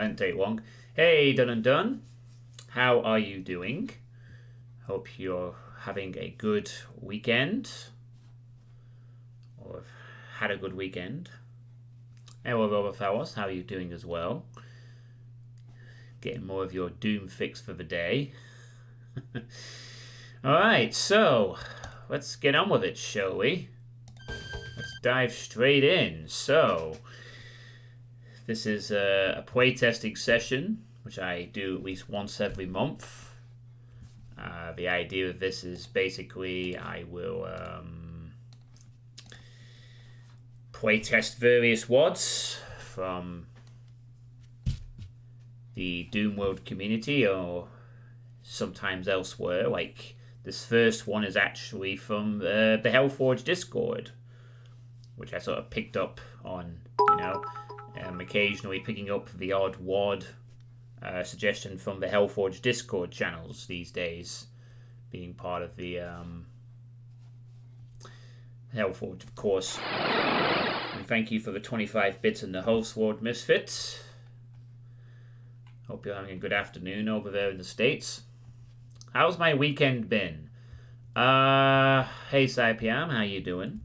that didn't take long. Hey, Dun and Dun. How are you doing? Hope you're having a good weekend. Or have had a good weekend. Hello, Robert Fellows. How are you doing as well? Getting more of your Doom fix for the day. Alright, so let's get on with it, shall we? Let's dive straight in. So, this is a playtesting session, which I do at least once every month. The idea of this is basically I will playtest various WADs from the Doom World community or sometimes elsewhere. Like this first one is actually from the Thfpjct Discord, which I sort of picked up on, you know, occasionally picking up the odd WAD suggestion from the Thfpjct Discord channels these days, being part of the Thfpjct, of course. And thank you for the 25 bits in the host, Lord Misfit. Hope you're having a good afternoon over there in the States. How's my weekend been? Hey Thfpjct, how you doing?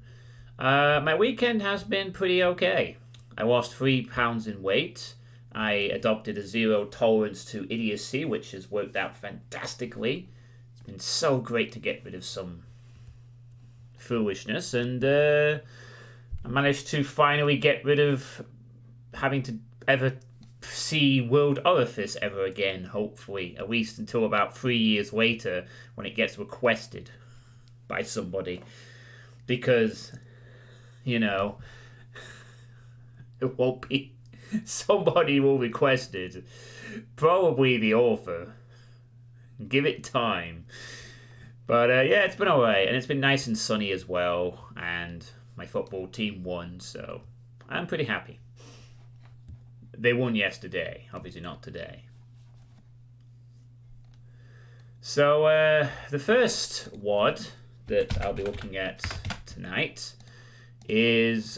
My weekend has been pretty okay. I lost 3 pounds in weight. I adopted a zero tolerance to idiocy, which has worked out fantastically. It's been so great to get rid of some foolishness, and I managed to finally get rid of having to ever see World Orifice ever again, hopefully, at least until about 3 years later when it gets requested by somebody, because, you know, it won't be, somebody will request it, probably the author. Give it time. But yeah, it's been alright, and it's been nice and sunny as well, and my football team won, so I'm pretty happy. They won yesterday, obviously not today. So the first WAD that I'll be looking at tonight is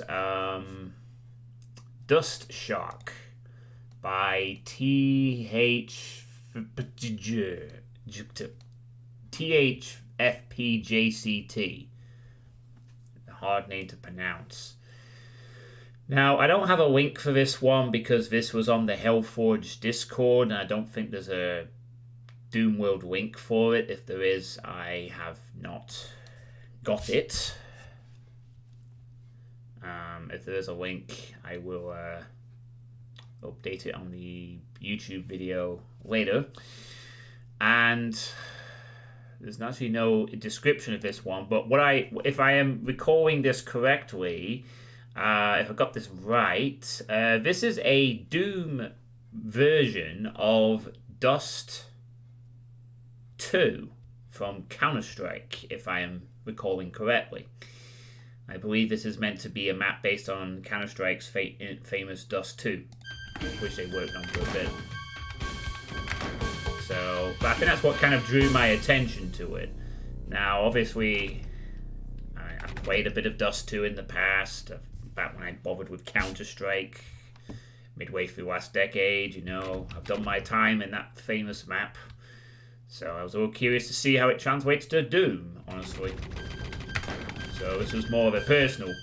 Dust Shark by Thfpjct. A hard name to pronounce. Now, I don't have a link for this one because this was on the Thfpjct Discord, and I don't think there's a Doom World link for it. If there is, I have not got it. If there is a link, I will update it on the YouTube video later. And there's actually no description of this one, but if I am recalling this correctly, if I got this right, this is a Doom version of Dust 2 from Counter-Strike, if I am recalling correctly. I believe this is meant to be a map based on Counter-Strike's famous Dust 2, which they worked on for a bit. So, but I think that's what kind of drew my attention to it. Now, obviously, I've played a bit of Dust 2 in the past, back when I bothered with Counter-Strike, midway through last decade, you know. I've done my time in that famous map. So I was a little curious to see how it translates to Doom, honestly. So this was more of a personal...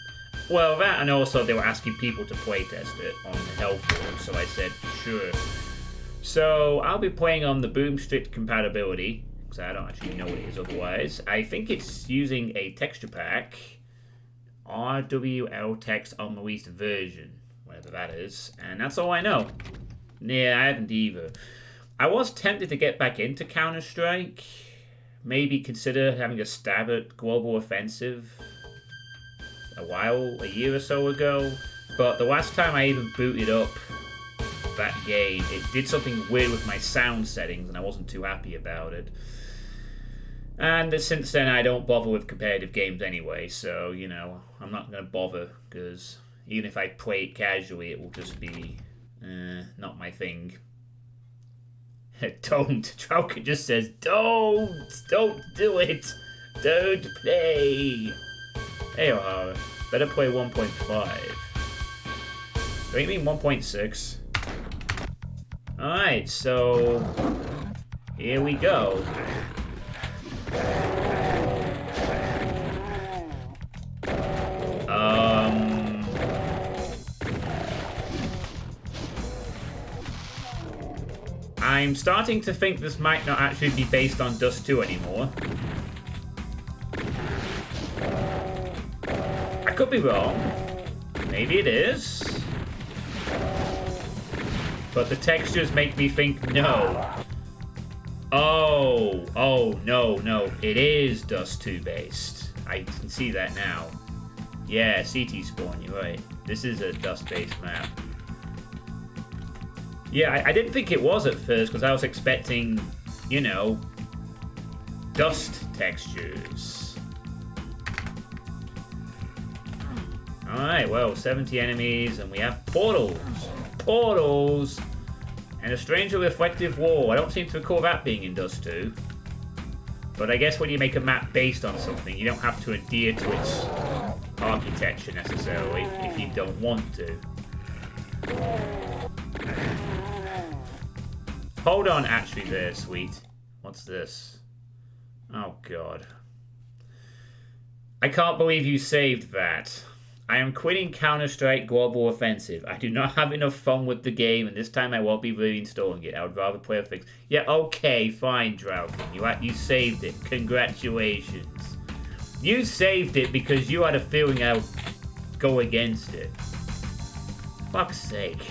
Well, that, and also they were asking people to playtest it on Thfpjct, so I said, sure. So I'll be playing on the Boom Strict compatibility, because I don't actually know what it is otherwise. I think it's using a texture pack, RWL text unreleased version, whatever that is, and that's all I know. Yeah, I haven't either. I was tempted to get back into Counter-Strike, maybe consider having a stab at Global Offensive a year or so ago, but the last time I even booted up that game, it did something weird with my sound settings and I wasn't too happy about it. And since then I don't bother with competitive games anyway, so, you know, I'm not going to bother, because even if I play it casually, it will just be not my thing. Don't. Trauka just says, don't do it. Don't play. There you are. Better play 1.5. Don't you mean 1.6? Alright, so here we go. I'm starting to think this might not actually be based on Dust 2 anymore. I could be wrong. Maybe it is. But the textures make me think no. Oh, no. It is Dust 2 based. I can see that now. Yeah, CT Spawn, you're right. This is a Dust based map. Yeah, I didn't think it was at first because I was expecting, you know, dust textures. Alright, well, 70 enemies and we have portals. Portals! And a strangely reflective wall. I don't seem to recall that being in Dust 2. But I guess when you make a map based on something, you don't have to adhere to its architecture necessarily if you don't want to. Hold on, actually there, sweet. What's this? Oh, God. I can't believe you saved that. I am quitting Counter-Strike Global Offensive. I do not have enough fun with the game, and this time I won't be reinstalling it. I would rather play a fix. Yeah, okay, fine, Drowkin. You saved it. Congratulations. You saved it because you had a feeling I would go against it. Fuck's sake.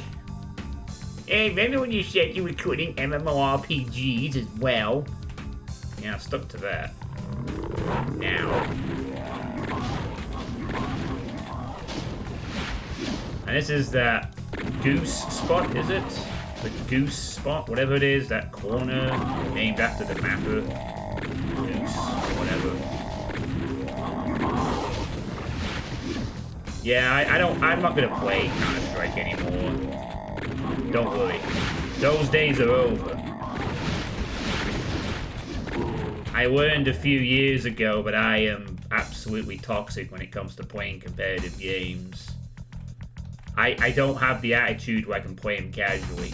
Hey, remember when you said you were quitting MMORPGs as well? Yeah, I've stuck to that. Now. And this is that goose spot, is it? The goose spot, whatever it is, that corner named after the mapper. Goose, whatever. Yeah, I'm not gonna play Counter-Strike anymore. Don't worry. Those days are over. I learned a few years ago, but I am absolutely toxic when it comes to playing competitive games. I don't have the attitude where I can play them casually.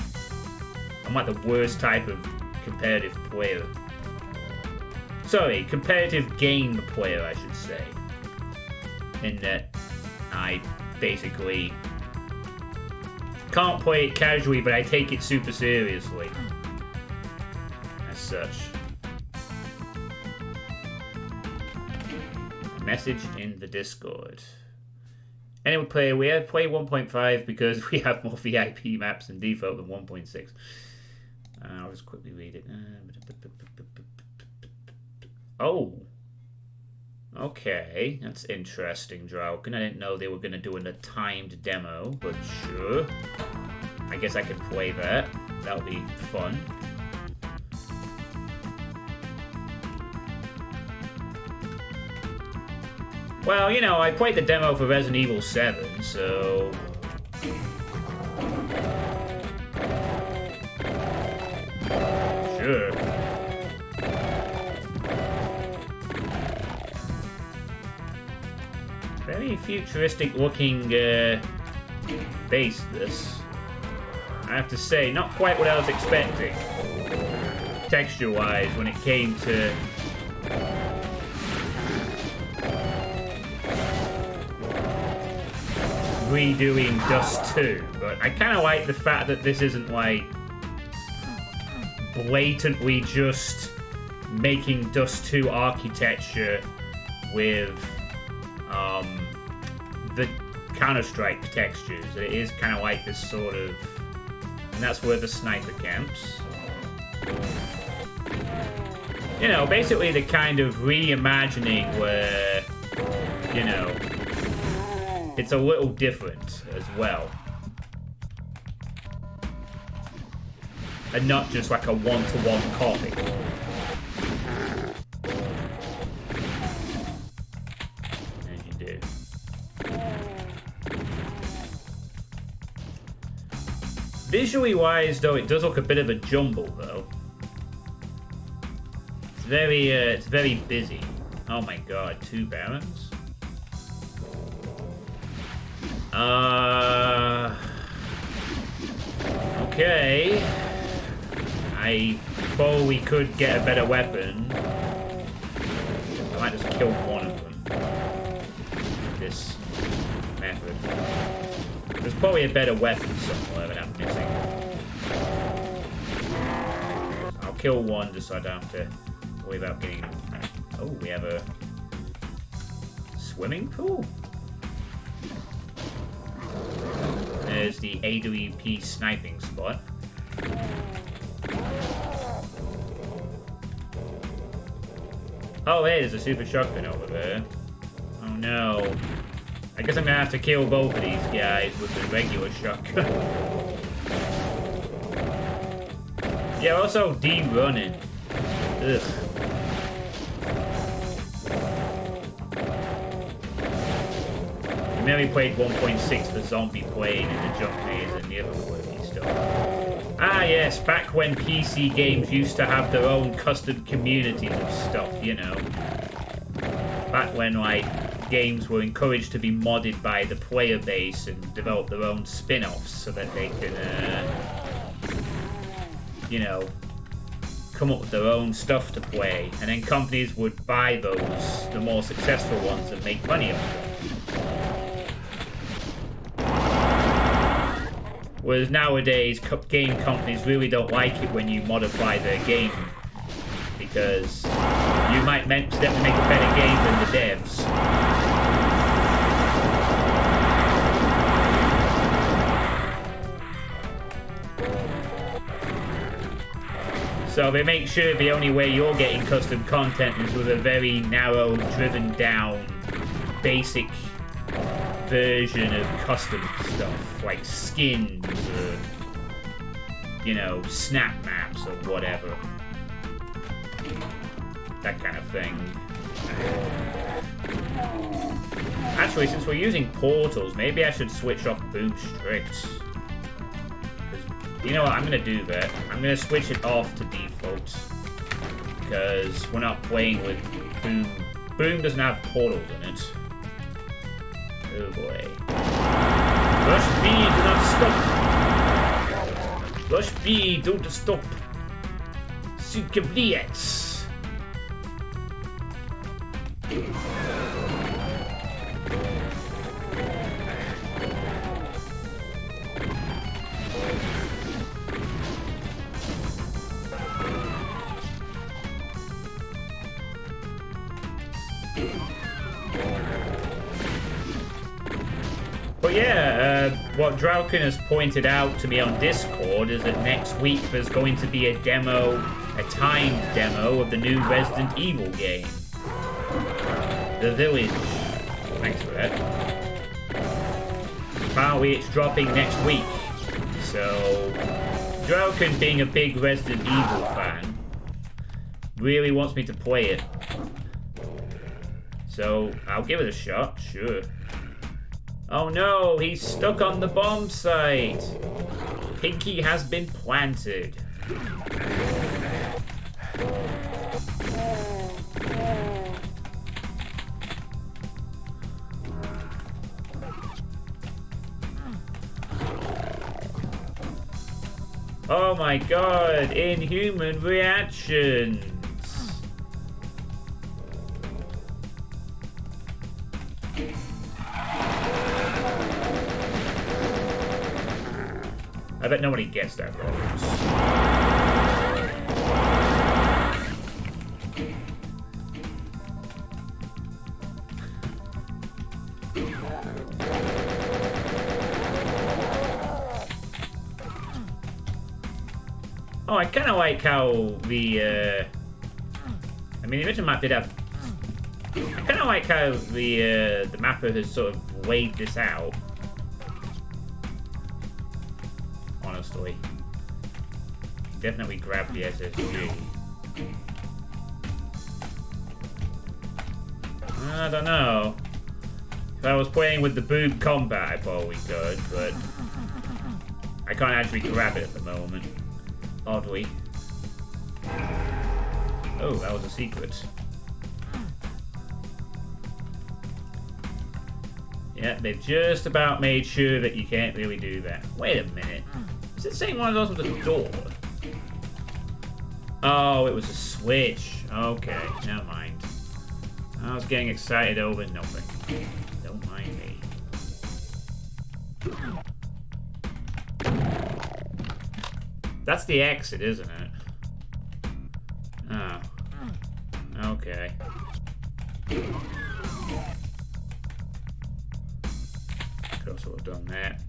I'm like the worst type of competitive player. Sorry, competitive game player, I should say. In that I basically can't play it casually, but I take it super seriously. As such. A message in the Discord. Anyway, we have play 1.5 because we have more VIP maps in default than 1.6. I'll just quickly read it. Oh. Okay, that's interesting, Drauken. I didn't know they were going to do a timed demo, but sure. I guess I could play that. That'll be fun. Well, you know, I played the demo for Resident Evil 7, so... Sure. Very futuristic looking base, this. I have to say, not quite what I was expecting. Texture-wise, when it came to... redoing Dust 2, but I kind of like the fact that this isn't like blatantly just making Dust 2 architecture with the Counter-Strike textures. It is kind of like this sort of, and that's where the sniper camps. You know, basically the kind of reimagining where, you know, it's a little different as well. And not just like a one-to-one copy. As you do. Visually wise, though, it does look a bit of a jumble, though. It's very busy. Oh my god, 2 barons? Okay. I probably could get a better weapon. I might just kill one of them. This method. There's probably a better weapon somewhere that I'm missing. I'll kill one just so I don't have to worry about getting... Oh, we have a swimming pool? There's the AWP sniping spot. Oh, hey, there's a super shotgun over there. Oh no. I guess I'm gonna have to kill both of these guys with the regular shotgun. Yeah, also D-running. Ugh. I maybe played 1.6 for zombie playing in the jump maze and the other quality stuff. Ah yes, back when PC games used to have their own custom communities of stuff, you know. Back when, like, games were encouraged to be modded by the player base and develop their own spin-offs so that they can, you know, come up with their own stuff to play. And then companies would buy those, the more successful ones, and make money off them. Whereas nowadays, game companies really don't like it when you modify their game, because you might accidentally make a better game than the devs. So they make sure the only way you're getting custom content is with a very narrow, driven down, basic version of custom stuff, like skins or, you know, snap maps or whatever. That kind of thing. Actually, since we're using portals, maybe I should switch off Boom Strict. You know what, I'm gonna do that. I'm gonna switch it off to default. Because we're not playing with Boom. Boom doesn't have portals in it. Oh boy. Rush B, do not stop! Rush B, don't stop! Suitepee. But yeah, what Drauken has pointed out to me on Discord is that next week there's going to be a demo, a timed demo of the new Resident Evil game. The Village. Thanks for that. Apparently it's dropping next week. So, Drauken, being a big Resident Evil fan, really wants me to play it. So, I'll give it a shot, sure. Oh no, he's stuck on the bomb site. Pinky has been planted. Oh my god, inhuman reactions. I bet nobody gets that reference. Oh, I kind of like how the, I mean, the original map did have... I kind of like how the mapper has sort of laid this out. Honestly. Definitely grab the SSG. I don't know. If I was playing with the boob combat, I probably could, but I can't actually grab it at the moment. Oddly. Oh, that was a secret. Yeah, they've just about made sure that you can't really do that. Wait a minute. Is it saying one of those with a door? Oh, it was a switch. Okay, never mind. I was getting excited over nothing. Don't mind me. That's the exit, isn't it? Oh. Okay. Could also have done that.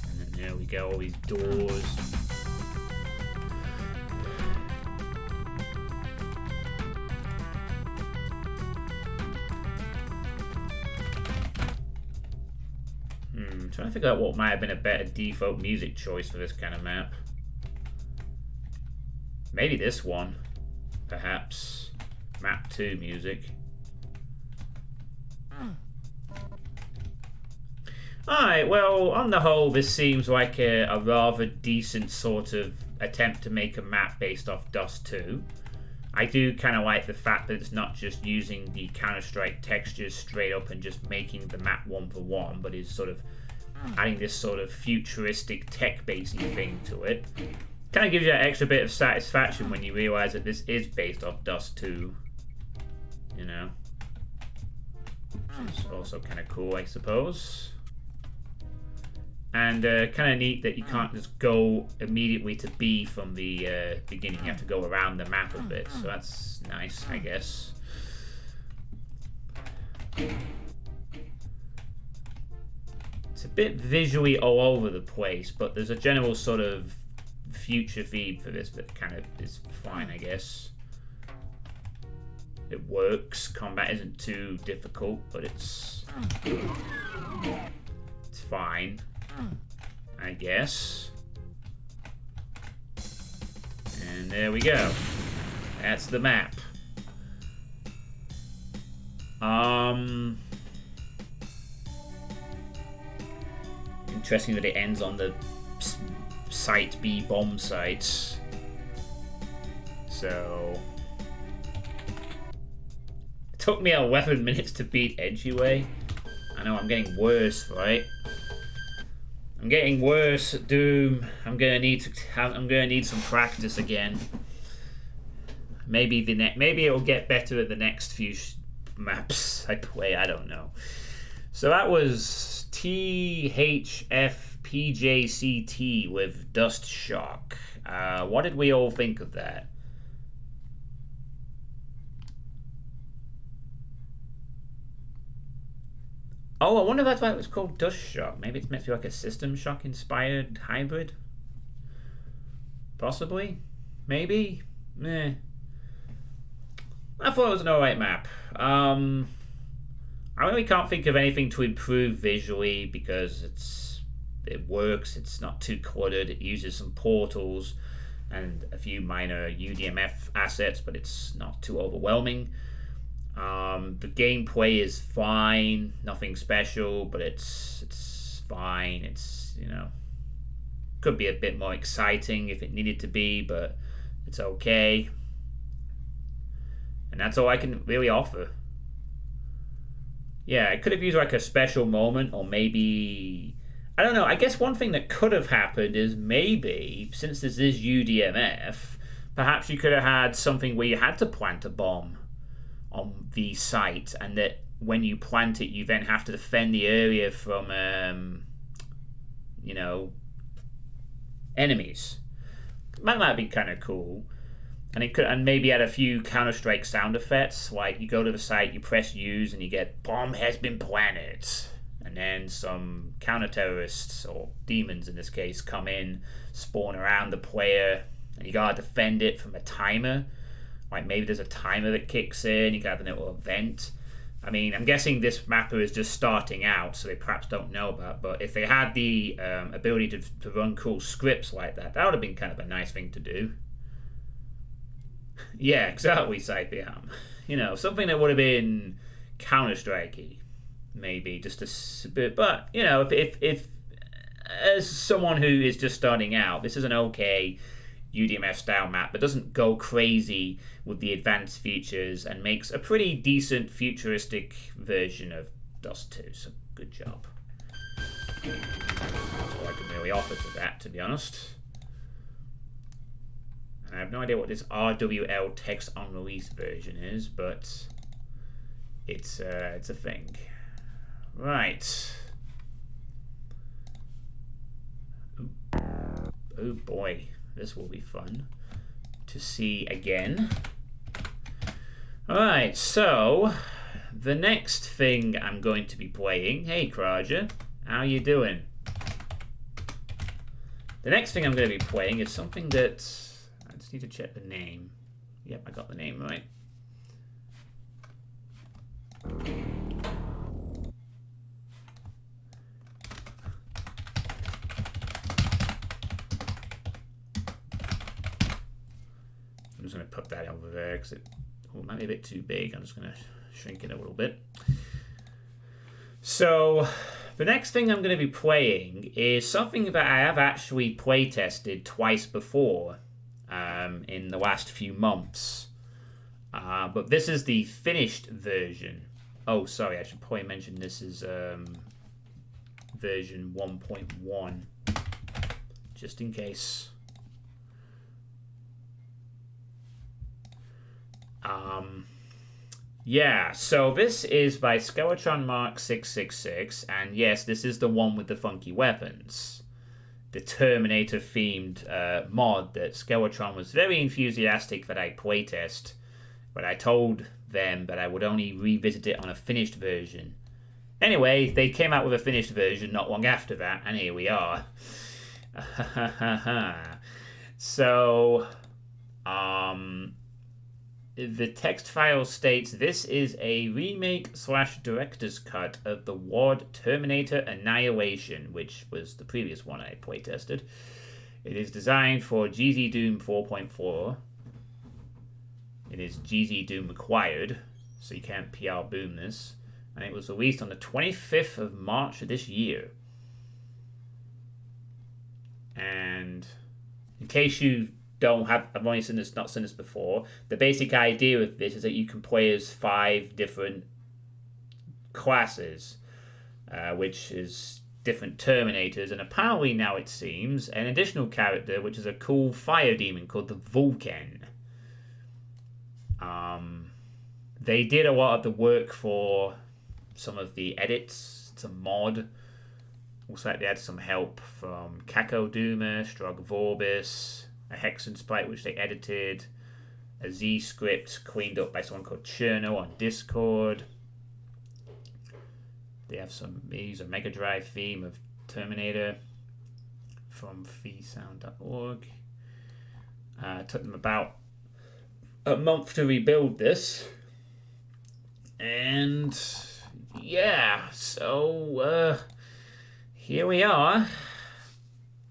And then there we go, all these doors. Trying to figure out what might have been a better default music choice for this kind of map. Maybe this one, perhaps. Map 2 music. Alright, well, on the whole, this seems like a rather decent sort of attempt to make a map based off Dust 2. I do kind of like the fact that it's not just using the Counter-Strike textures straight up and just making the map one for one, but is sort of adding this sort of futuristic tech-basy thing to it. Kind of gives you an extra bit of satisfaction when you realize that this is based off Dust 2. You know? Which is also kind of cool, I suppose. And kind of neat that you can't just go immediately to B from the beginning. You have to go around the map a bit, so that's nice, I guess. It's a bit visually all over the place, but there's a general sort of future feed for this that kind of is fine, I guess. It works. Combat isn't too difficult, but it's fine, I guess. And there we go. That's the map. Interesting that it ends on the Site B bomb sites. So it took me 11 minutes to beat Edgeway. I know I'm getting worse, right? I'm getting worse at Doom. I'm gonna need some practice again. Maybe maybe it'll get better at the next few maps I play. I don't know. So that was Thfpjct with Dust Shock. What did we all think of that? Oh, I wonder if that's why it was called Dust Shock. Maybe it's meant to be like a System Shock inspired hybrid. Possibly. Maybe. Meh. I thought it was an alright map. I really can't think of anything to improve visually because it works. It's not too cluttered. It uses some portals and a few minor UDMF assets, but it's not too overwhelming. The gameplay is fine, nothing special, but it's fine. It's, you know, could be a bit more exciting if it needed to be, but it's okay. And that's all I can really offer. Yeah, it could have used like a special moment, or maybe, I don't know. I guess one thing that could have happened is maybe, since this is UDMF, perhaps you could have had something where you had to plant a bomb on the site, and that when you plant it, you then have to defend the area from, you know, enemies. That might be kind of cool. And it could, and maybe add a few Counter-Strike sound effects, like you go to the site, you press use, and you get "bomb has been planted," and then some counter-terrorists, or demons in this case, come in, spawn around the player, and you gotta defend it from a timer. Like maybe there's a timer that kicks in, you can have a little event. I mean, I'm guessing this mapper is just starting out, so they perhaps don't know about, but if they had the ability to run cool scripts like that, that would have been kind of a nice thing to do. Yeah, exactly, Thfpjct. You know, something that would have been Counter-Strike-y, maybe, just a bit. But, you know, if as someone who is just starting out, this is an okay UDMF-style map that doesn't go crazy with the advanced features and makes a pretty decent futuristic version of Dust 2. So, good job. That's all I can really offer to that, to be honest. I have no idea what this RWL text on release version is, but it's a thing. Right. Oh boy, this will be fun to see again. Alright, so the next thing I'm going to be playing. Hey Kraja, how you doing? The next thing I'm going to be playing is something that I just need to check the name. Yep, I got the name right. I'm just going to put that over there because it might be a bit too big. I'm just going to shrink it a little bit. So the next thing I'm going to be playing is something that I have actually playtested twice before in the last few months. But this is the finished version. Oh, sorry, I should probably mention this is version 1.1, just in case. Yeah, so this is by Skeletron Mark 666, and yes, this is the one with the funky weapons. The Terminator themed mod that Skeletron was very enthusiastic that I playtest, but I told them that I would only revisit it on a finished version. Anyway, they came out with a finished version not long after that, and here we are. So, the text file states, this is a remake/director's cut of the WAD Terminator Annihilation, which was the previous one I playtested. It is designed for GZ Doom 4.4. It is GZ Doom required, so you can't PR boom this. And it was released on the 25th of March of this year. And in case you don't have, I've only seen this, not seen this before. The basic idea of this is that you can play as 5 different classes, which is different Terminators, and apparently now it seems an additional character, which is a cool fire demon called the Vulcan. They did a lot of the work for some of the edits. It's a mod. Also, they had some help from Kako Duma, Strug Vorbis, a Hexen sprite which they edited, a Z script cleaned up by someone called Cherno on Discord. They have they use a Mega Drive theme of Terminator from freesound.org. Took them about a month to rebuild this, and yeah, so here we are,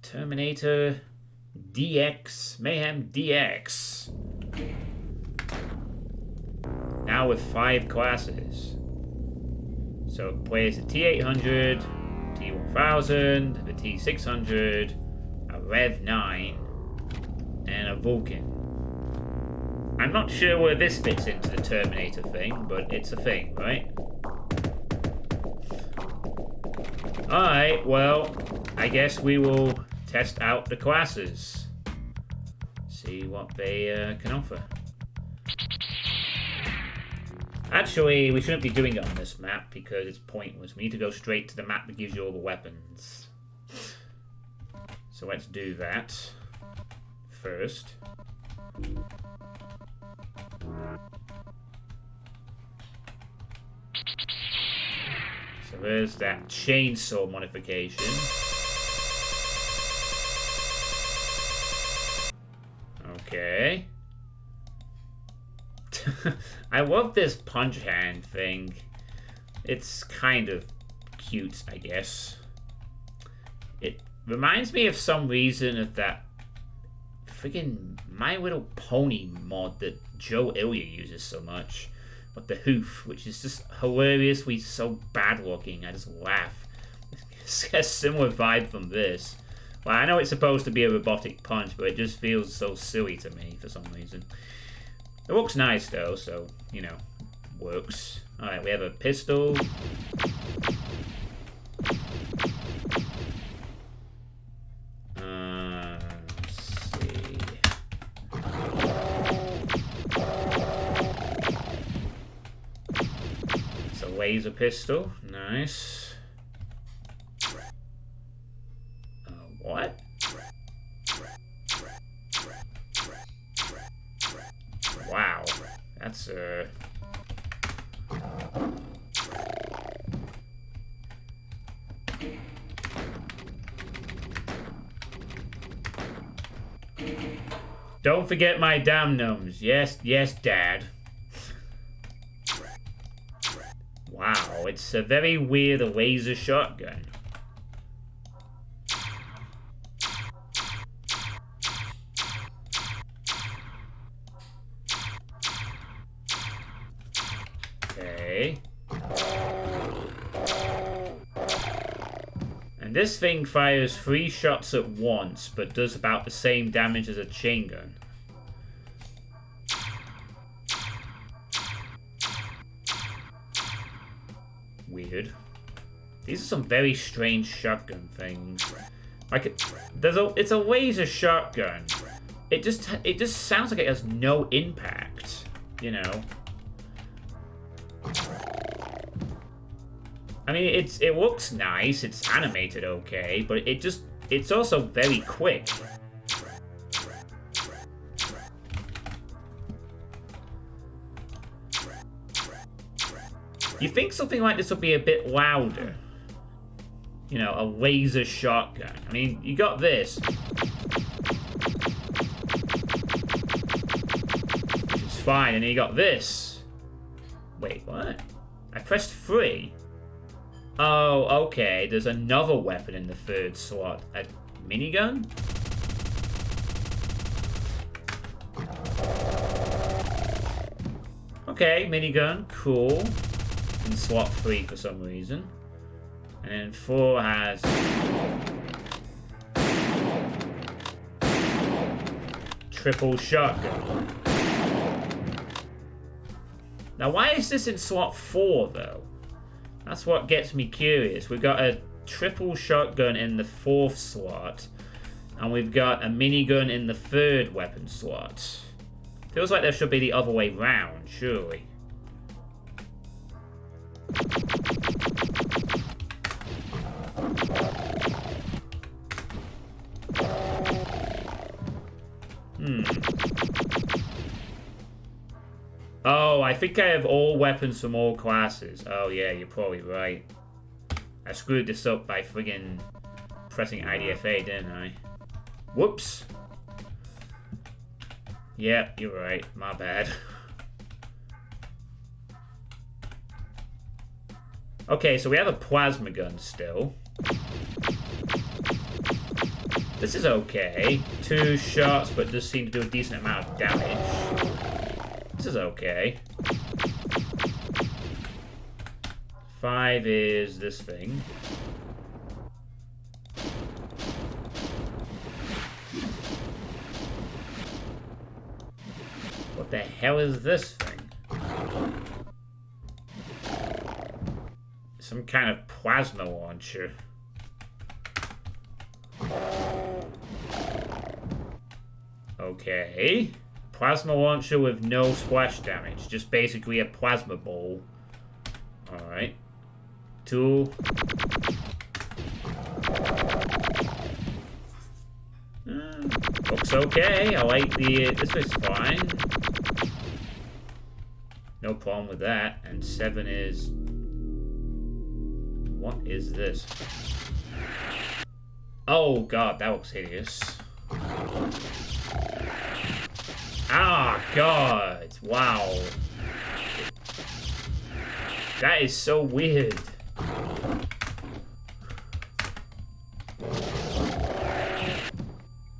Terminator DX, Mayhem DX. Now with 5 classes. So it plays the T800, T1000, the T600, a Rev 9, and a Vulcan. I'm not sure where this fits into the Terminator thing, but it's a thing, right? Alright, well, I guess we will test out the classes. See what they can offer. Actually, we shouldn't be doing it on this map because it's pointless. We need to go straight to the map that gives you all the weapons. So let's do that first. So there's that chainsaw modification. Okay. I love this punch hand thing. It's kind of cute, I guess. It reminds me of some reason of that friggin' My Little Pony mod that Joe Ilya uses so much. But the hoof, which is just hilariously so bad looking, I just laugh. It's a similar vibe from this. Well, I know it's supposed to be a robotic punch, but it just feels so silly to me for some reason. It looks nice though, so, you know, works. Alright, we have a pistol. Let's see. laser pistol. Nice. What? Wow. That's Don't forget my damn gnomes. Yes, yes, Dad. Wow, it's a very weird laser shotgun. Okay. And this thing fires 3 shots at once, but does about the same damage as a chain gun. Weird. These are some very strange shotgun things. Like it's a laser shotgun. It just sounds like it has no impact, you know. I mean, it looks nice, it's animated okay, but it's also very quick. You think something like this would be a bit louder? You know, a laser shotgun. I mean, you got this. Which is fine, and then you got this. Wait, what? I pressed 3. Oh, okay. There's another weapon in the 3rd slot. A minigun? Okay, minigun. Cool. In slot 3 for some reason. And then 4 has... triple shotgun. Now, why is this in slot 4, though? That's what gets me curious. We've got a triple shotgun in the 4th slot, and we've got a minigun in the 3rd weapon slot. Feels like there should be the other way round, surely. Oh, I think I have all weapons from all classes. Oh yeah, you're probably right. I screwed this up by friggin' pressing IDFA, didn't I? Whoops. Yep, you're right. My bad. Okay, so we have a plasma gun still. This is okay. 2 shots, but does seem to do a decent amount of damage. This is okay. 5 is this thing. What the hell is this thing? Some kind of plasma launcher. Okay. Plasma launcher with no splash damage. Just basically a plasma ball. Alright. 2. Looks okay. I like the... this is fine. No problem with that. And 7 is... what is this? Oh god, that looks hideous. Ah, god. Wow. That is so weird.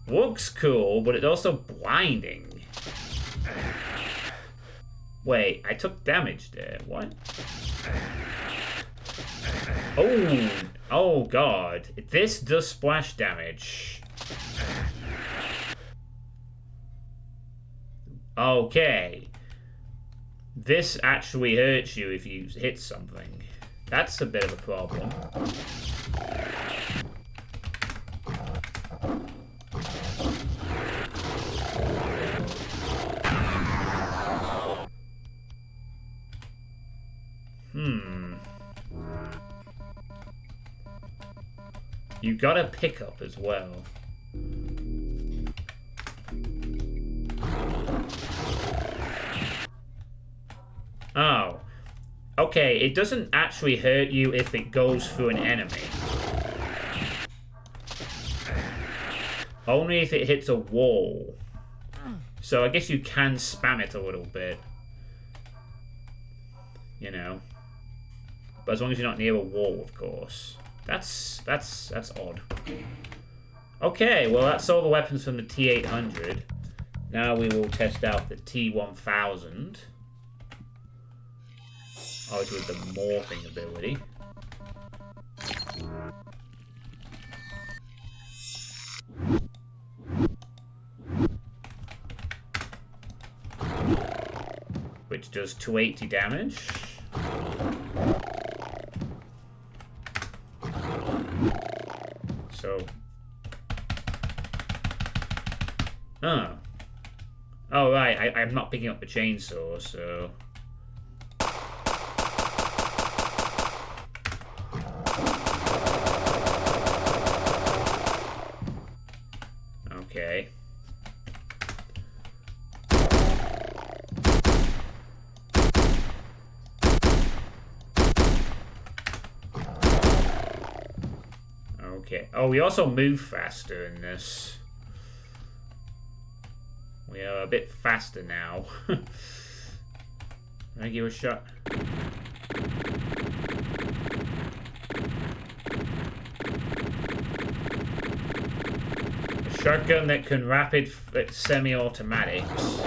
Looks cool, but it's also blinding. Wait, I took damage there. What? Oh, oh god. This does splash damage. Okay. This actually hurts you if you hit something. That's a bit of a problem. You got a pickup as well. Oh. Okay, it doesn't actually hurt you if it goes through an enemy. Only if it hits a wall. So I guess you can spam it a little bit. You know. But as long as you're not near a wall, of course. That's odd. Okay, well that's all the weapons from the T800. Now we will test out the T1000. Obviously with the morphing ability. Which does 280 damage. So... Oh. Oh, right. I'm not picking up the chainsaw, so... Okay. Okay. Oh, we also move faster in this. We are a bit faster now. Can I give a shot? A shotgun that can rapid semi-automatics.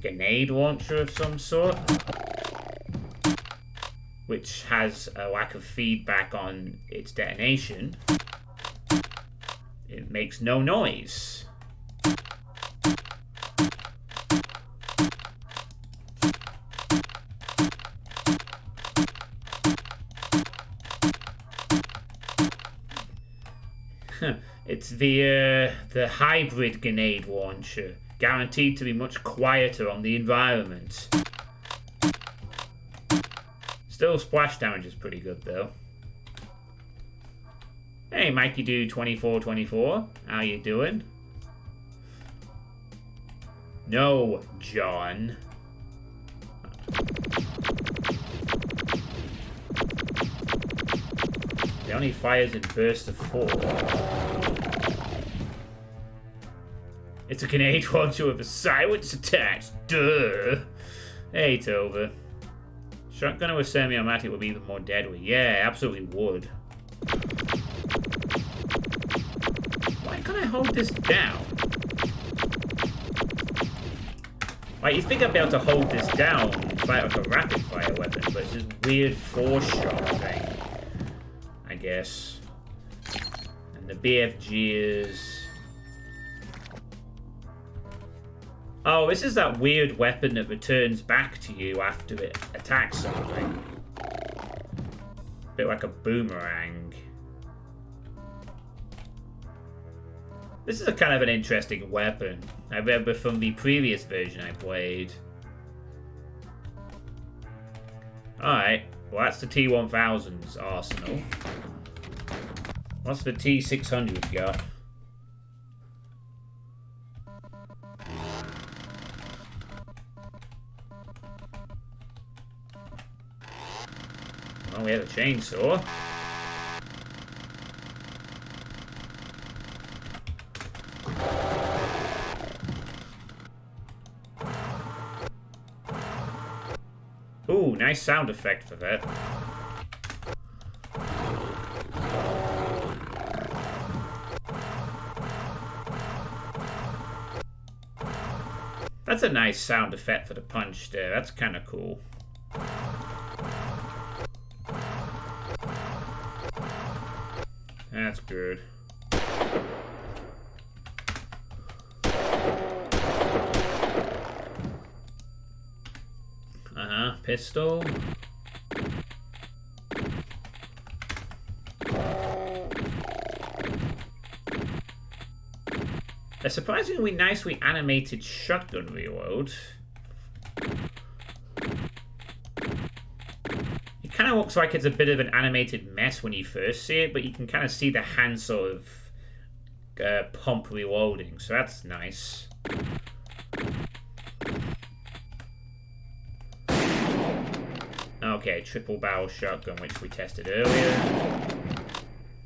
Grenade launcher of some sort, which has a lack of feedback on its detonation. It makes no noise. It's the hybrid grenade launcher. Guaranteed to be much quieter on the environment. Still, splash damage is pretty good, though. Hey, Mikey Dude 2424. How you doing? No, John. It only fires in bursts of 4. It's a grenade launcher with a silence attached. Duh. Hey, Tova. Shotgun with semi-automatic would be even more deadly. Yeah, absolutely would. Why can't I hold this down? Like, you think I'd be able to hold this down and fight like a rapid-fire weapon, but it's this weird force-shot thing, I guess. And the BFG is... Oh, this is that weird weapon that returns back to you after it attacks something. Bit like a boomerang. This is a kind of an interesting weapon. I remember from the previous version I played. Alright, well that's the T1000's arsenal. What's the T600 got? Oh, we have a chainsaw. Ooh, nice sound effect for that. That's a nice sound effect for the punch there. That's kind of cool. That's good. Uh-huh. pistol. A surprisingly nicely animated shotgun reload. It kind of looks like it's a bit of an animated mess when you first see it, but you can kind of see the hand sort of pump reloading, so that's nice. Okay, triple barrel shotgun, which we tested earlier.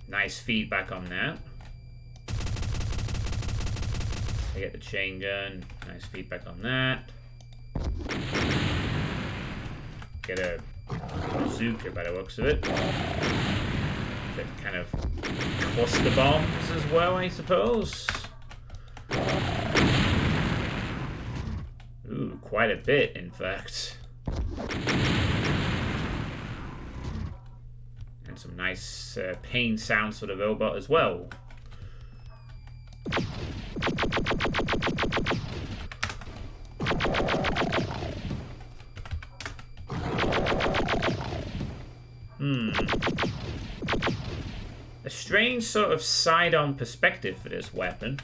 Nice feedback on that. I get the chain gun. Nice feedback on that. Get a bazooka by the looks of it. That kind of cluster bombs as well, I suppose. Ooh, quite a bit, in fact. And some nice pain sounds for the robot as well. A strange sort of side-on perspective for this weapon.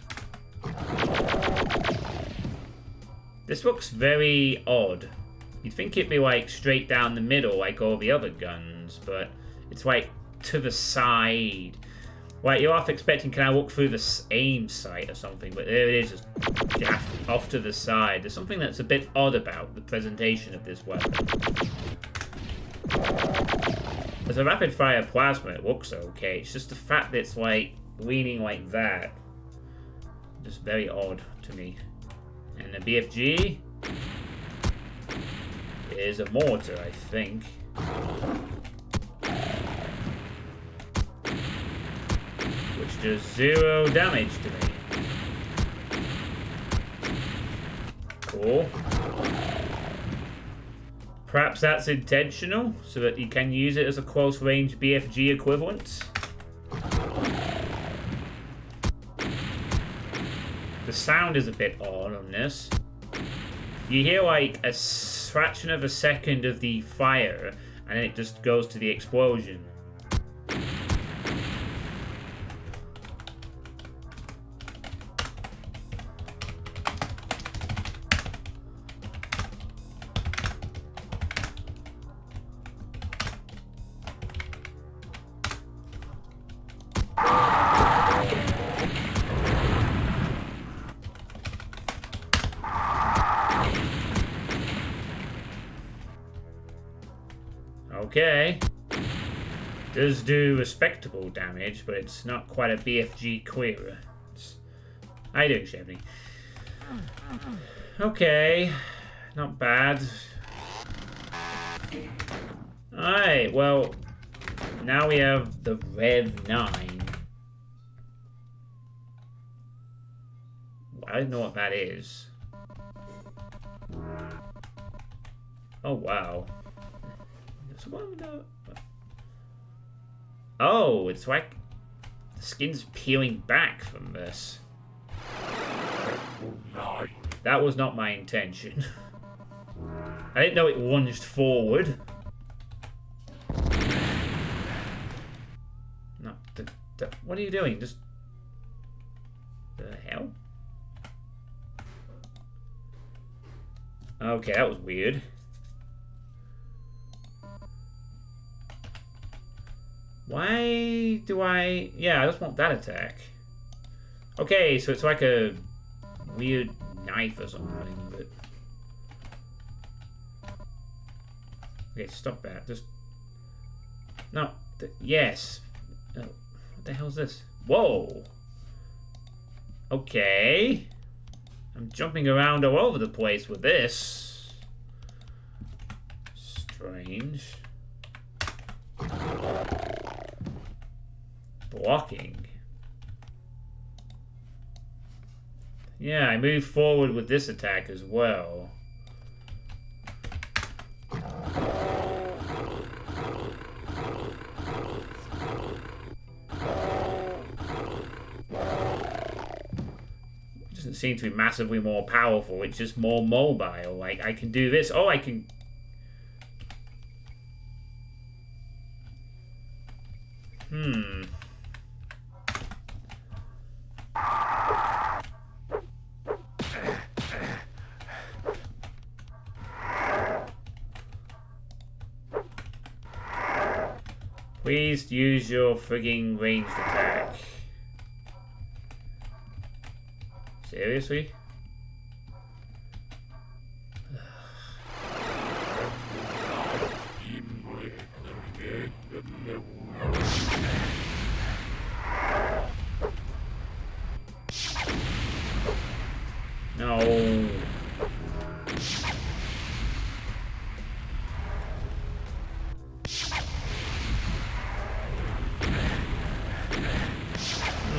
This looks very odd. You'd think it'd be like straight down the middle like all the other guns, but it's like to the side. Like you're half expecting, can I walk through the aim sight or something, but there it is, just off to the side. There's something that's a bit odd about the presentation of this weapon. As a rapid fire plasma, it looks okay. It's just the fact that it's like leaning like that. Just very odd to me. And the BFG is a mortar, I think. Which does 0 damage to me. Cool. Perhaps that's intentional, so that you can use it as a close-range BFG equivalent. The sound is a bit odd on this. You hear like a fraction of a second of the fire, and then it just goes to the explosion. Okay. Does do respectable damage, but it's not quite a BFG clearer. I do, Chevy. Okay. Not bad. Alright, well, now we have the Rev 9. I don't know what that is. Oh, wow. Oh, it's like the skin's peeling back from this. That was not my intention. I didn't know it lunged forward. No, what are you doing? Just the hell? Okay, that was weird. Why do I... Yeah, I just want that attack. Okay, so it's like a weird knife or something, but... Okay, stop that. Just... No. Yes. Oh, what the hell is this? Whoa! Okay. I'm jumping around all over the place with this. Strange. Blocking. Yeah, I move forward with this attack as well. Doesn't seem to be massively more powerful, it's just more mobile. Like, I can do this. Oh, I can... Please use your frigging ranged attack. Seriously? No.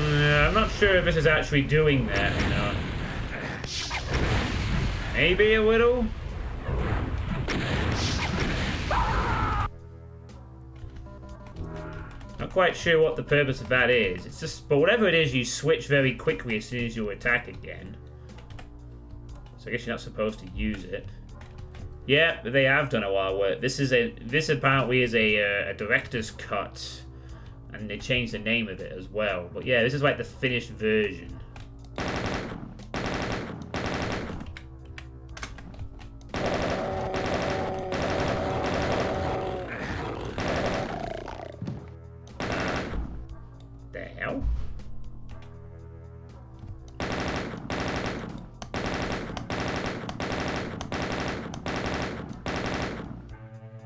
I'm not sure if this is actually doing that or not. Maybe a little? Not quite sure what the purpose of that is. It's just, but whatever it is, you switch very quickly as soon as you attack again. So I guess you're not supposed to use it. Yeah, but they have done a lot of work. This apparently is a director's cut, and they changed the name of it as well. But yeah, this is like the finished version. The hell?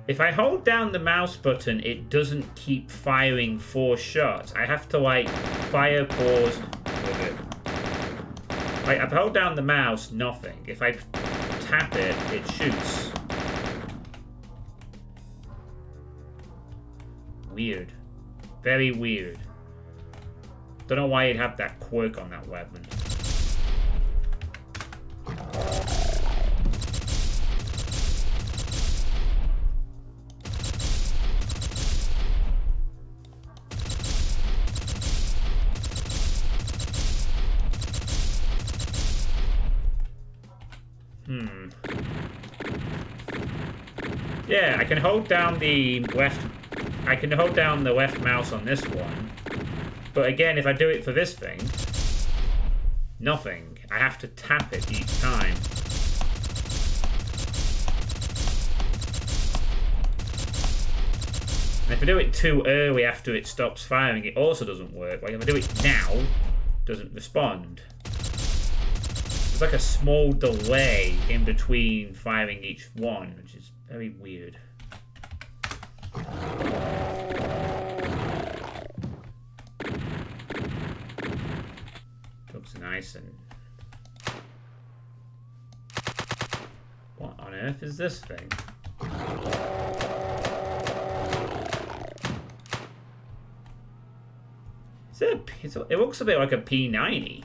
If I hold down the mouse button, it doesn't keep firing 4 shots. I have to, like, fire, pause, with it. Like, I've held down the mouse, nothing. If I tap it, it shoots. Weird. Very weird. Don't know why you'd have that quirk on that weapon. Yeah, I can hold down the left. I can hold down the left mouse on this one, but again, if I do it for this thing, nothing. I have to tap it each time. And if I do it too early after it stops firing, it also doesn't work. Like if I do it now, it doesn't respond. There's like a small delay in between firing each one, which is very weird. Looks nice and... What on earth is this thing? It looks a bit like a P90.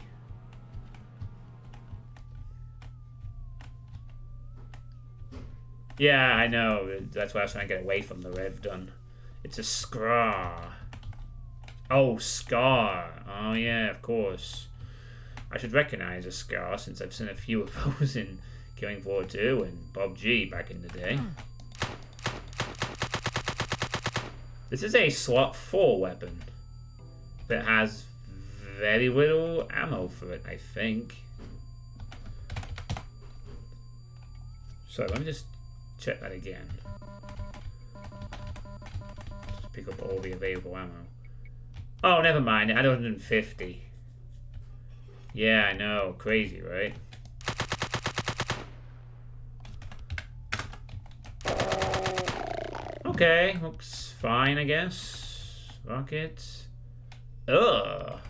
Yeah, I know. That's why I was trying to get away from the Rev done. It's a Scar. Oh, Scar. Oh, yeah, of course. I should recognize a Scar since I've seen a few of those in Killing Floor 2 and Bob G back in the day. This is a slot 4 weapon that has very little ammo for it, I think. So let me just check that again. Just pick up all the available ammo. Oh, never mind. It had 150. Yeah, I know. Crazy, right? Okay, looks fine, I guess. Rocket. Ugh.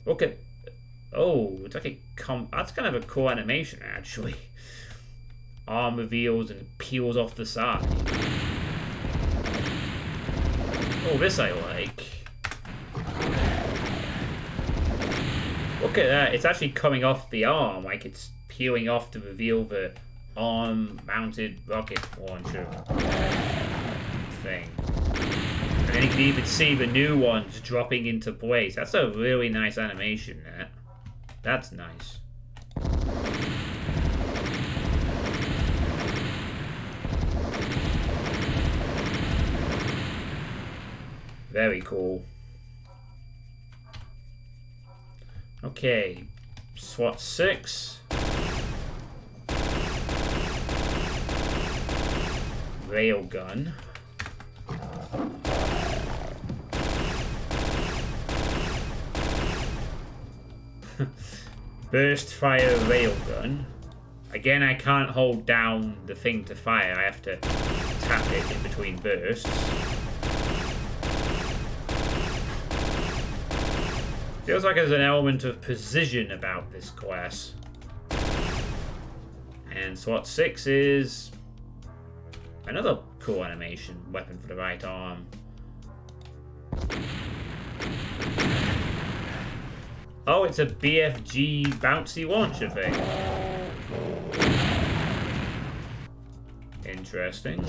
Look at. Oh, it's like a that's kind of a cool animation, actually. Arm reveals and peels off the side. Oh, this I like. Look at that. It's actually coming off the arm, like it's peeling off to reveal the arm-mounted rocket launcher thing. And then you can even see the new ones dropping into place. That's a really nice animation, that. That's nice. Very cool. Okay. SWAT 6. Railgun. Burst fire railgun. Again, I can't hold down the thing to fire. I have to tap it in between bursts. Feels like there's an element of precision about this class. And SWAT 6 is another cool animation. Weapon for the right arm. Oh, it's a BFG bouncy launcher thing. Interesting.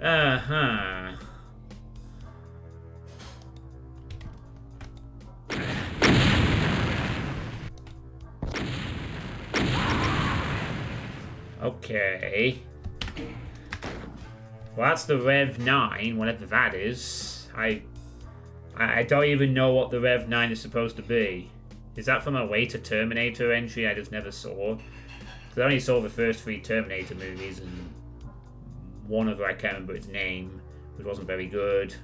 Uh-huh. Okay. Well, that's the Rev 9, whatever that is. I don't even know what the Rev 9 is supposed to be. Is that from a later Terminator entry I just never saw? Because I only saw the first 3 Terminator movies, and one of them, I can't remember its name, which wasn't very good.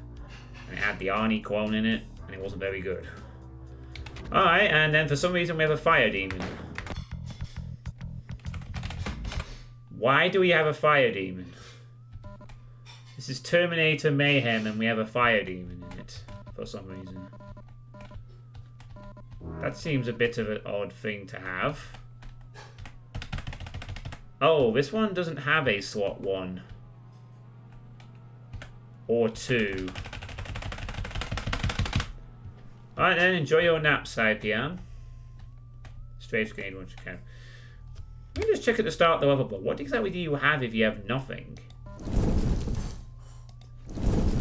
And it had the Arnie clone in it, and it wasn't very good. Alright, and then for some reason we have a fire demon. Why do we have a fire demon? This is Terminator Mayhem and we have a fire demon in it for some reason. That seems a bit of an odd thing to have. Oh, this one doesn't have a SWAT 1. Or 2. Alright then, enjoy your nap, Thfpjct. Strafe gain once you can. Let me just check at the start of the level, but what exactly do you have if you have nothing?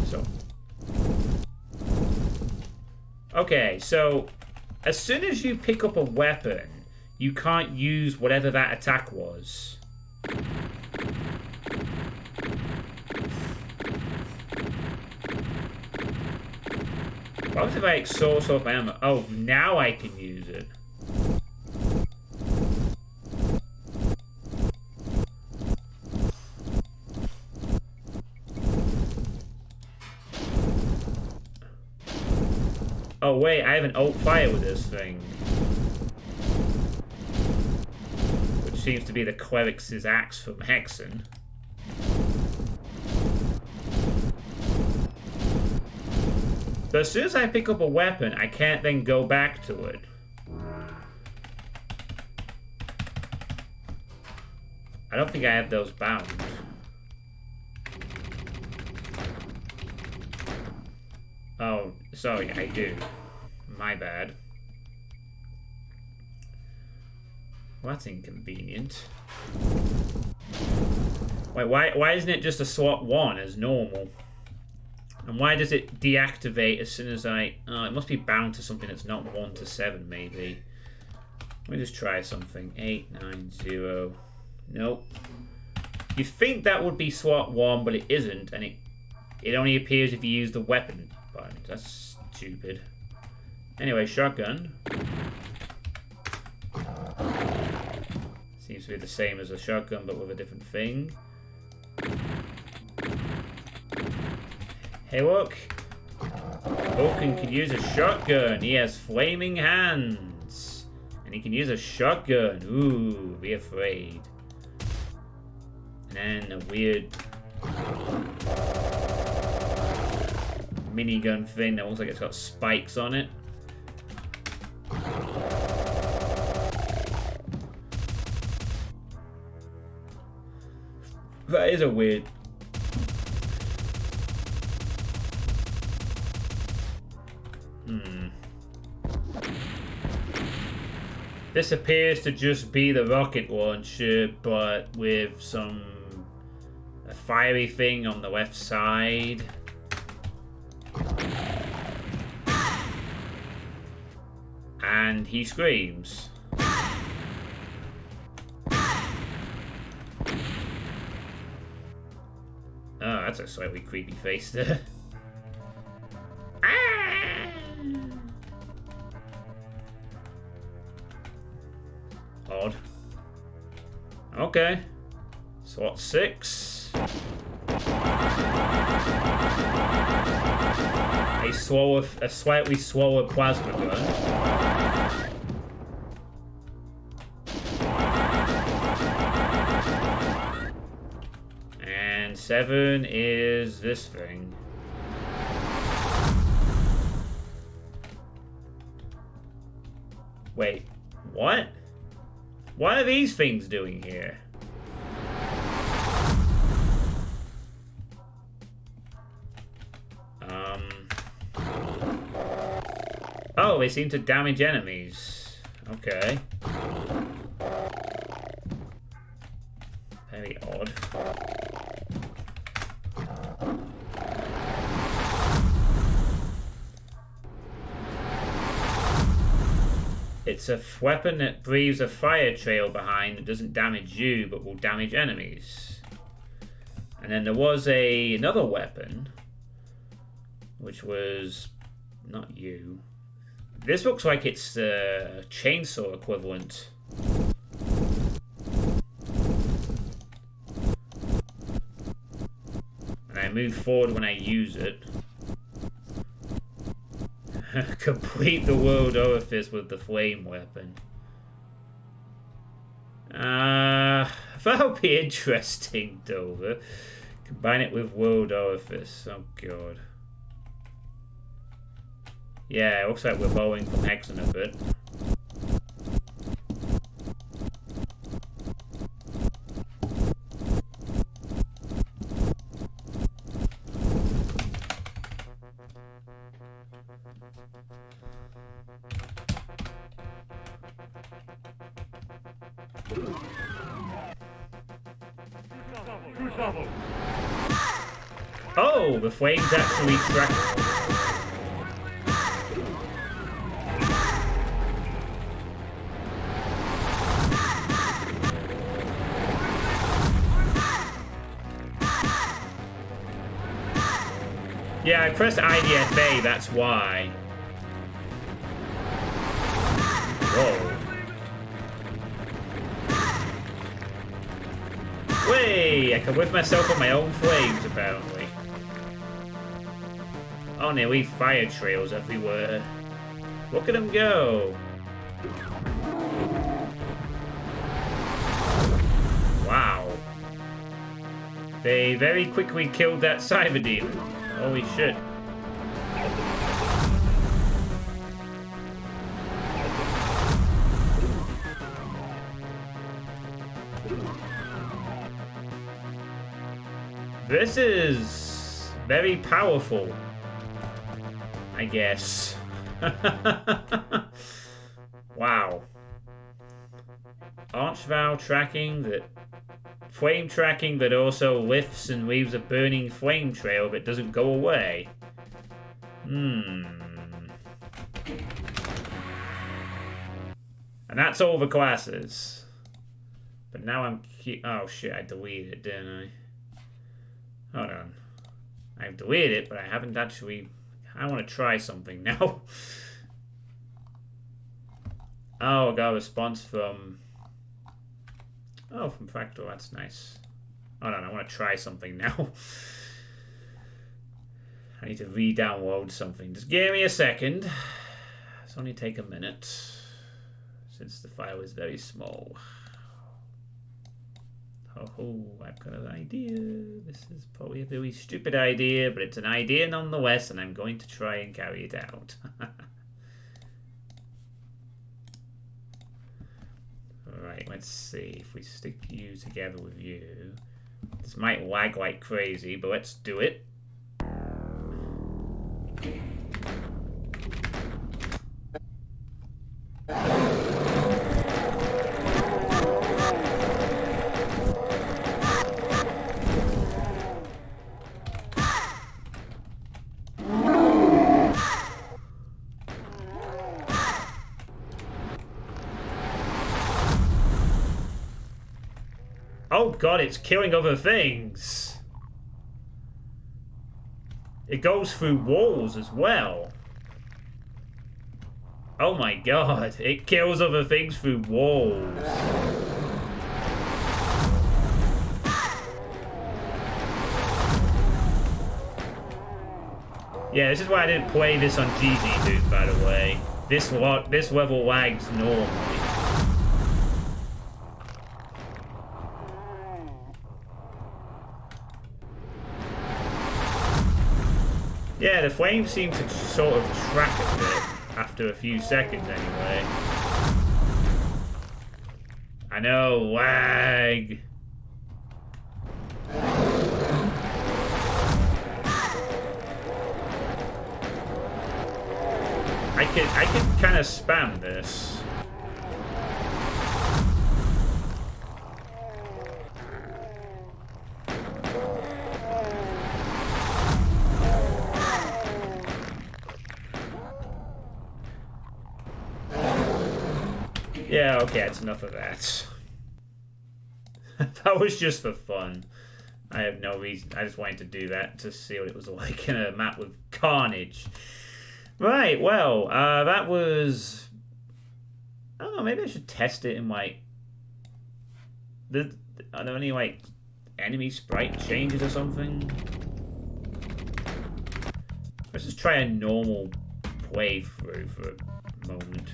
So. Okay, so as soon as you pick up a weapon, you can't use whatever that attack was. What if I exhaust off my ammo? Oh, now I can use it. Oh wait, I have an alt fire with this thing. Which seems to be the Cleric's axe from Hexen. But as soon as I pick up a weapon, I can't then go back to it. I don't think I have those bound. Oh, sorry, I do. My bad. Well, that's inconvenient. Wait, why isn't it just a SWAT 1 as normal? And why does it deactivate as soon as I... Oh, it must be bound to something that's not 1 to 7, maybe. Let me just try something. 890. Nope. You think that would be SWAT 1, but it isn't, and it only appears if you use the weapon button. That's stupid. Anyway, shotgun. Seems to be the same as a shotgun, but with a different thing. Hey, look. Vulcan can use a shotgun. He has flaming hands. And he can use a shotgun. Ooh, be afraid. And then a weird minigun thing that looks like it's got spikes on it. That is a weird... This appears to just be the rocket launcher, but with a fiery thing on the left side. And he screams. That's a slightly creepy face there. Ah! Odd. Okay. SWAT 6. A slightly slower plasma gun. And 7 is this thing. Wait, what? What are these things doing here? Oh, they seem to damage enemies. Okay. Very odd. It's a weapon that leaves a fire trail behind that doesn't damage you, but will damage enemies. And then there was another weapon, which was not you. This looks like it's a chainsaw equivalent. And I move forward when I use it. Complete the world orifice with the flame weapon. That'll be interesting, Dover. Combine it with world orifice. Oh god. Yeah, it looks like we're bowling from Hexen a bit. Oh, the flames actually track. Yeah, I pressed IDFA, that's why. Whoa. Way! I can whip myself on my own flames, apparently. Oh, they leave fire trails everywhere. Look at them go. Wow. They very quickly killed that cyber demon. Holy shit. This is very powerful, I guess. Wow. Arch valve tracking that... Flame tracking that also lifts and leaves a burning flame trail that doesn't go away. And that's all the classes. But now I'm... Oh shit, I deleted it, didn't I? Hold on. I've deleted it, but I haven't actually... I want to try something now. Oh, I got a response from... Oh, from Fractal, that's nice. Hold on, I want to try something now. I need to re-download something. Just give me a second. It's only take a minute, since the file is very small. Oh, I've got an idea. This is probably a very stupid idea, but it's an idea nonetheless, and I'm going to try and carry it out. Alright, let's see if we stick you together with you. This might lag like crazy, but let's do it. Oh god, it's killing other things. It goes through walls as well. Oh my god, it kills other things through walls. Yeah, this is why I didn't play this on GG, dude, by the way. This level lags normally. Yeah, the flames seem to sort of track a bit after a few seconds anyway. I know, lag. I could kind of spam this. Yeah, okay, that's enough of that. That was just for fun. I have no reason. I just wanted to do that to see what it was like in a map with carnage. Right, well, that was... I don't know, maybe I should test it in, like... Are there any, like, enemy sprite changes or something? Let's just try a normal playthrough for a moment.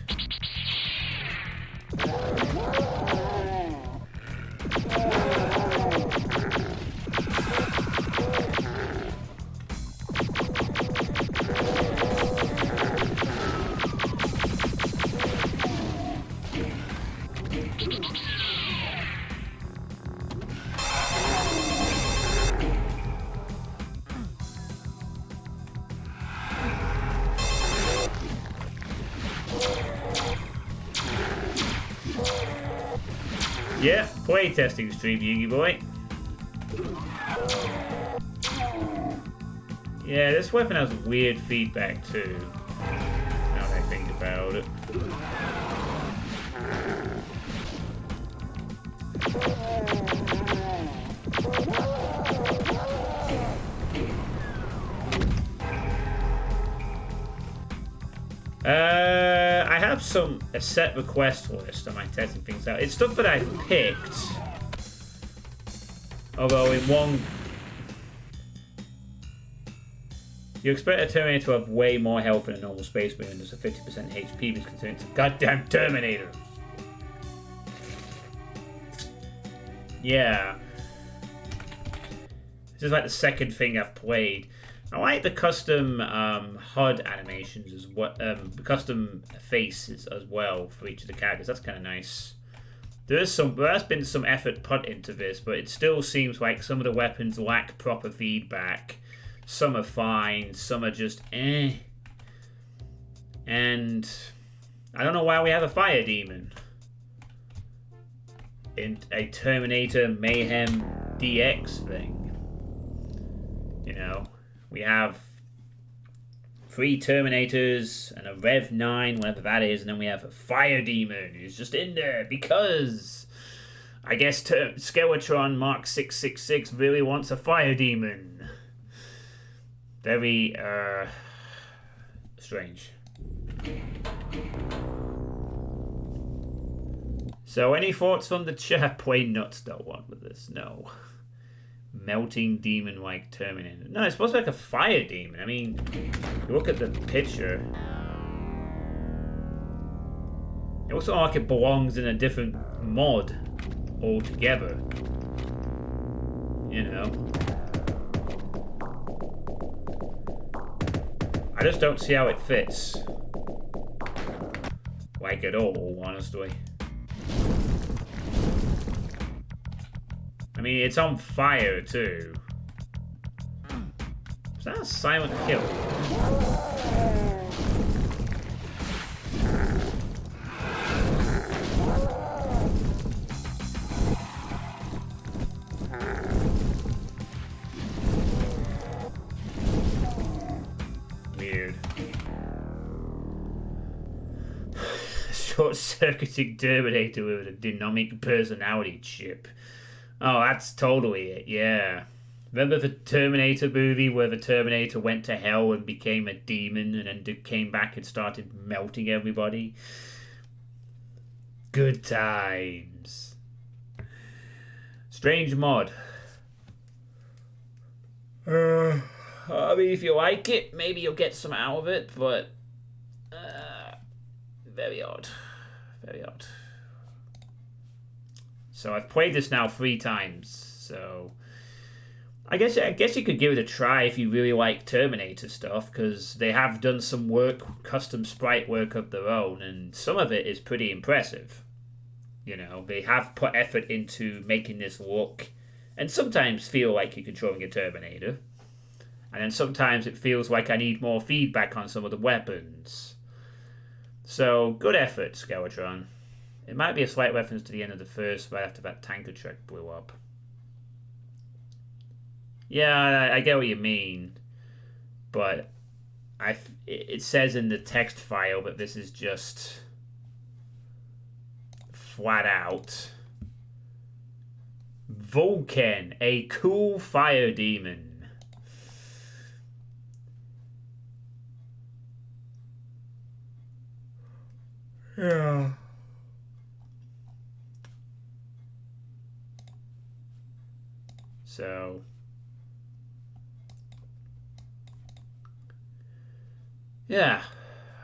Yeah, playtesting stream, Yugi boy. Yeah, this weapon has weird feedback too. Now that I think about it. I have a set request list. Am I testing things out? It's stuff that I've picked. Although in one... You expect a Terminator to have way more health than a normal space marine. There's a 50% HP because considering it's a goddamn Terminator. Yeah. This is like the second thing I've played. I like the custom HUD animations as well, custom faces as well for each of the characters. That's kind of nice. There has been some effort put into this, but it still seems like some of the weapons lack proper feedback. Some are fine, some are just eh. And I don't know why we have a fire demon in a Terminator Mayhem DX thing. You know. We have 3 Terminators and a Rev 9, whatever that is, and then we have a Fire Demon who's just in there because I guess Skeletron Mark 666 really wants a Fire Demon. Very strange. So any thoughts from the chat? Plain nuts don't want with this. No. Melting demon like Terminator. No, it's supposed to be like a fire demon. I mean, you look at the picture. It looks like it belongs in a different mod altogether. You know. I just don't see how it fits. Like at all, honestly. I mean, it's on fire, too. Is that a silent kill? Weird. Short-circuiting Terminator with a dynamic personality chip. Oh, that's totally it, yeah. Remember the Terminator movie where the Terminator went to hell and became a demon and then came back and started melting everybody? Good times. Strange mod. I mean, if you like it, maybe you'll get some out of it, but very odd. Very odd. So I've played this now 3 times, so I guess you could give it a try if you really like Terminator stuff, because they have done some work, custom sprite work of their own, and some of it is pretty impressive. You know, they have put effort into making this look, and sometimes feel like you're controlling a Terminator, and then sometimes it feels like I need more feedback on some of the weapons. So, good effort, Skeletron. It might be a slight reference to the end of the first, right after that tanker truck blew up. Yeah, I get what you mean, but it says in the text file that this is just flat out Vulcan, a cool fire demon. Yeah. So yeah.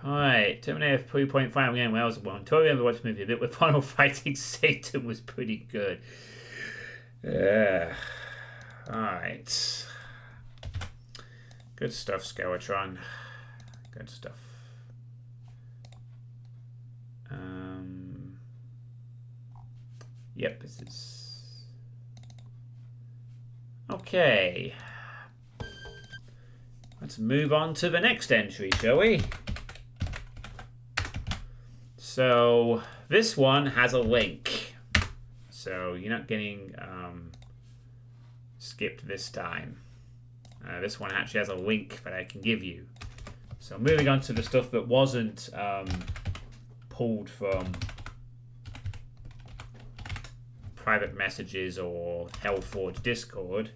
Alright. Terminator 3.5 again when I was one. Totally remember watching the movie. A bit with Final Fighting Satan was pretty good. Yeah. Alright. Good stuff, Skeletron. Good stuff. Yep, this is okay. Let's move on to the next entry, shall we? So this one has a link, so you're not getting skipped this time. This one actually has a link that I can give you. So moving on to the stuff that wasn't pulled from private messages or Hellforge Discord.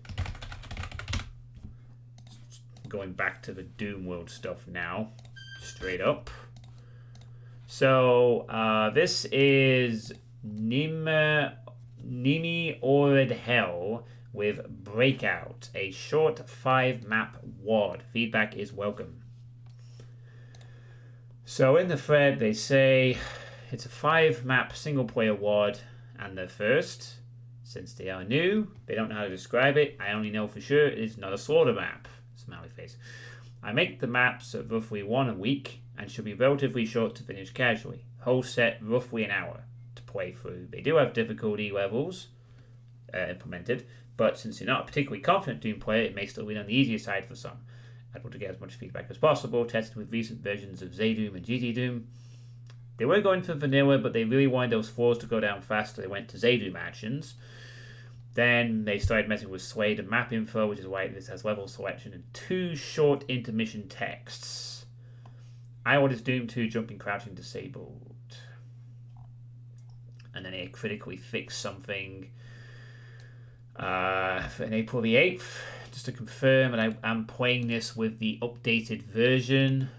Going back to the Doom World stuff now, straight up. So this is Nimi Ored Hell with Breakout, a short 5-map WAD. Feedback is welcome. So in the thread they say it's a 5-map single-player WAD, and the first, since they are new, they don't know how to describe it. I only know for sure it is not a slaughter map. Smiley face. I make the maps at roughly 1 a week and should be relatively short to finish casually. Whole set roughly an hour to play through. They do have difficulty levels implemented, but since you're not a particularly confident Doom player, it may still be on the easier side for some. I'd want to get as much feedback as possible, tested with recent versions of Zdoom and GT Doom. They were going for vanilla, but they really wanted those floors to go down faster. They went to Zdoom actions. Then they started messing with Swade and map info, which is why this has level selection and 2 short intermission texts. IOD is Doom 2 jumping crouching disabled. And then they critically fixed something for April the 8th. Just to confirm, and I'm playing this with the updated version.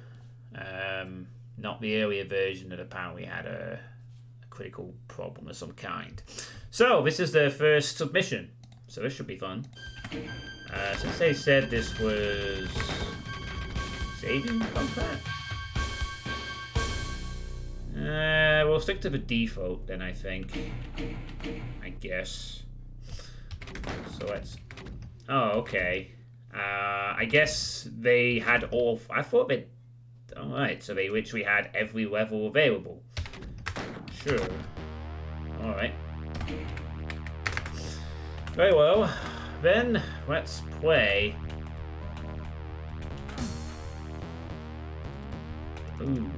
Not the earlier version that apparently had a critical problem of some kind. So this is the first submission, so this should be fun. Since they said this was Zayden combat, we'll stick to the default then, I think. I guess. So let's. Oh, okay. I guess they had all. I thought they. Alright, so they literally had every level available. Sure. Alright. Very well. Then, let's play. Ooh.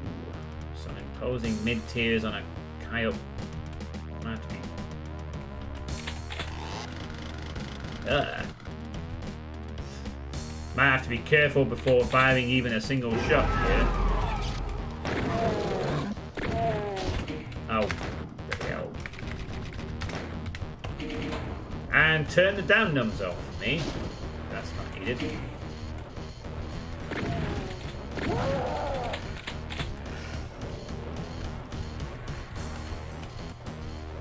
Some imposing mid-tiers on a Kyle. Might be. Might have to be careful before firing even a single shot here. Oh, there we go. And turn the down numbs off for me. defeated.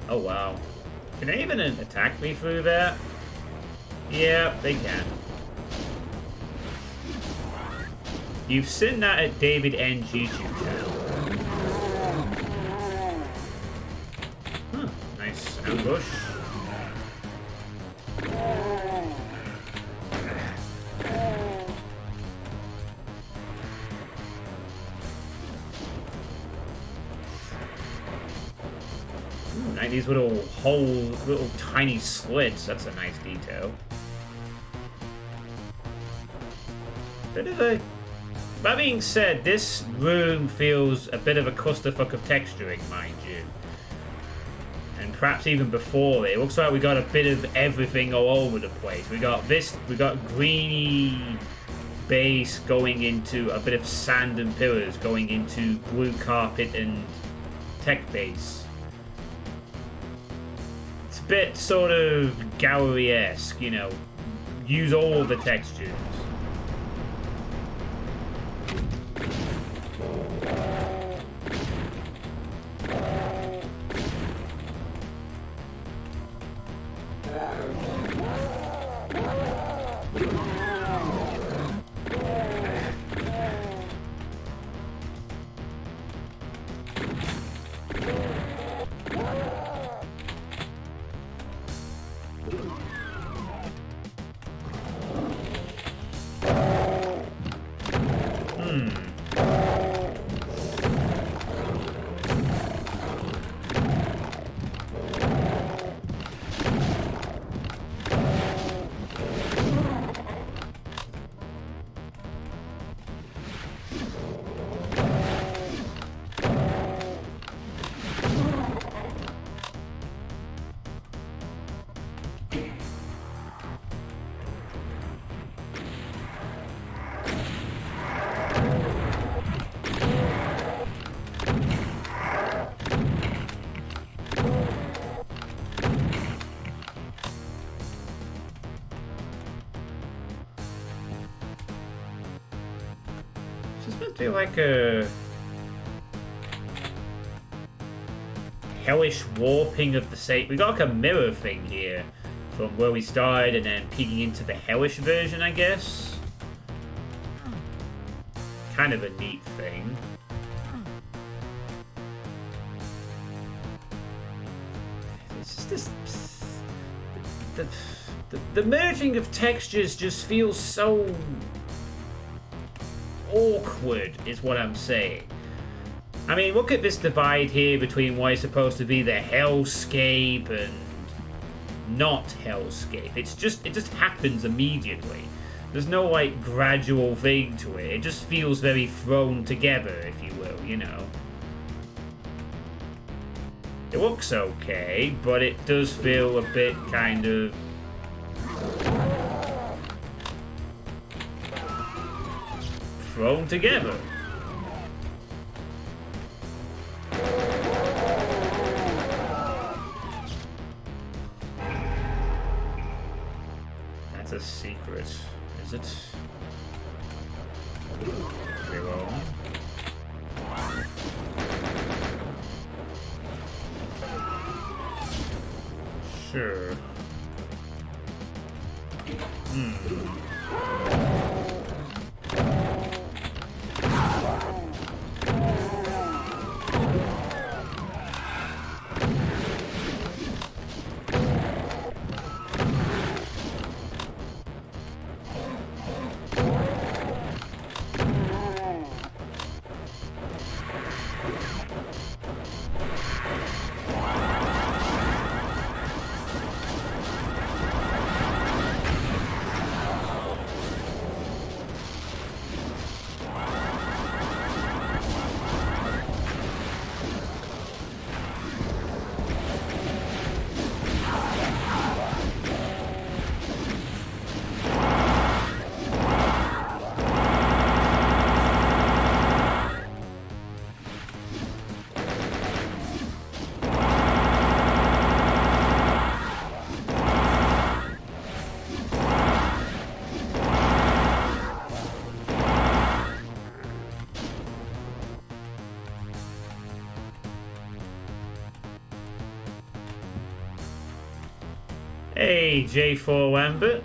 Oh wow. Can they even attack me through there? Yeah, they can. You've seen that at David N's YouTube channel. Huh, nice ambush. Like these little little tiny slits. That's a nice detail. Bit of a... That being said, this room feels a bit of a clusterfuck of texturing, mind you. And perhaps even before it looks like we got a bit of everything all over the place. We got greeny base going into a bit of sand and pillars going into blue carpet and tech base. It's a bit sort of gallery-esque, you know. Use all the textures. Do like a hellish warping of the state. We got like a mirror thing here from where we started and then peeking into the hellish version, I guess. Kind of a neat thing. It's just the merging of textures just feels so awkward, is what I'm saying. I mean, look at this divide here between what is supposed to be the hellscape and not hellscape. It just happens immediately. There's no like gradual thing to it. It just feels very thrown together, if you will, you know. It looks okay, but it does feel a bit kind of thrown together. That's a secret, is it? Reload. Sure. Hey, J4 Lambert.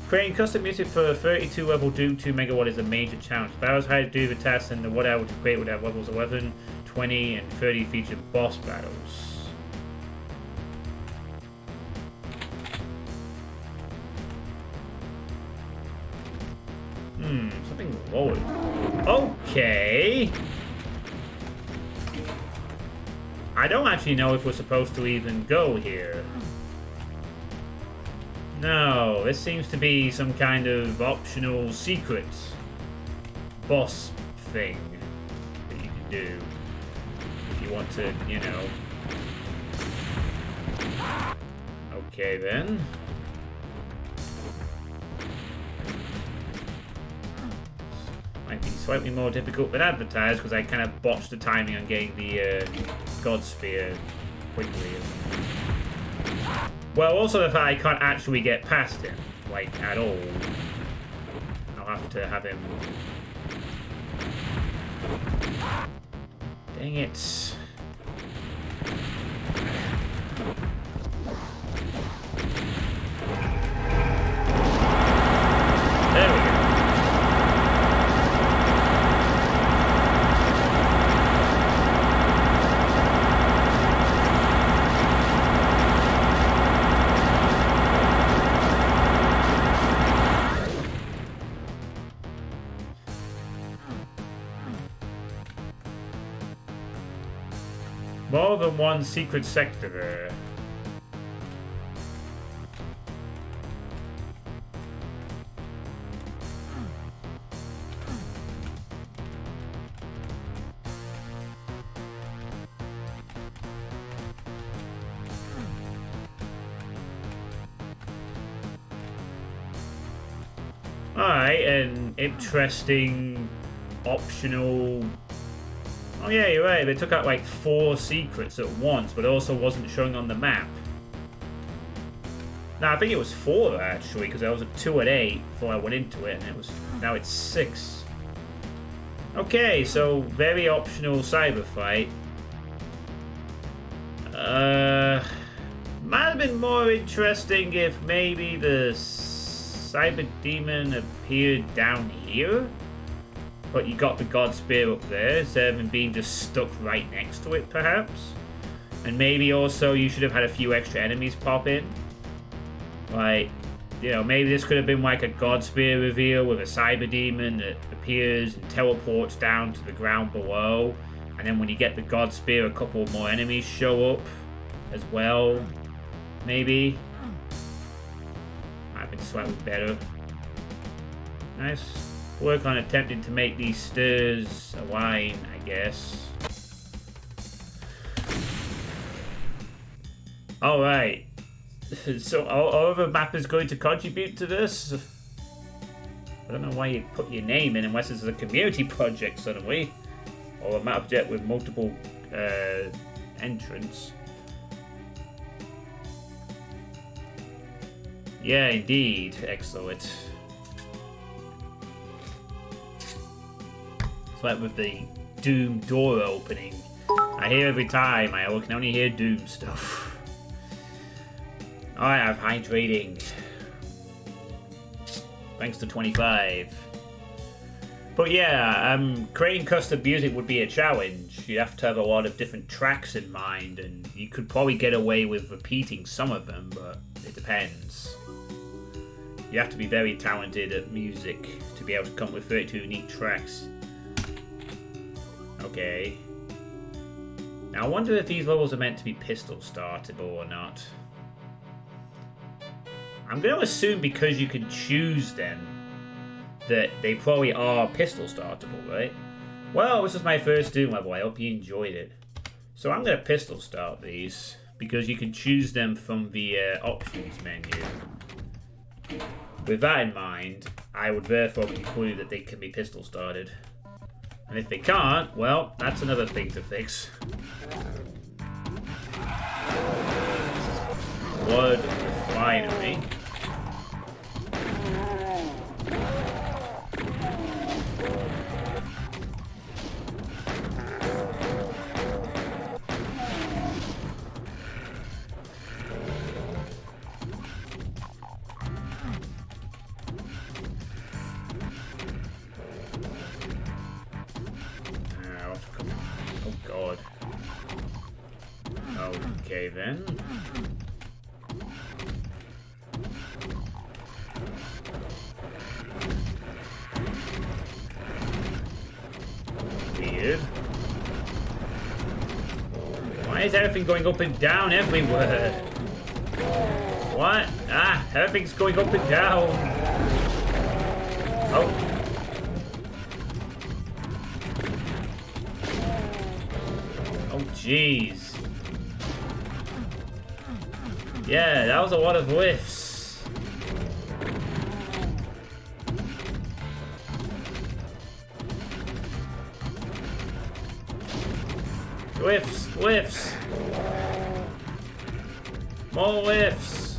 Creating custom music for a 32 level Doom 2 megawatt is a major challenge. If I was hired to do the task, then what I would create would have levels 11, 20, and 30 featured boss battles. Something lower. Okay. I don't actually know if we're supposed to even go here. No, this seems to be some kind of optional secret boss thing that you can do if you want to, you know. Okay then. Might be slightly more difficult than advertised because I kind of botched the timing on getting the God Spear quickly. Well, also the fact I can't actually get past him, like, at all. I'll have to have him... Dang it. There we go. More than one secret sector there. Alright, an interesting optional... Oh yeah, you're right, they took out like 4 secrets at once, but it also wasn't showing on the map. No, I think it was 4 actually, because I was at 2 at 8 before I went into it, and it was now it's 6. Okay, so very optional cyber fight. Might have been more interesting if maybe the cyber demon appeared down here. But you got the God Spear up there, instead of him being just stuck right next to it, perhaps. And maybe also you should have had a few extra enemies pop in. Like, you know, maybe this could have been like a God Spear reveal with a Cyber Demon that appears and teleports down to the ground below. And then when you get the God Spear, a couple more enemies show up as well. Maybe. Might have been slightly better. Nice. Work on attempting to make these stairs align, I guess. Alright. So our other map is going to contribute to this? I don't know why you put your name in unless it's a community project suddenly. Or a map object with multiple entrants. Yeah, indeed. Excellent. Like with the Doom door opening. I hear every time, I can only hear Doom stuff. Alright, I have hydrating. Thanks to 25. But yeah, creating custom music would be a challenge. You'd have to have a lot of different tracks in mind, and you could probably get away with repeating some of them, but it depends. You have to be very talented at music to be able to come up with 32 unique tracks. Okay. Now I wonder if these levels are meant to be pistol startable or not. I'm going to assume because you can choose them that they probably are pistol startable, right? Well, this is my first Doom level. I hope you enjoyed it. So I'm going to pistol start these because you can choose them from the options menu. With that in mind, I would therefore conclude that they can be pistol started. And if they can't, well, that's another thing to fix. Blood refinery. Okay, then. Weird. Why is everything going up and down everywhere? What? Ah, everything's going up and down. Oh. Oh, jeez. Yeah, that was a lot of whiffs. Whiffs, whiffs. More whiffs.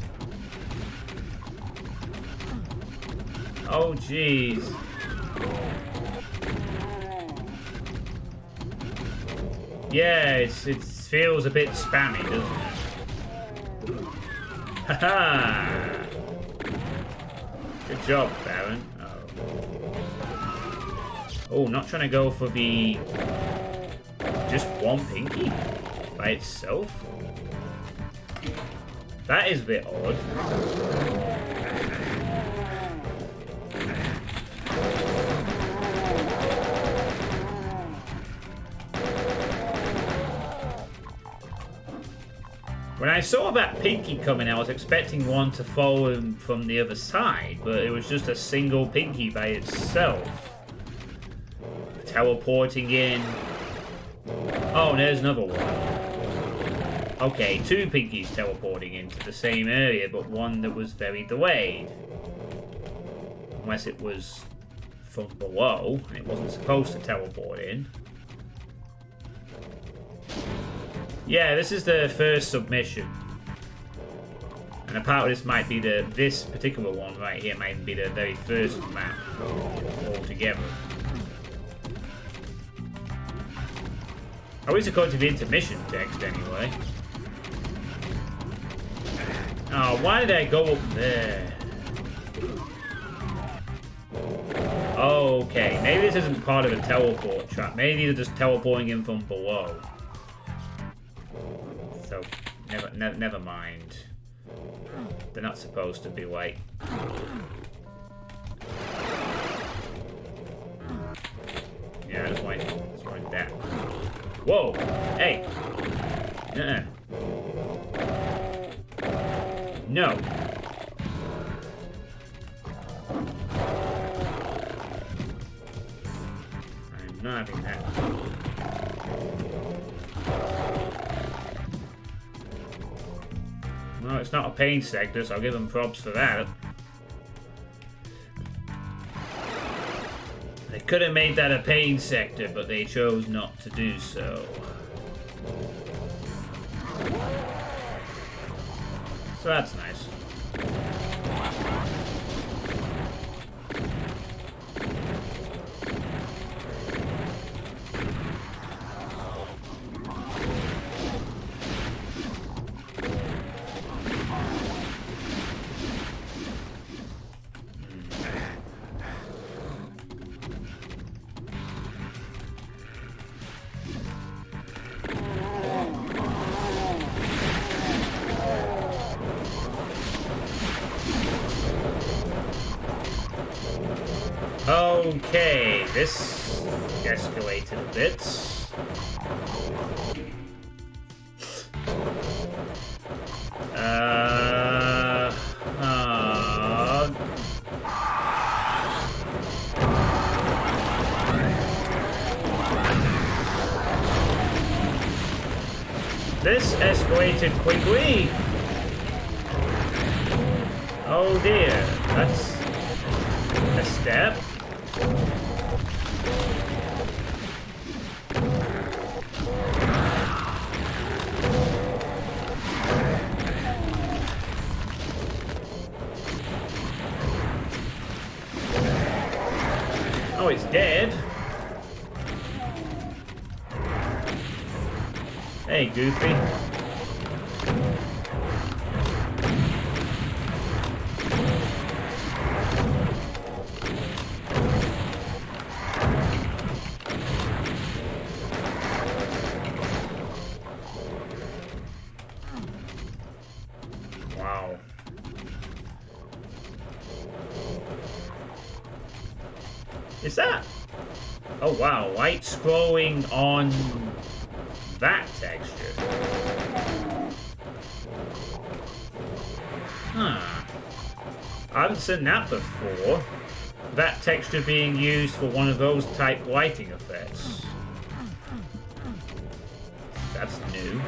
Oh, jeez. Yeah, it feels a bit spammy, doesn't it? Haha! Good job, Baron. Oh, not trying to go for the just one pinky by itself. That is a bit odd. When I saw that pinky coming, I was expecting one to fall in from the other side, but it was just a single pinky by itself. Teleporting in. Oh, there's another one. Okay, two pinkies teleporting into the same area, but one that was very delayed. Unless it was from below, and it wasn't supposed to teleport in. Yeah, this is the first submission. And a part of this might be this particular one right here might be the very first map altogether. At least according to the intermission text, anyway. Oh, why did I go up there? Okay, maybe this isn't part of a teleport trap. Maybe they're just teleporting in from below. So, never mind. They're not supposed to be like... Yeah, I just wanted that. Whoa! Hey! No! I'm not having that. Well, it's not a pain sector, so I'll give them props for that. They could have made that a pain sector, but they chose not to do so. So that's nice. Okay, this escalated a bit. This escalated quickly. Oh dear, that's a step. Oh, it's dead. Hey, Goofy. Wow. Is that? Oh wow, light scrolling on that texture. Huh. I haven't seen that before. That texture being used for one of those type lighting effects. That's new.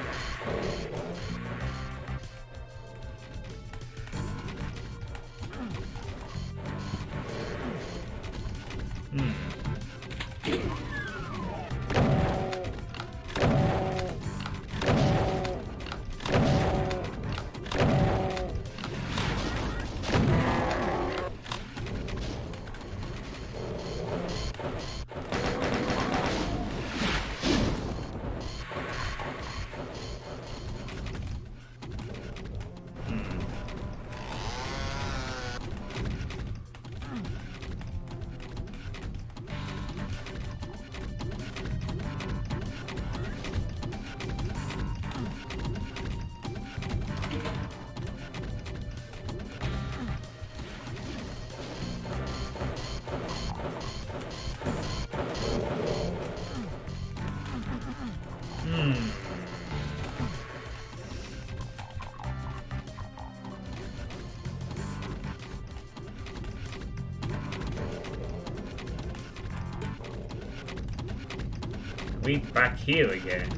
We back here again.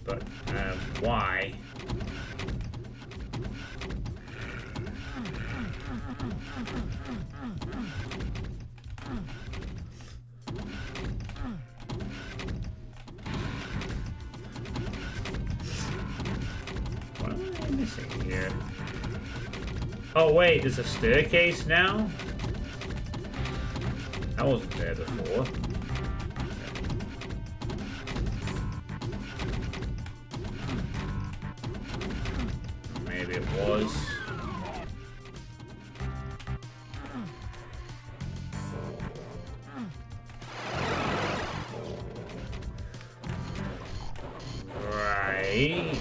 But, why? What am I missing here? Oh wait, there's a staircase now? That wasn't there before. Maybe it was. Right.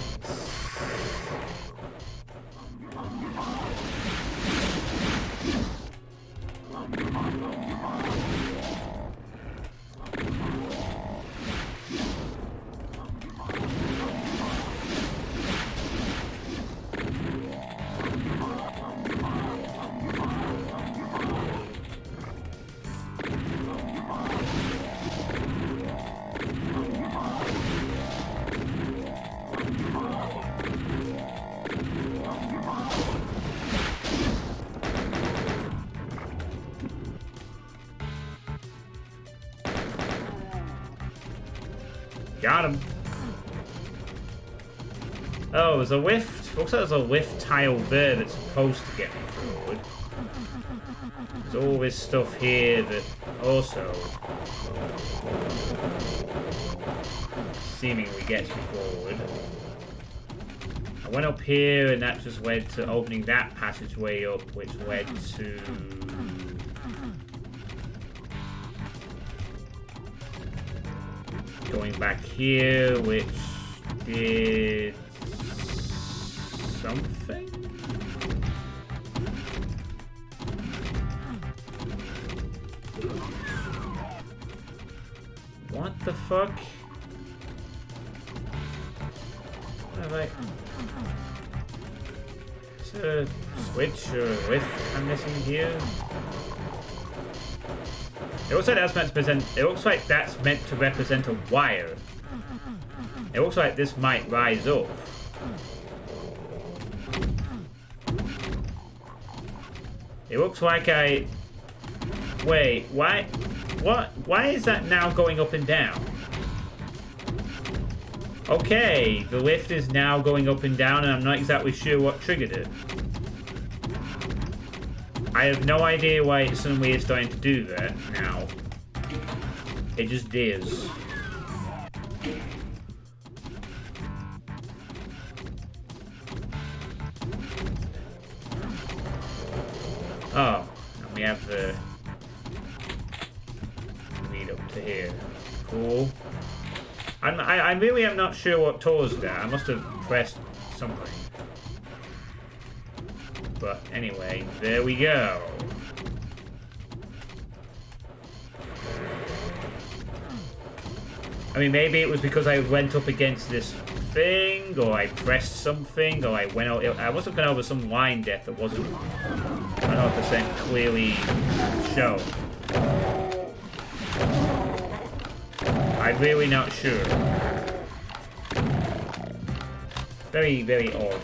Got him. Oh, there's a lift. Looks like there's a lift tile there that's supposed to get me forward. There's all this stuff here that also seemingly gets me forward. I went up here and that just led to opening that passageway up, which led to... going back here, which did something? What the fuck? What have I... Is there a switch or a lift I'm missing here? It looks like that's meant to present. It looks like that's meant to represent a wire. It looks like this might rise up. It looks like I... Wait, why? What? Why is that now going up and down? Okay, the lift is now going up and down and I'm not exactly sure what triggered it. I have no idea why it suddenly is starting to do that now. It just is. Oh, and we have the lead up to here. Cool. I really am not sure what caused that. I must have pressed something. But anyway, there we go. I mean, maybe it was because I went up against this thing, or I pressed something, or I went out. I must have gone over some line depth that wasn't 100% clearly shown. I'm really not sure. Very, very odd.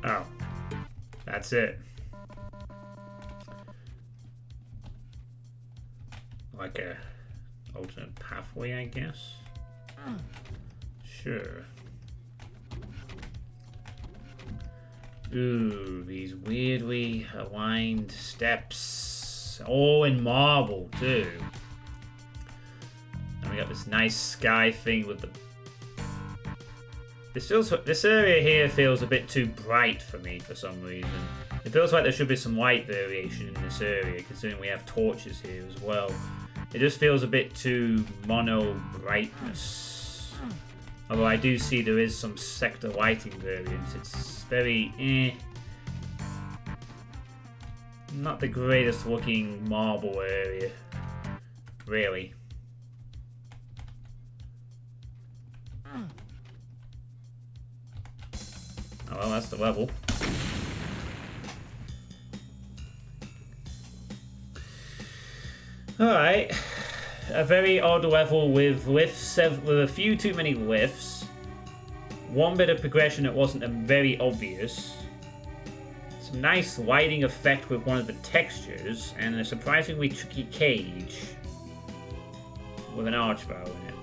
Oh, that's it. Like a alternate pathway, I guess. Sure. Ooh, these weirdly aligned steps. All in marble, too. And we got this nice sky thing with the... This area here feels a bit too bright for me for some reason. It feels like there should be some light variation in this area, considering we have torches here as well. It just feels a bit too mono brightness. Although I do see there is some sector lighting variance. It's very not the greatest looking marble area, really. Oh well, that's the level. Alright. A very odd level with lifts, with a few too many lifts. One bit of progression that wasn't very obvious. Some nice lighting effect with one of the textures, and a surprisingly tricky cage with an archbow in it.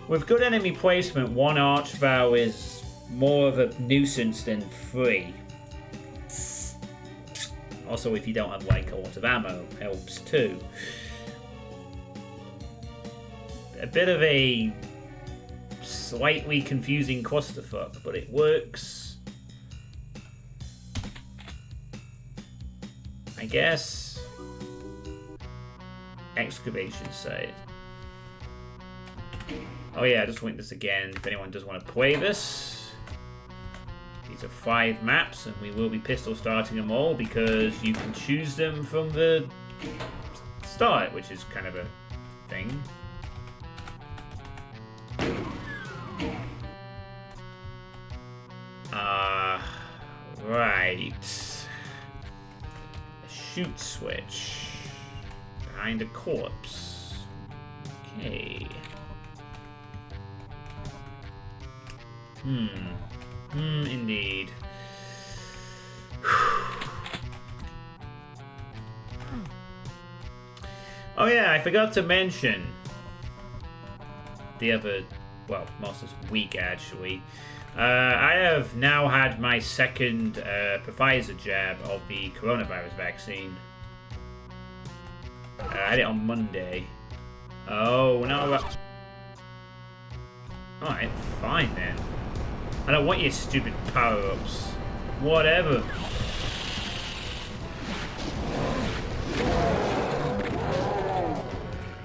With good enemy placement, one archbow is more of a nuisance than free. Also, if you don't have like a lot of ammo, helps too. A bit of a slightly confusing clusterfuck, but it works. I guess. Excavation site. Oh yeah, I just linked this again if anyone does want to play this. These are 5 maps, and we will be pistol starting them all because you can choose them from the start, which is kind of a thing. Right. A shoot switch. Behind a corpse. Okay. Indeed. Oh yeah, I forgot to mention the other, well, most of this week actually. I have now had my second Pfizer jab of the coronavirus vaccine. I had it on Monday. Oh, no. Alright, fine then. I don't want your stupid power-ups. Whatever.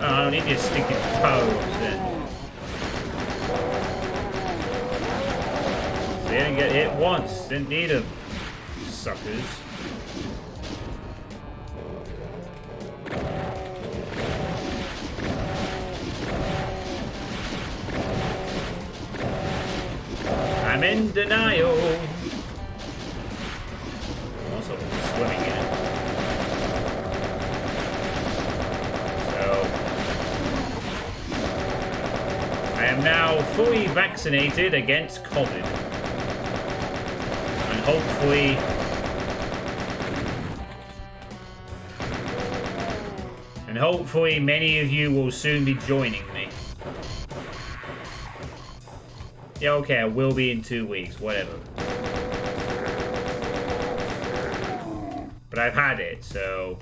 Oh, I don't need your stinking power-ups then. They didn't get hit once. Didn't need them. Suckers. I'm in denial. I'm also swimming in it. So I am now fully vaccinated against COVID. And hopefully many of you will soon be joining me. Yeah, okay, I will be in 2 weeks, whatever. But I've had it, so...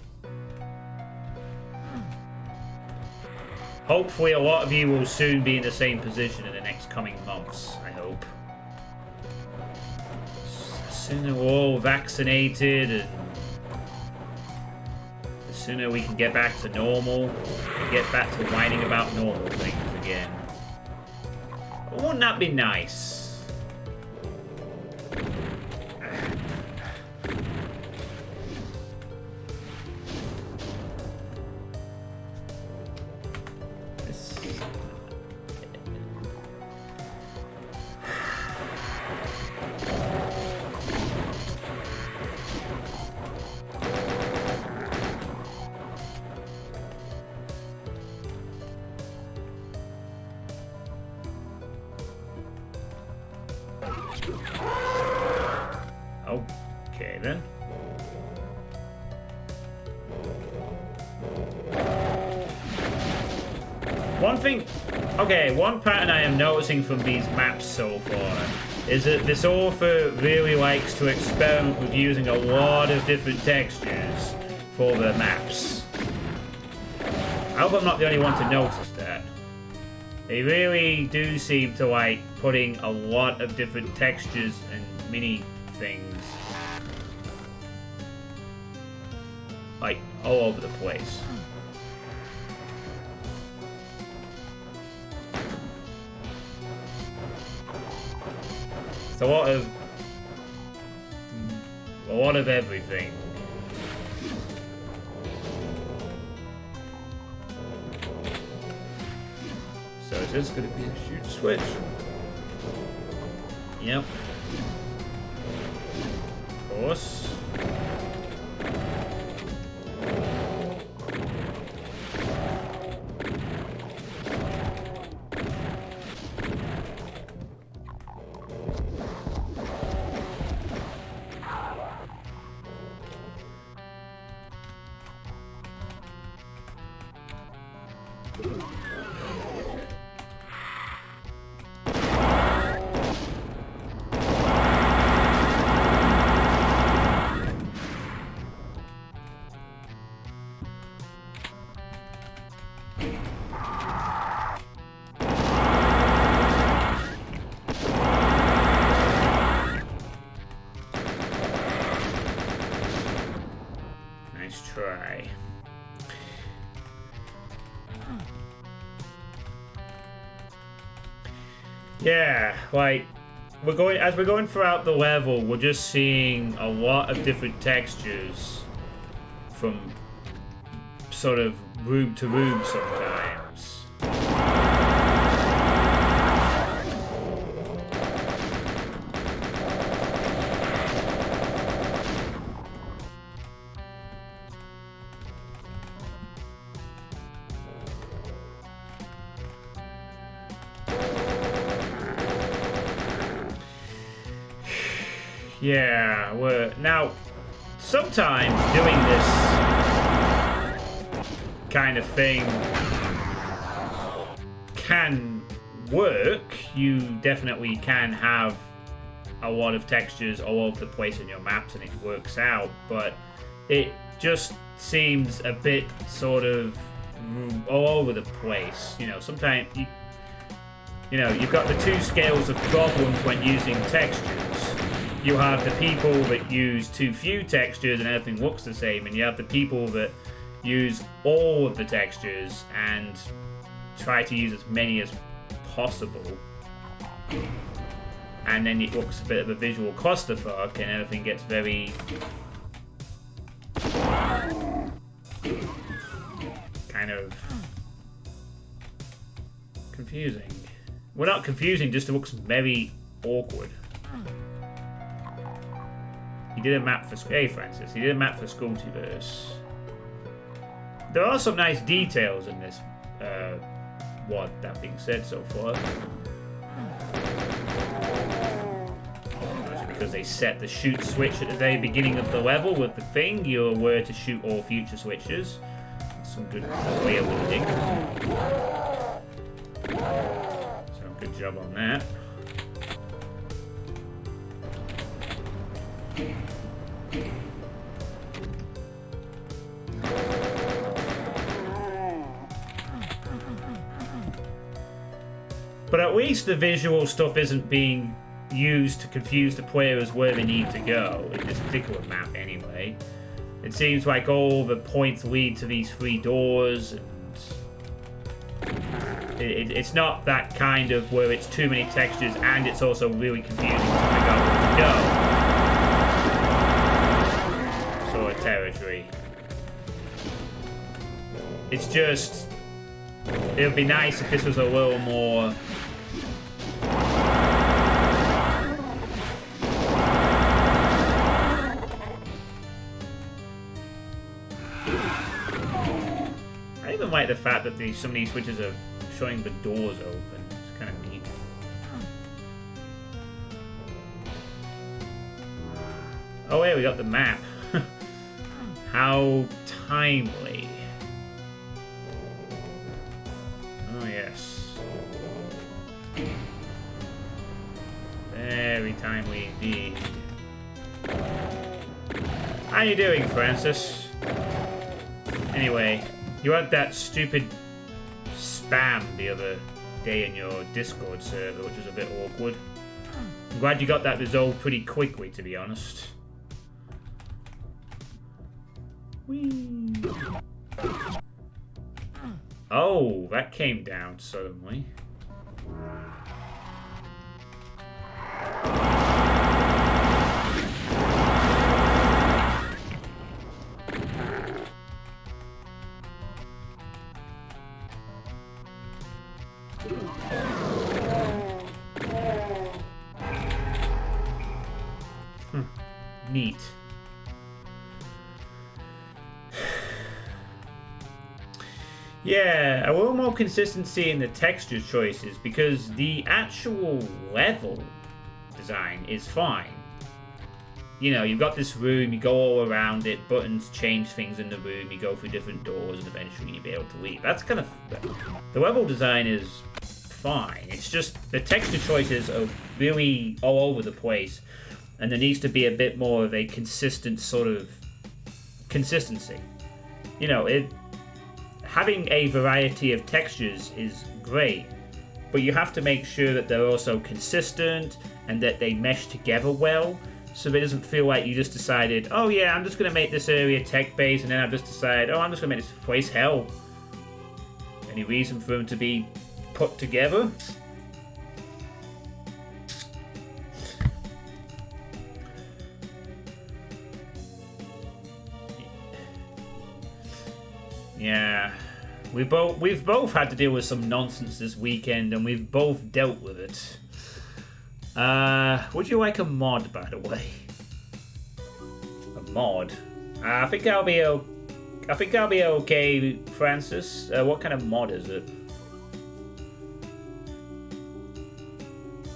Hopefully a lot of you will soon be in the same position in the next coming months, I hope. The sooner we're all vaccinated and the sooner we can get back to normal, and get back to whining about normal things again. Wouldn't that be nice? Okay, then. One pattern I am noticing from these maps so far is that this author really likes to experiment with using a lot of different textures for the maps. I hope I'm not the only one to notice that. They really do seem to like putting a lot of different textures and mini things like all over the place. It's a lot of everything. So is this going to be a shoot switch? Yep. Of course. Try. Yeah, like we're going throughout the level, we're just seeing a lot of different textures from sort of room to room sometimes. Yeah, we're now sometimes doing this kind of thing can work. You definitely can have a lot of textures all over the place in your maps and it works out, but it just seems a bit sort of all over the place. You know, sometimes you've got the two scales of problems when using textures. You have the people that use too few textures and everything looks the same, and you have the people that use all of the textures and try to use as many as possible. And then it looks a bit of a visual clusterfuck and everything gets very kind of confusing. Well, not confusing, just it looks very awkward. He did a map for... Hey, Francis. He did a map for Suitepee. There are some nice details in this WAD, that being said, so far. That's because they set the shoot switch at the very beginning of the level with the thing. You're aware to shoot all future switches. That's some good way of leading. So, good job on that. But at least the visual stuff isn't being used to confuse the players where they need to go, in this particular map anyway. It seems like all the points lead to these 3 doors, and it's not that kind of where it's too many textures and it's also really confusing to figure out where to go. Sort of territory. It's just... It would be nice if this was a little more... I even like the fact that some of these switches are showing the doors open. It's kind of neat. Oh, yeah, we got the map. How timely. Oh, yes. Very timely indeed. How you doing, Francis? Anyway, you had that stupid spam the other day in your Discord server, which was a bit awkward. I'm glad you got that resolved pretty quickly, to be honest. Whee! Oh, that came down suddenly. Neat. Yeah, a little more consistency in the texture choices, because the actual level design is fine. You know, you've got this room, you go all around it, buttons change things in the room, you go through different doors, and eventually you'll be able to leave. That's kind of... The level design is fine. It's just the texture choices are really all over the place, and there needs to be a bit more of a consistent sort of consistency. You know, having a variety of textures is great, but you have to make sure that they're also consistent and that they mesh together well, so it doesn't feel like you just decided, oh yeah, I'm just going to make this area tech-based, and then I've just decided, oh, I'm just going to make this place hell. Any reason for them to be put together? Yeah, we've both had to deal with some nonsense this weekend, and we've both dealt with it. Would you like a mod, by the way? A mod? I think I'll be okay, Francis. What kind of mod is it?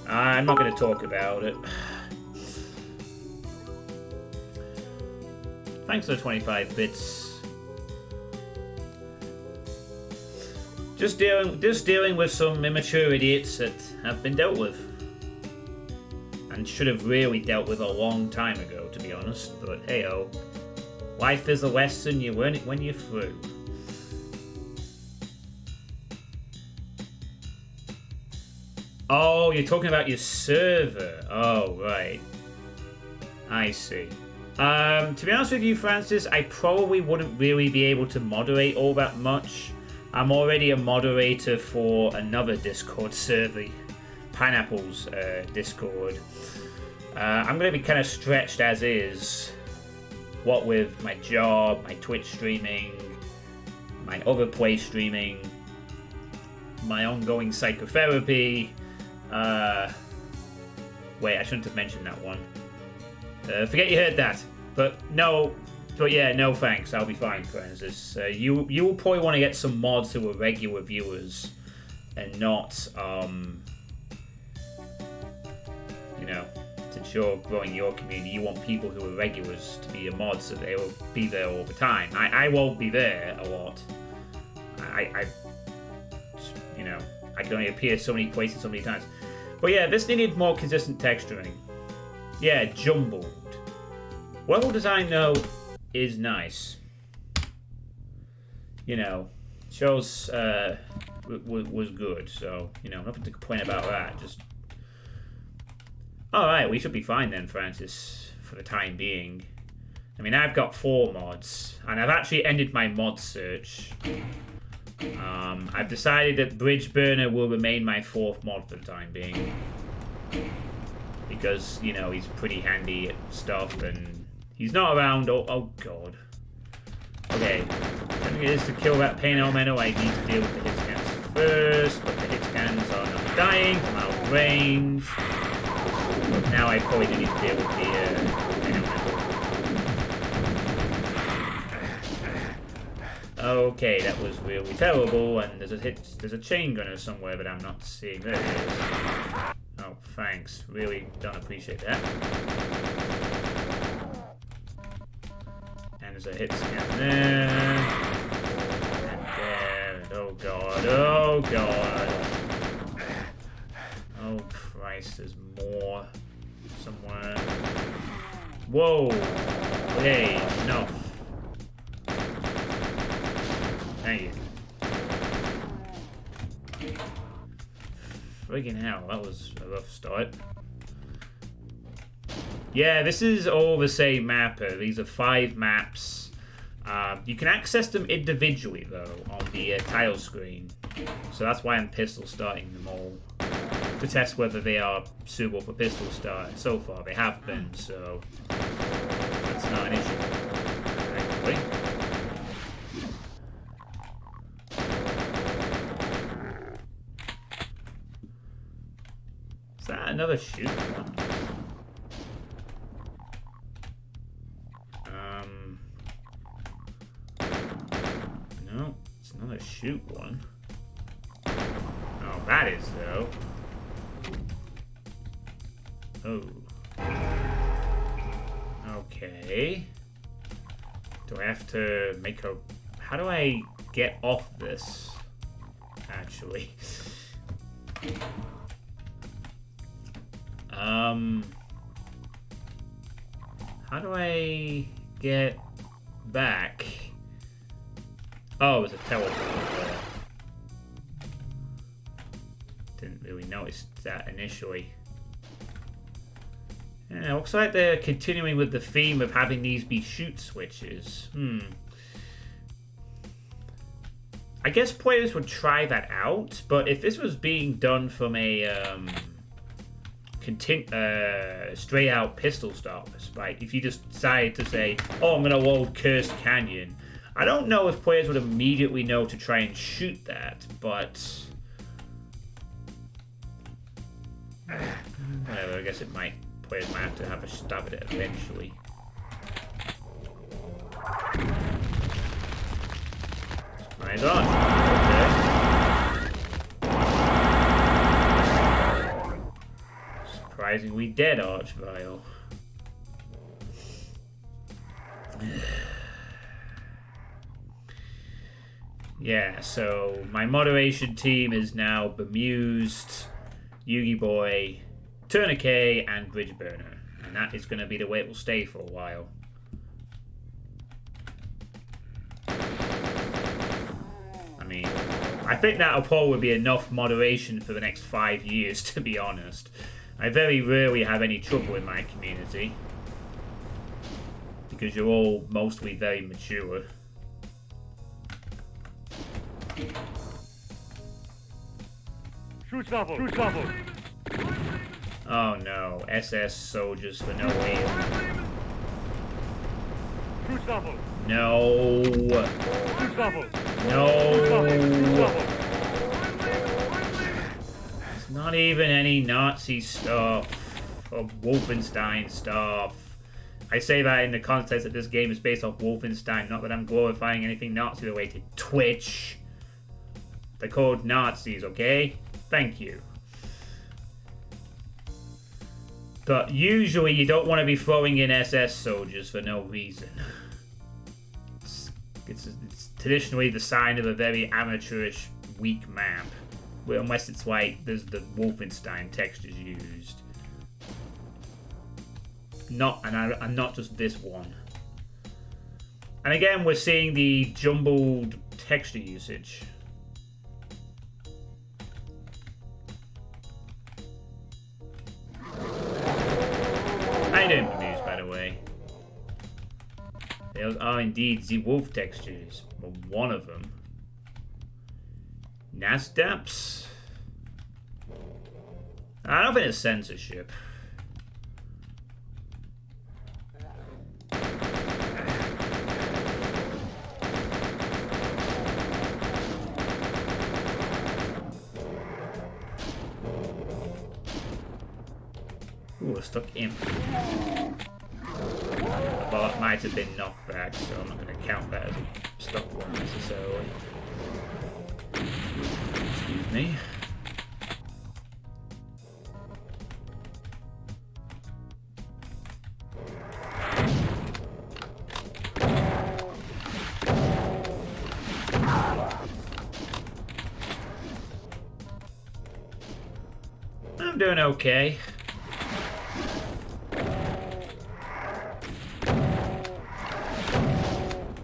I'm not going to talk about it. Thanks for the 25 bits. Just dealing with some immature idiots that have been dealt with. And should have really dealt with a long time ago, to be honest. But hey-oh. Life is a lesson, you learn it when you're through. Oh, you're talking about your server. Oh, right. I see. To be honest with you, Francis, I probably wouldn't really be able to moderate all that much. I'm already a moderator for another Discord server, Pineapple's Discord. I'm going to be kind of stretched as is, what with my job, my Twitch streaming, my other play streaming, my ongoing psychotherapy. Wait, I shouldn't have mentioned that one. Forget you heard that. But no, yeah, no thanks. I'll be fine, Francis. You will probably want to get some mods who are regular viewers and not, you know, to ensure growing your community. You want people who are regulars to be your mods so they will be there all the time. I won't be there a lot. I you know, I can only appear so many places so many times. But yeah, this needed more consistent texturing. Yeah, jumbled. Level design, though, is nice. You know, shows was good, so, you know, nothing to complain about that. Just... Alright, we should be fine then, Francis, for the time being. I mean, I've got 4 mods, and I've actually ended my mod search. I've decided that Bridge Burner will remain my 4th mod for the time being. Because, you know, he's pretty handy at stuff, and he's not around. Oh God. Okay. I think it is to kill that pain elemental. I need to deal with the hit scans first, but the hit scans are not dying from out of range. But now I probably do need to deal with the pain elemental. Okay, that was really terrible, and there's a chain gunner somewhere, but I'm not seeing. There it is. Oh, thanks. Really don't appreciate that. And there's a hit scan there. And there. And oh god. Oh god. Oh Christ, there's more somewhere. Whoa. Hey, enough. Thank you. Friggin' hell, that was a rough start. Yeah, this is all the same mapper. These are 5 maps. You can access them individually, though, on the tile screen. So that's why I'm pistol starting them all. To test whether they are suitable for pistol start. So far, they have been, so... that's not an issue. Thankfully. Is that another shoot one? No, it's another shoot one. Oh, that is though. Oh. Okay. Do I have to make a... How do I get off this? Actually. How do I get back? Oh, there's a teleport there. Didn't really notice that initially. Yeah, looks like they're continuing with the theme of having these be shoot switches. I guess players would try that out, but if this was being done from a straight out pistol start, right? If you just decided to say, oh, I'm gonna load Cursed Canyon, I don't know if players would immediately know to try and shoot that, but whatever, I guess it might. Players might have to have a stab at it eventually. Surprise on. Okay. Surprisingly dead Archvile. Yeah, so my moderation team is now Bemused, Yugi Boy, Tourniquet, and Bridge Burner. And that is going to be the way it will stay for a while. I mean, I think that'll probably be enough moderation for the next 5 years, to be honest. I very rarely have any trouble in my community. Because you're all mostly very mature. Shoot level! Shoot level! Oh no, SS soldiers for no reason. Shoot level! No! Shoot level! No! It's not even any Nazi stuff. of Wolfenstein stuff. I say that in the context that this game is based off Wolfenstein, not that I'm glorifying anything Nazi-related. Twitch. They're called Nazis, okay? Thank you. But usually you don't want to be throwing in SS soldiers for no reason. It's traditionally the sign of a very amateurish, weak map. Well, unless it's like there's the Wolfenstein textures used. And not just this one. And again, we're seeing the jumbled texture usage. How you doing, Muse, by the way? Those are indeed the wolf textures. Well, one of them. Nasdaps? I don't think it's censorship. Ooh, a stuck imp. Well, it might have been knocked back, so I'm not going to count that as a stuck one necessarily. Excuse me. I'm doing okay.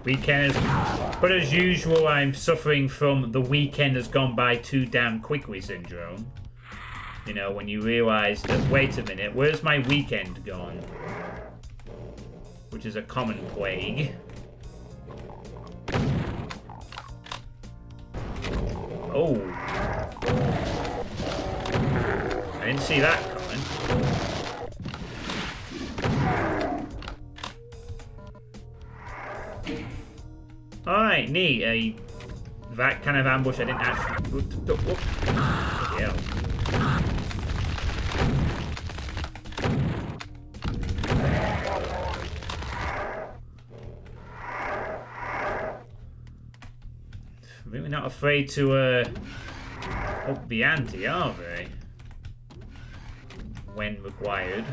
Weekend is, but as usual, I'm suffering from the weekend has gone by too damn quickly syndrome. You know, when you realise that, wait a minute, where's my weekend gone? Which is a common plague. Oh. I didn't see that coming. Alright, neat. That kind of ambush I didn't actually... Yeah. Really not afraid to up the ante, are they? When required.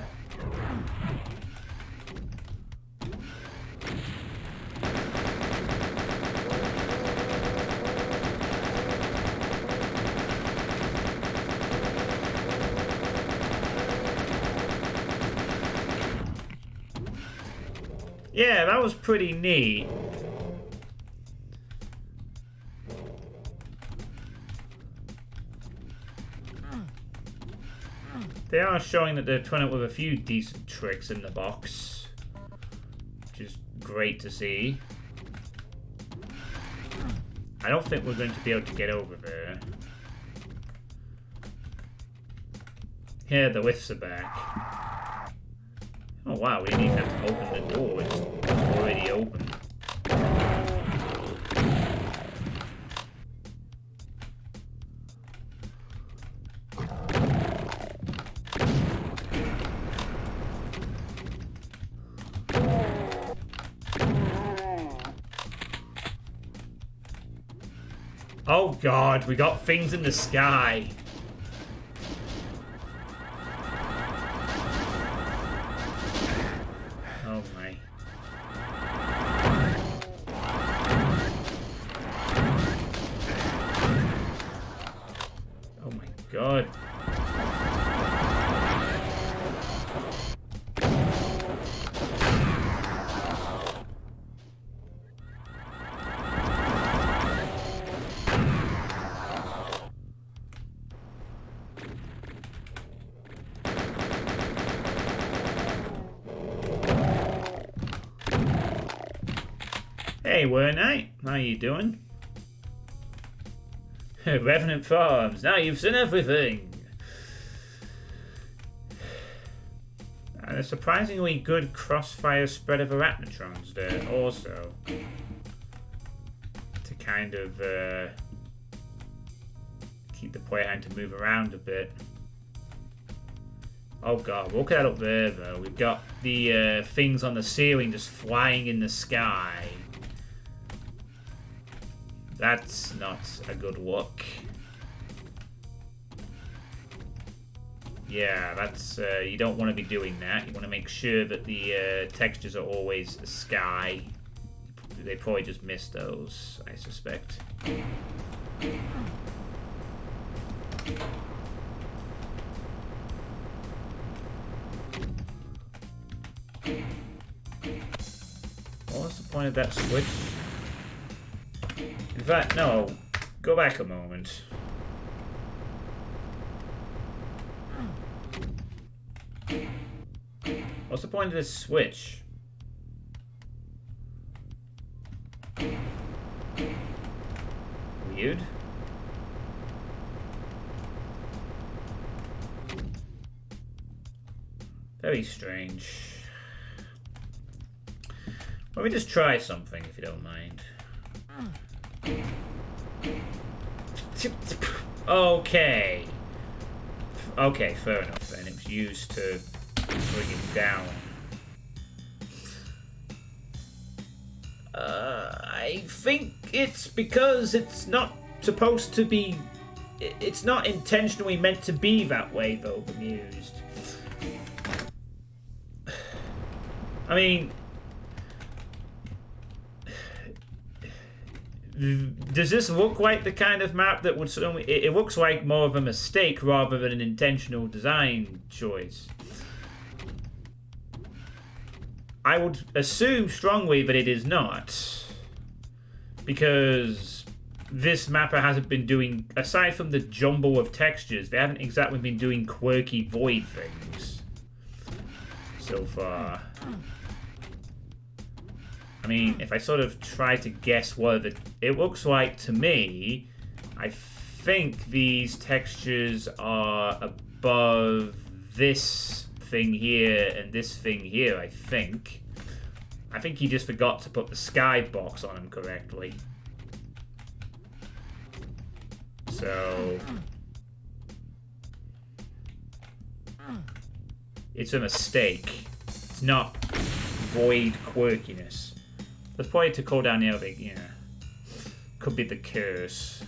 Yeah, that was pretty neat. They are showing that they're turning up with a few decent tricks in the box, which is great to see. I don't think we're going to be able to get over there. Here, the lifts are back. Oh wow, we didn't even have to open the door, it's already open. Oh god, we got things in the sky. Oh my. Oh my god. Hey, weren't I? How you doing? Revenant Farms, now you've seen everything! And a surprisingly good crossfire spread of arachnotrons there also. To kind of keep the player having to move around a bit. Oh god, look at that up there though. We've got the things on the ceiling just flying in the sky. That's not a good look. Yeah, that's you don't want to be doing that. You want to make sure that the textures are always sky. They probably just missed those, I suspect. What's the point of that switch? In fact, no. Go back a moment. What's the point of this switch? Weird. Very strange. Let me just try something, if you don't mind. Okay. Okay, fair enough then. It was used to bring it down. I think it's because it's not supposed to be... It's not intentionally meant to be that way, though, bemused. I mean... Does this look like the kind of map that would suddenly... It looks like more of a mistake rather than an intentional design choice. I would assume strongly that it is not. Because this mapper hasn't been doing... Aside from the jumble of textures, they haven't exactly been doing quirky void things so far. I mean, if I sort of try to guess what it looks like to me, I think these textures are above this thing here and this thing here, I think. I think he just forgot to put the skybox on them correctly. So... It's a mistake. It's not void quirkiness. Let's probably to call down the other, yeah. Could be the curse.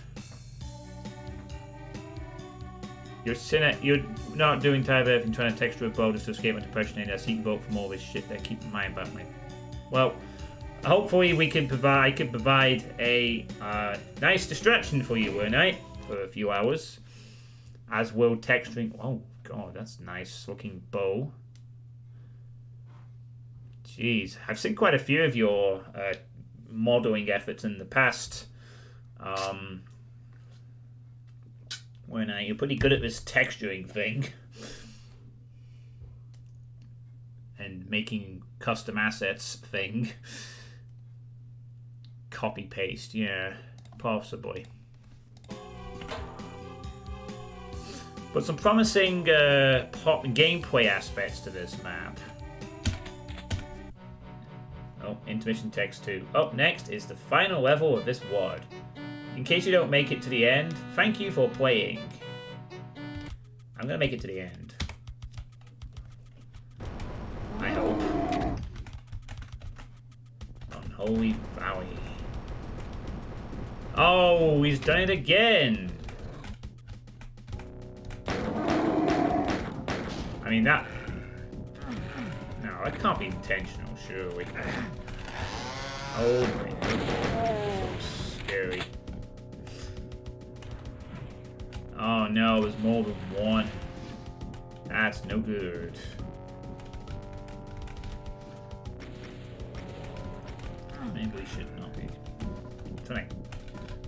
You're not doing type of everything, trying to texture a bow just to escape my depression and seek vote from all this shit there. Keep in mind about me. Well, hopefully we can provide. I can provide a nice distraction for you, won't I? For a few hours. As will texturing. Oh god, that's nice looking bow. Jeez, I've seen quite a few of your modeling efforts in the past. When you're pretty good at this texturing thing. And making custom assets thing. Copy paste, yeah, possibly. But some promising gameplay aspects to this map. Oh, intermission text 2. Up next is the final level of this WOD. In case you don't make it to the end, thank you for playing. I'm gonna make it to the end. I hope. Unholy Valley. Oh, he's done it again! I mean, that... No, that can't be intentional, surely. Oh my god. So scary. Oh no, there's more than one. That's no good. Maybe we should not be. Tonight.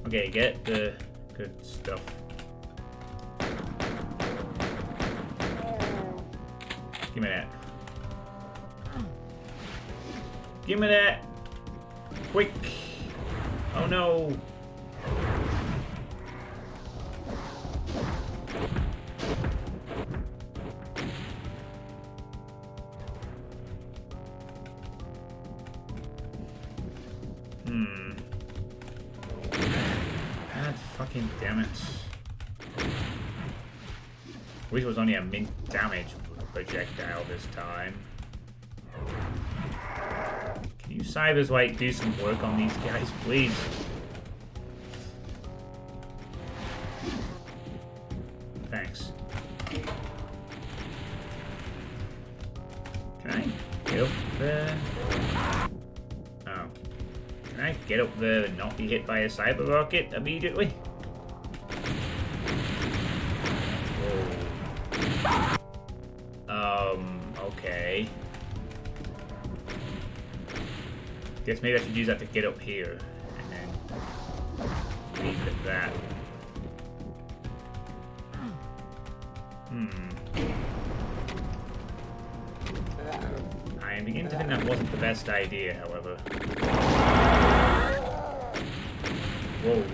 Okay, get the good stuff. Give me that. Give me that. Quick. Oh no. God fucking damn it. Wish it was only a mint damage. projectile this time. Can you Cyberswipe do some work on these guys, please? Thanks. Can I get up there? Oh. Can I get up there and not be hit by a cyber rocket immediately? Okay. Guess maybe I should use that to get up here. And then leave it at that. I am beginning to think that wasn't the best idea, however. Whoa.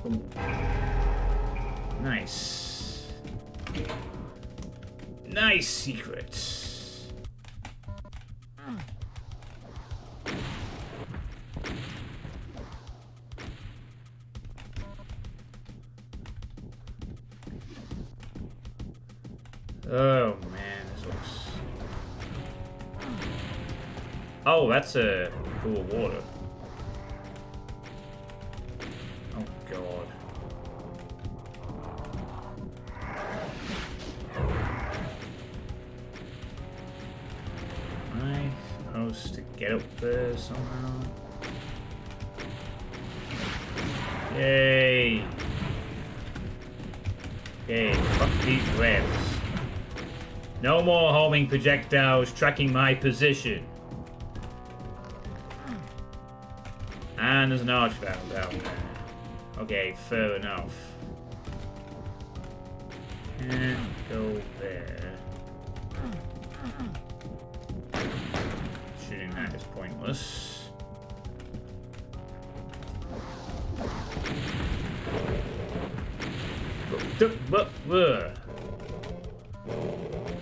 Ooh. Nice. Nice secret. Oh man, this looks... Oh, that's a pool of water. Oh god. Am I supposed to get up there somehow? Yay! Okay, fuck these webs. No more homing projectiles tracking my position. And there's an archvalve down there. Okay, fair enough. Can't go there. Shooting that is pointless.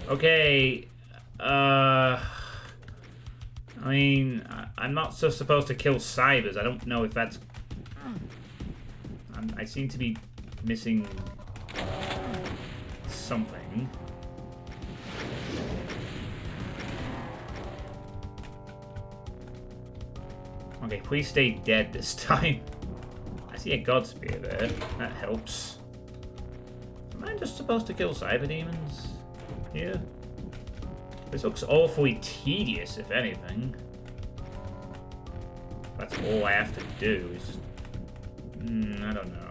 Okay, I mean, I'm not so supposed to kill cybers. I don't know if that's... I seem to be missing something. Okay, please stay dead this time. I see a God Spear there. That helps. Am I just supposed to kill cyber demons here? This looks awfully tedious, if anything. That's all I have to do is just... I don't know.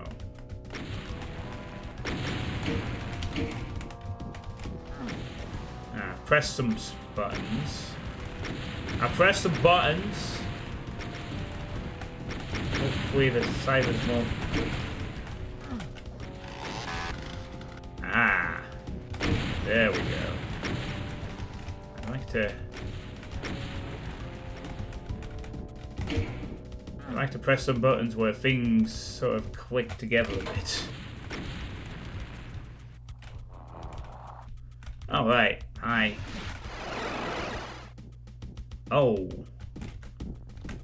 Press some buttons. I press some buttons. Hopefully the cybers won't... Ah. There we go. I like to press some buttons where things sort of click together a bit. All right, hi. Oh.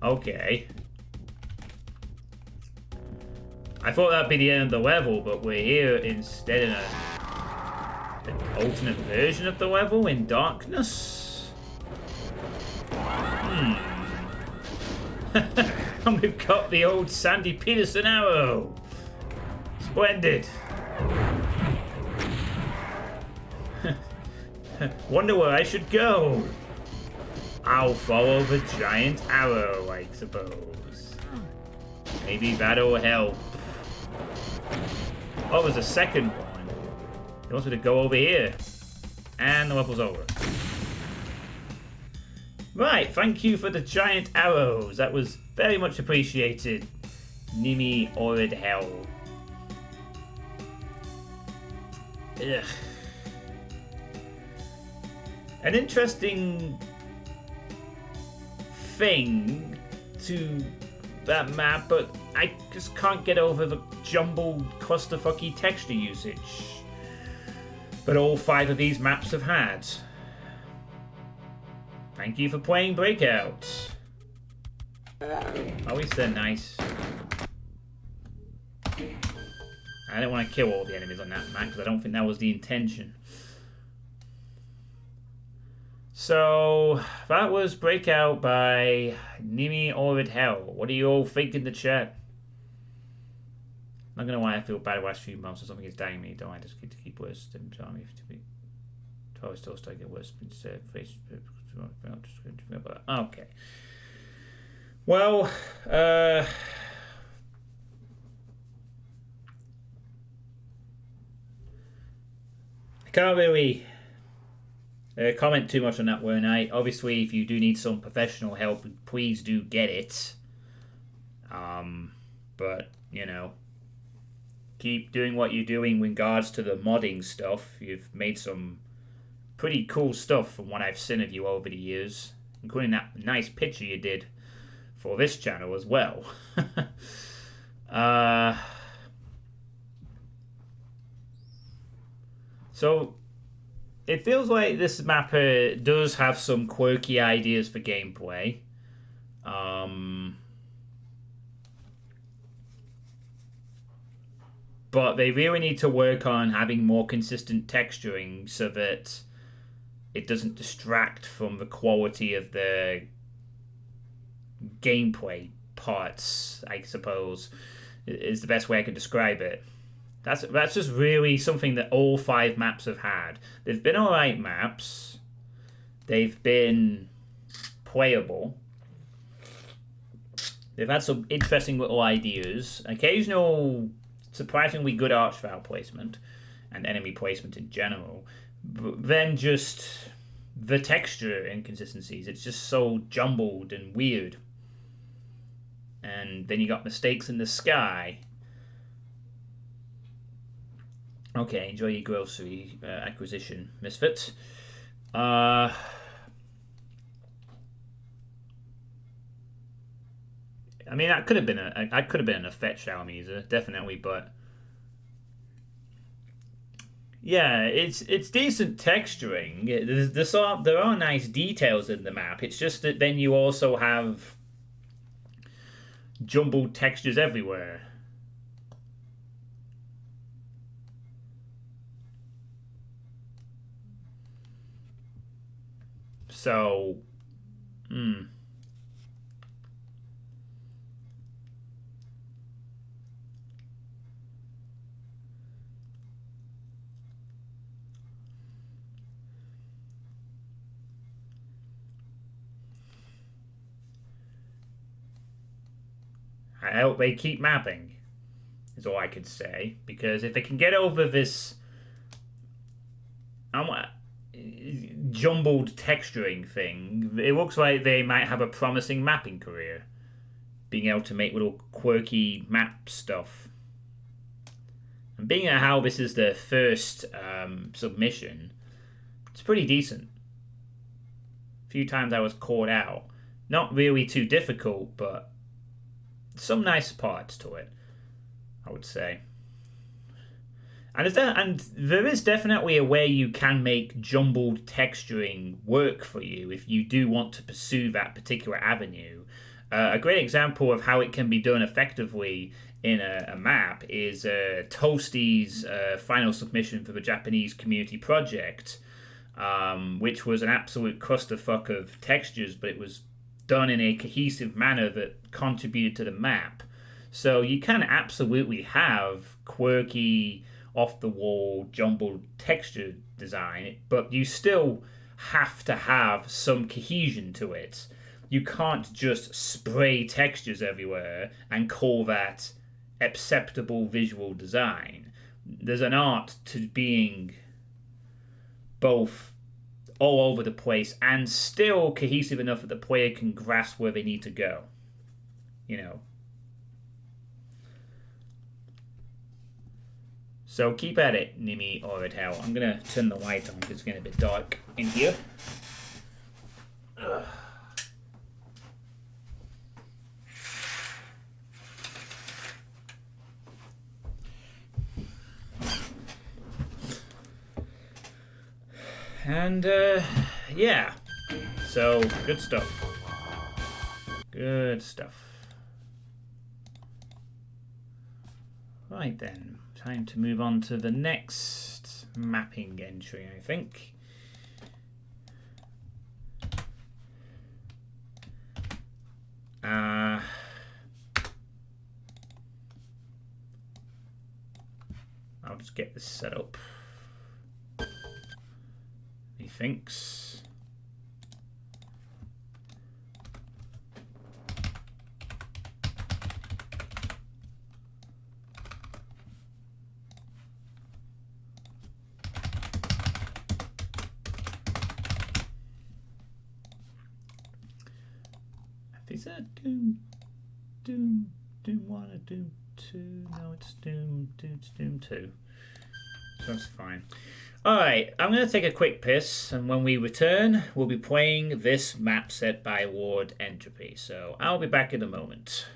Okay. I thought that'd be the end of the level, but we're here instead in an alternate version of the level in darkness. And we've got the old Sandy Peterson arrow. Splendid. Wonder where I should go. I'll follow the giant arrow, I suppose. Maybe that'll help. Oh, there's a second one. He wants me to go over here. And the level's over. Right, thank you for the giant arrows. That was very much appreciated. Nimi Orid Hell. Ugh. An interesting thing to that map, but I just can't get over the jumbled clusterfucky texture usage that all 5 of these maps have had. Thank you for playing Breakout. At least they're nice. I didn't want to kill all the enemies on that map because I don't think that was the intention. So, that was Breakout by Nimi Orid Hell. What do you all think in the chat? Not gonna lie, I feel bad about Wadstream monster. Something is dying me. Don't I just get to keep worse? To be 12 still start get worse. Okay. Well, I can't really comment too much on that one. Obviously, if you do need some professional help, please do get it. But you know, keep doing what you're doing with regards to the modding stuff. You've made some pretty cool stuff from what I've seen of you over the years, including that nice picture you did for this channel as well. So it feels like this map does have some quirky ideas for gameplay. But they really need to work on having more consistent texturing so that it doesn't distract from the quality of the gameplay parts, I suppose, is the best way I could describe it. That's just really something that all 5 maps have had. They've been alright maps. They've been playable. They've had some interesting little ideas. Occasional surprisingly good arch file placement and enemy placement in general. But then just the texture inconsistencies. It's just so jumbled and weird. And then you got mistakes in the sky. Okay, enjoy your grocery acquisition, Misfit. I mean, that could have been a fetch user, definitely, but yeah, it's decent texturing. There are nice details in the map. It's just that then you also have jumbled textures everywhere. So, I hope they keep mapping, is all I could say. Because if they can get over this jumbled texturing thing, it looks like they might have a promising mapping career. Being able to make little quirky map stuff. And being at how this is their first submission, it's pretty decent. A few times I was caught out. Not really too difficult, but some nice parts to it, I would say. And there is definitely a way you can make jumbled texturing work for you if you do want to pursue that particular avenue. A great example of how it can be done effectively in a map is Toasty's final submission for the Japanese community project, which was an absolute clusterfuck of textures, but it was done in a cohesive manner that contributed to the map. So you can absolutely have quirky, off-the-wall, jumbled texture design, but you still have to have some cohesion to it. You can't just spray textures everywhere and call that acceptable visual design. There's an art to being both all over the place and still cohesive enough that the player can grasp where they need to go. You know. So keep at it, Nimi or Hell. I'm going to turn the light on because it's getting a bit dark in here. Ugh. And, yeah. So, good stuff. Good stuff. Right then, time to move on to the next mapping entry, I think. I'll just get this set up. Methinks. Is that Doom 1 or Doom 2? No, it's Doom 2. So that's fine. Alright, I'm going to take a quick piss, and when we return, we'll be playing this map set by Thfpjct. So I'll be back in a moment.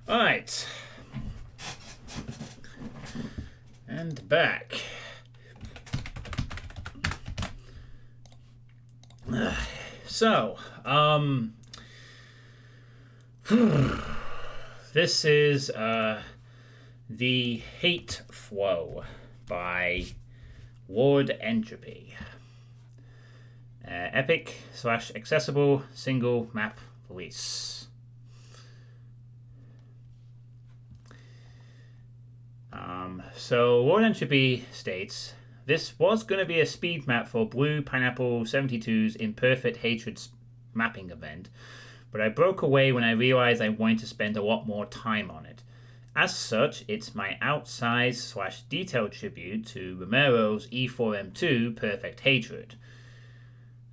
Alright. And back. So, this is The Hate Flow by Thfpjct. Epic/accessible single map release. So Thfpjct states, this was going to be a speed map for Blue Pineapple 72's Imperfect Hatred mapping event, but I broke away when I realized I wanted to spend a lot more time on it. As such, it's my outsized/detailed tribute to Romero's E4M2 Perfect Hatred.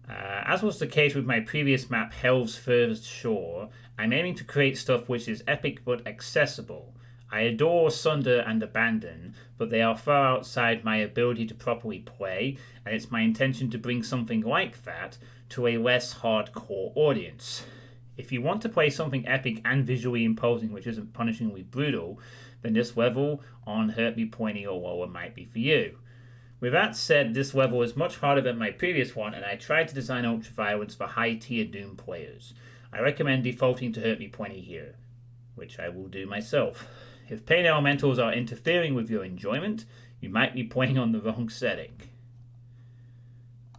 As was the case with my previous map, Hell's Furthest Shore, I'm aiming to create stuff which is epic but accessible. I adore Sunder and Abandon, but they are far outside my ability to properly play, and it's my intention to bring something like that to a less hardcore audience. If you want to play something epic and visually imposing which isn't punishingly brutal, then this level on Hurt Me Pointy or lower might be for you. With that said, this level is much harder than my previous one, and I tried to design ultraviolence for high-tier Doom players. I recommend defaulting to Hurt Me Pointy here. which I will do myself. If pain elementals are interfering with your enjoyment, you might be playing on the wrong setting.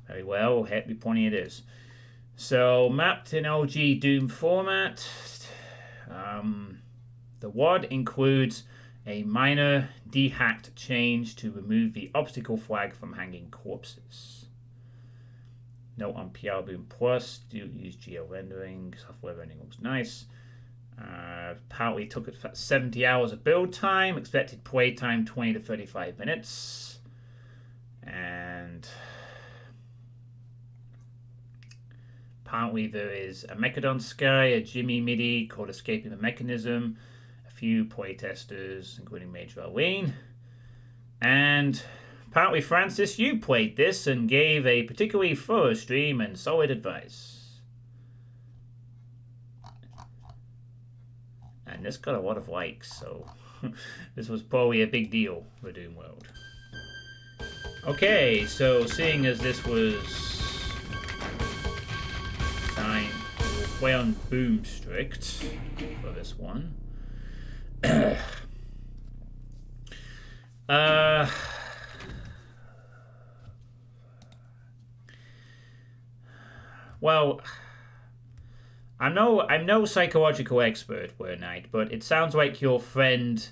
Very well, happy pointing it is. So, mapped in OG Doom format. The WAD includes a minor dehacked change to remove the obstacle flag from hanging corpses. Note on PR Boom Plus, do use geo rendering, software rendering looks nice. Apparently took it 70 hours of build time, expected play time 20 to 35 minutes. And apparently there is a Mechadon Sky, a Jimmy MIDI called Escaping the Mechanism, a few playtesters, including Major Arlene. And apparently, Francis, you played this and gave a particularly thorough stream and solid advice. And this got a lot of likes, so this was probably a big deal for Doom World. Okay, so seeing as this was time, we'll play on Boom Strict for this one. Well, I'm no psychological expert, Were Knight, but it sounds like your friend,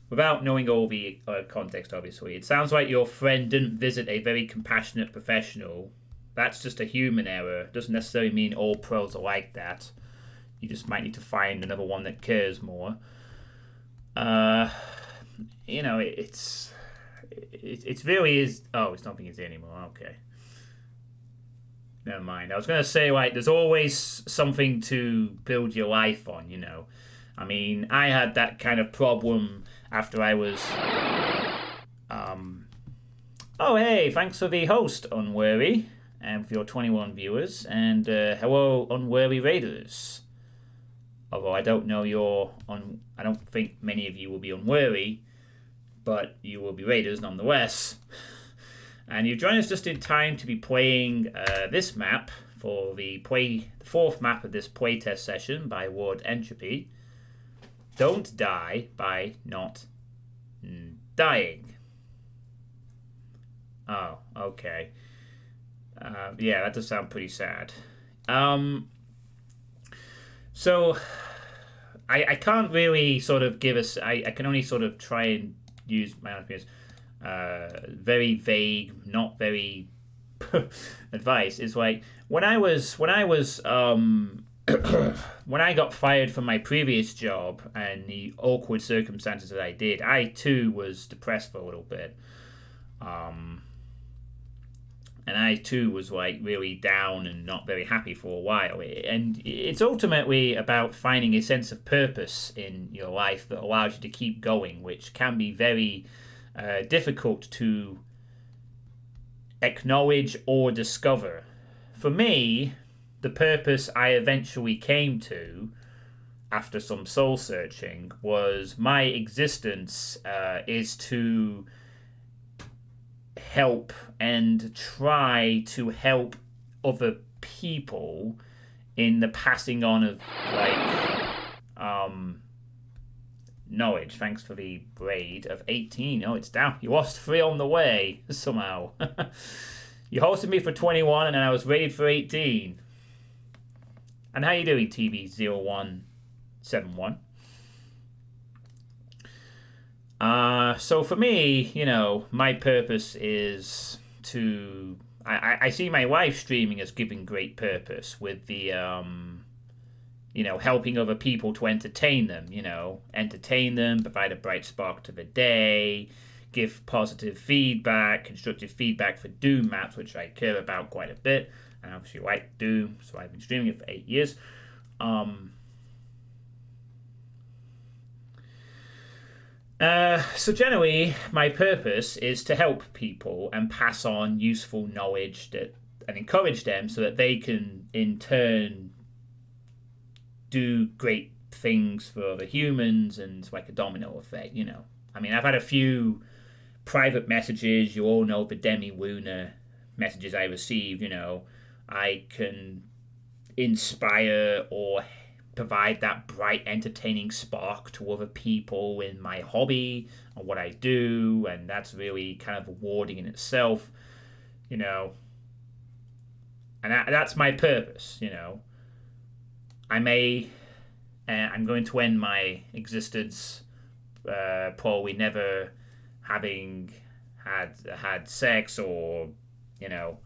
without knowing all the context, obviously, it sounds like your friend didn't visit a very compassionate professional. That's just a human error. Doesn't necessarily mean all pros are like that. You just might need to find another one that cares more. You know, it's really is. Oh, it's not being used anymore. Okay. Never mind. I was going to say, like, there's always something to build your life on, you know. I mean, I had that kind of problem after I was... Oh, hey, thanks for the host, Unwary, and for your 21 viewers. And hello, Unwary Raiders. Although I don't know I don't think many of you will be Unwary, but you will be Raiders nonetheless. And you've joined us just in time to be playing this map for the fourth map of this playtest session by Thfpjct. Don't die by not dying. Oh, okay. Yeah, that does sound pretty sad. So, I can't really sort of give us... I can only sort of try and use my own opinions. Very vague, not very advice. Is like when I got fired from my previous job and the awkward circumstances that I did, I too was depressed for a little bit. And I too was like really down and not very happy for a while. And it's ultimately about finding a sense of purpose in your life that allows you to keep going, which can be very difficult to acknowledge or discover. For me, the purpose I eventually came to after some soul searching was my existence is to help and try to help other people in the passing on of knowledge. Thanks for the braid of 18. Oh, it's down. You lost 3 on the way somehow. You hosted me for 21 and then I was rated for 18. And how you doing, TV0171? So for me, you know, my purpose is to... I see my live streaming as giving great purpose with the, helping other people to entertain them, provide a bright spark to the day, give positive feedback, constructive feedback for Doom maps, which I care about quite a bit. And I obviously like Doom, so I've been streaming it for 8 years. So generally, my purpose is to help people and pass on useful knowledge and encourage them so that they can, in turn, do great things for other humans, and it's like a domino effect, I mean, I've had a few private messages. You all know the Demi Luna messages I received, I can inspire or provide that bright, entertaining spark to other people in my hobby and what I do, and that's really kind of rewarding in itself, you know. And that's my purpose, you know. I'm going to end my existence probably never having had sex or, you know,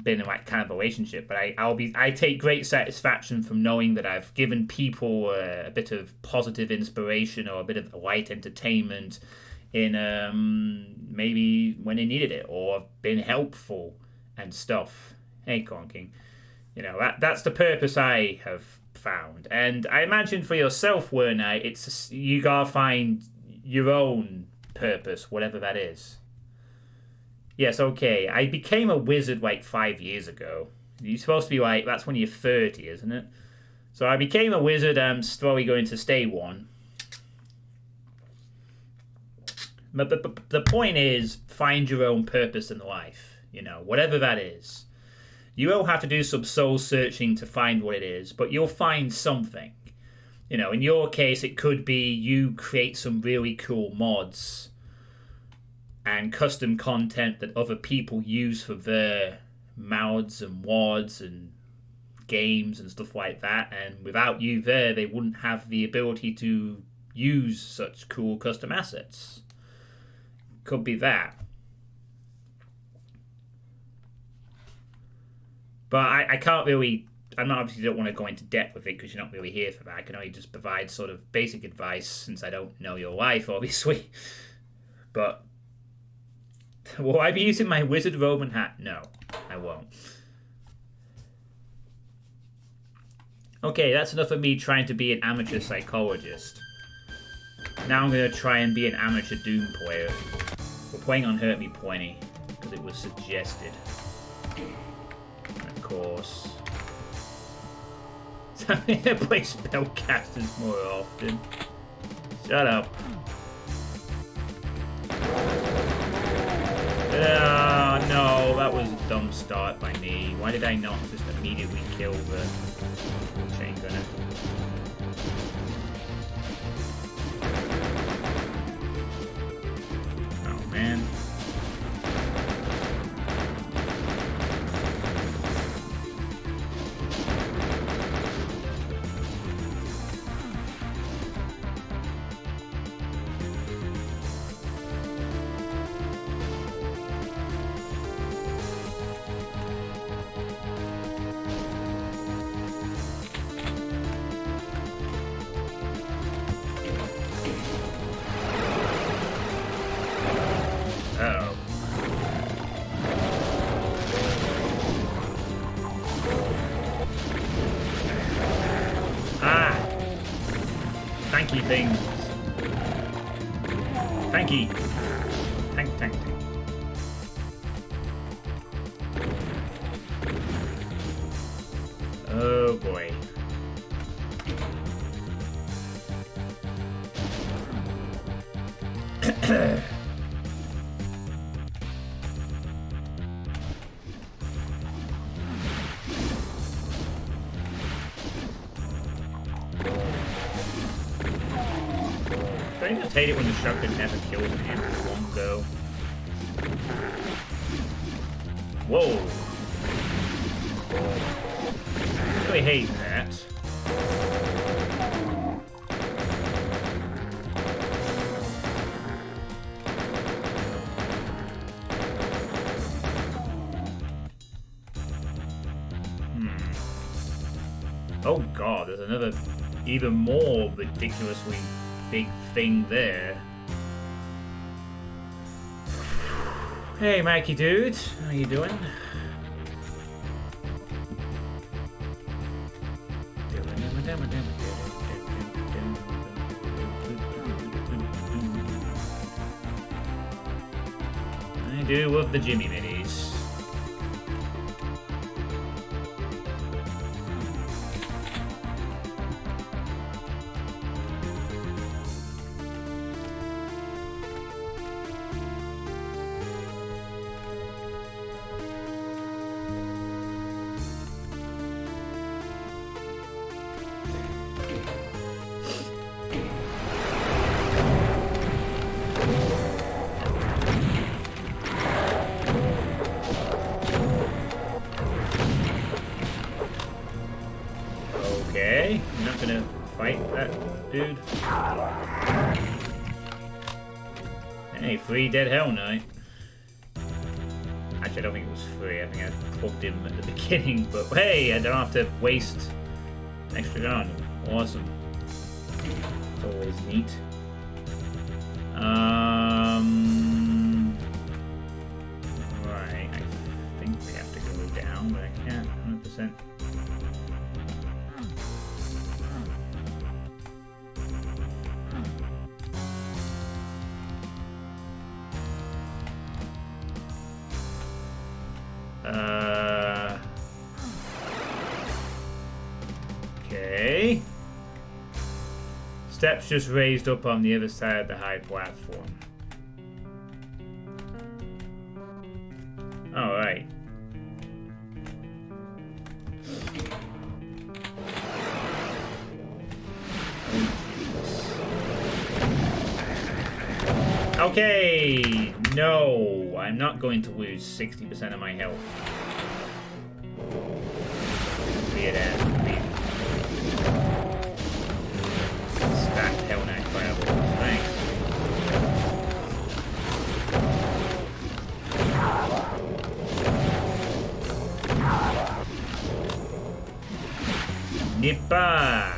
been in like kind of a relationship, but I take great satisfaction from knowing that I've given people a bit of positive inspiration or a bit of light entertainment in maybe when they needed it, or been helpful and stuff. Hey, Conking, you know, that's the purpose I have found, and I imagine for yourself, Werner, you gotta find your own purpose, whatever that is. Yes, okay. I became a wizard like 5 years ago. You're supposed to be like, that's when you're 30, isn't it? So I became a wizard. I'm slowly going to stay one. But the point is, find your own purpose in life. You know, whatever that is. You will have to do some soul searching to find what it is, but you'll find something. You know, in your case, it could be you create some really cool mods and custom content that other people use for their mods and wads and games and stuff like that, and without you there, they wouldn't have the ability to use such cool custom assets. Could be that. But I can't really, I'm not, obviously don't want to go into depth with it because you're not really here for that. I can only just provide sort of basic advice since I don't know your life, obviously. But will I be using my wizard Roman hat? No, I won't. Okay, that's enough of me trying to be an amateur psychologist. Now I'm going to try and be an amateur Doom player. We're playing on Hurt Me Plenty, because it was suggested. And of course. I'm going to play spellcasters more often. Shut up. No, that was a dumb start by me. Why did I not just immediately kill the chain gunner? Oh, man. Things. Tanky. Tank. Oh boy. I just hate it when the shotgun never kills me in one go. Whoa. I really hate that. Oh god, there's another even more ridiculously big thing there. Hey, Mikey dude, how you doing? I do love the Jimmy Middies. I'm not gonna fight that dude. Hey, free Dead Hell Knight. Actually, I don't think it was free. I think I plugged him at the beginning. But hey, I don't have to waste an extra gun. Awesome. It's always neat. Right. I think we have to go down, but I can't 100%. Okay. Steps just raised up on the other side of the high platform. Alright. Okay, no, I'm not going to lose 60% of my health. Weird ass creep. Stacked Hell Knight fireballs, thanks. Nippa!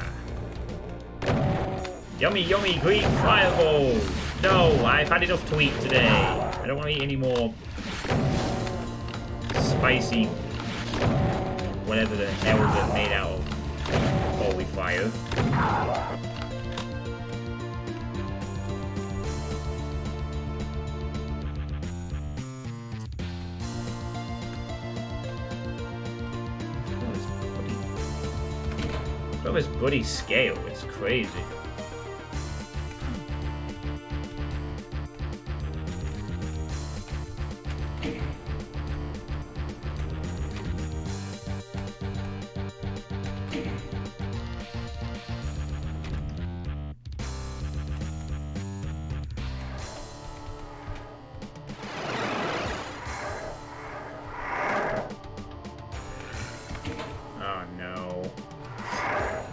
Yummy, yummy green fireballs! No, I've had enough to eat today. I don't want to eat any more spicy, whatever the hell they're made out of. Holy fire. Look at this bloody scale, it's crazy.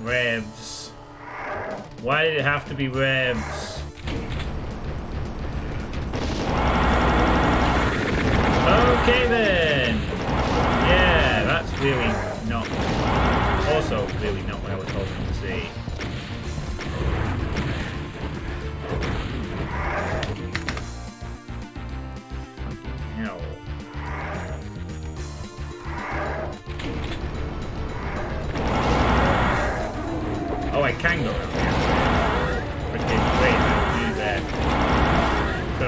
Revs. Why did it have to be revs? Okay then. Yeah, that's really not. Also, really not what I was hoping to see. Fucking hell. Oh, I can go around here. Which is great, I'll do that. So.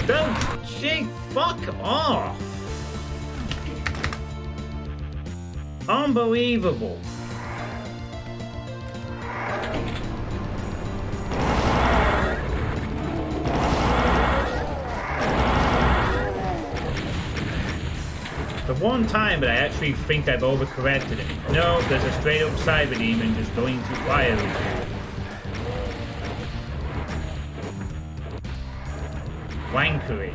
Don't gee, fuck off! Unbelievable. The one time that I actually think I've overcorrected it. No, there's a straight up cyber demon just going to fire with you. Wankery.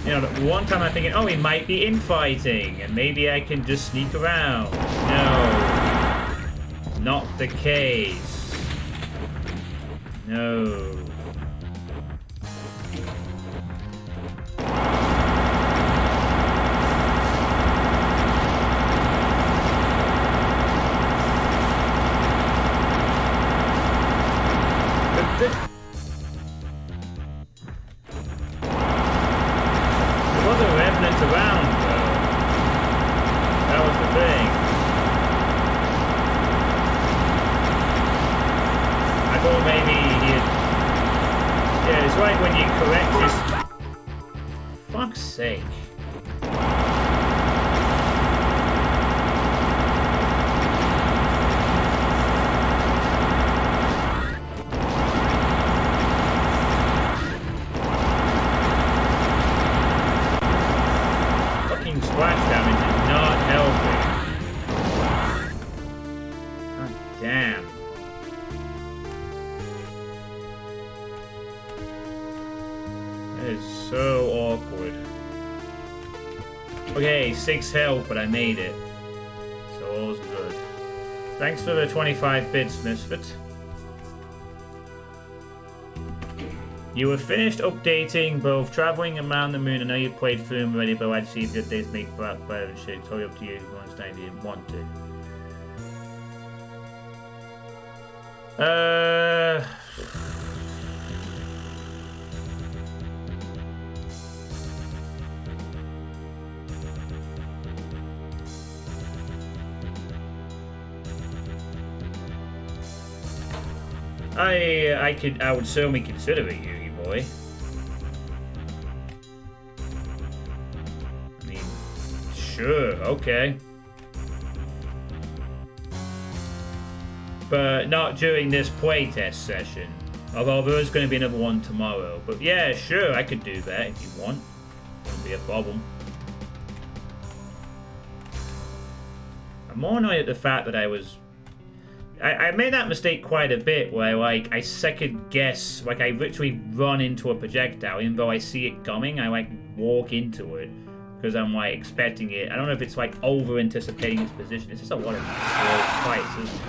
You know, the one time I'm thinking, oh, he might be infighting, and maybe I can just sneak around. No. Not the case. No. Splash damage is not helping. 6 health, but I made it. So all's good. Thanks for the 25 bits, Misfit. You were finished updating both Traveling and Man on the Moon. I know you played through them already, but I'd see if the updates make better and shit. Totally up to you if you understand if you didn't want to. I would certainly consider it, Yugi boy. I mean, sure, okay. But not during this playtest session. Although there is going to be another one tomorrow. But yeah, sure, I could do that if you want. Wouldn't be a problem. I'm more annoyed at the fact that I made that mistake quite a bit where I second guess, like I literally run into a projectile even though I see it coming. I walk into it because I'm expecting it. I don't know if it's over anticipating its position. It's just a lot of slow fights, isn't it?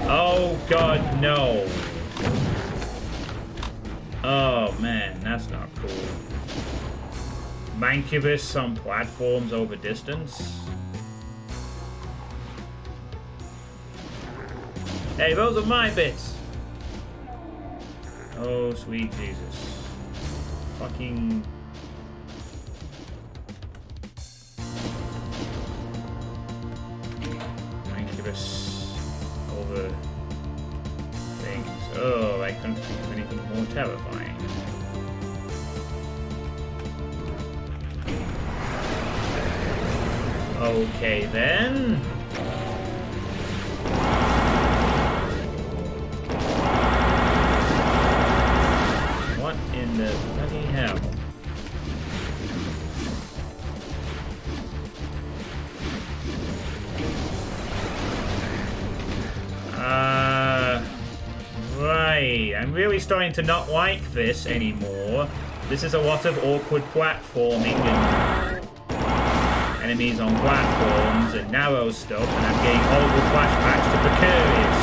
Oh god, no. Oh man, that's not cool. Mancubus on platforms over distance. Hey, those are my bits! Oh, sweet Jesus. Fucking... Mancubus over... things. Oh, I couldn't think of anything more terrifying. Okay then. What in the bloody hell? Right. I'm really starting to not like this anymore. This is a lot of awkward platforming and enemies on platforms and narrow stuff, and I'm getting horrible flashbacks to Precarious.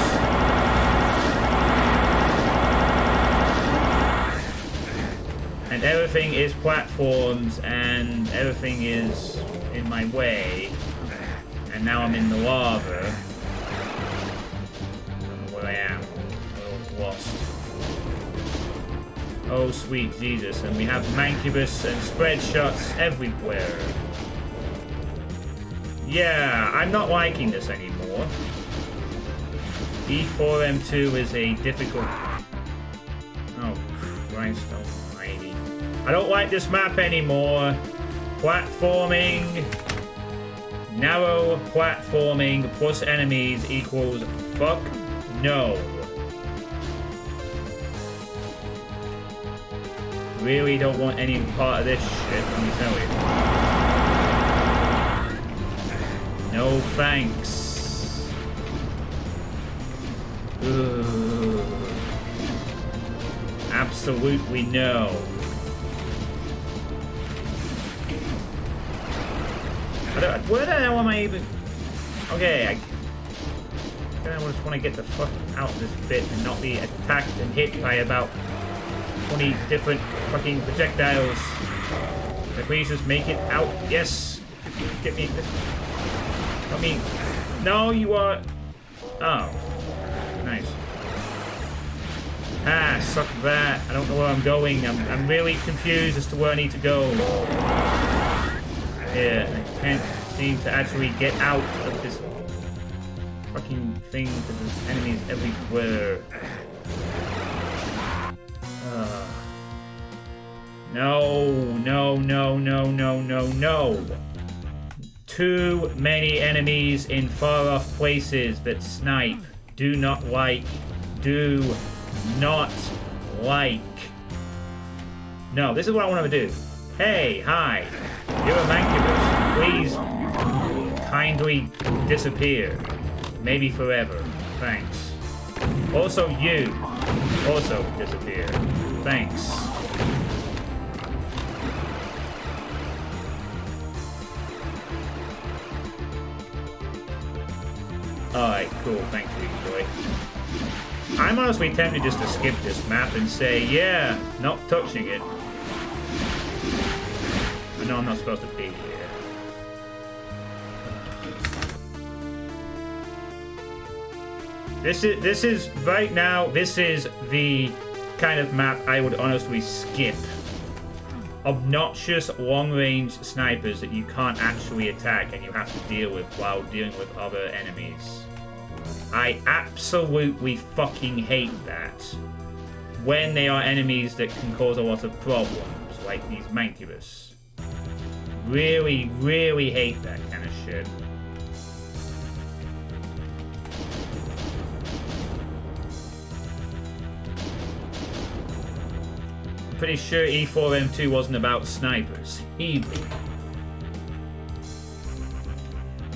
And everything is platforms and everything is in my way. And now I'm in the lava. I don't know where I am. I'm lost. Oh sweet Jesus, and we have Mancubus and spread shots everywhere. Yeah, I'm not liking this anymore. E4M2 is a difficult... Oh, Christ almighty. I don't like this map anymore. Platforming... Narrow platforming plus enemies equals fuck no. Really don't want any part of this shit, let me tell you. No thanks. Ugh. Absolutely no. Where the hell am I even... Okay, I just want to get the fuck out of this bit and not be attacked and hit by about 20 different fucking projectiles. Can I please just make it out? Yes! Get me this... I mean... No, you are... Oh. Nice. Ah, suck that. I don't know where I'm going. I'm really confused as to where I need to go. Yeah, I can't seem to actually get out of this fucking thing because there's enemies everywhere. No. Too many enemies in far off places that snipe. Do not like. Do not like. No, this is what I want to do. Hey, hi. You're a Mancubus. Please kindly disappear. Maybe forever. Thanks. Also you. Also disappear. Thanks. Alright, cool. Thank you, Joy. I'm honestly tempted just to skip this map and say, yeah, not touching it. I know I'm not supposed to be here. This is right now, this is the kind of map I would honestly skip. Obnoxious long-range snipers that you can't actually attack and you have to deal with while dealing with other enemies. I absolutely fucking hate that. When they are enemies that can cause a lot of problems, like these Mancubus. Really, really hate that kind of shit. Pretty sure E4M2 wasn't about snipers either.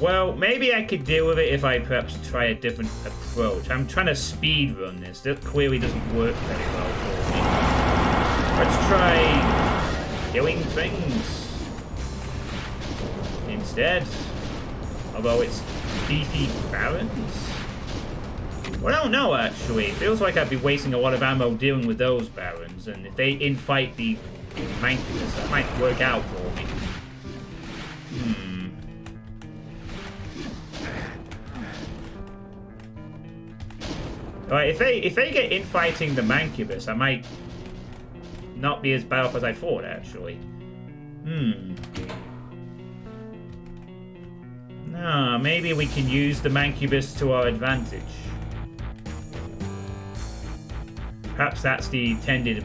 Well, maybe I could deal with it if I perhaps try a different approach. I'm trying to speed run this. That clearly doesn't work very well for me. Let's try killing things instead. Although it's beefy barons. Well, I don't know, actually. It feels like I'd be wasting a lot of ammo dealing with those barons, and if they infight the Mancubus, that might work out for me. Alright, if they get infighting the Mancubus, I might not be as bad off as I thought, actually. No, maybe we can use the Mancubus to our advantage. Perhaps that's the intended...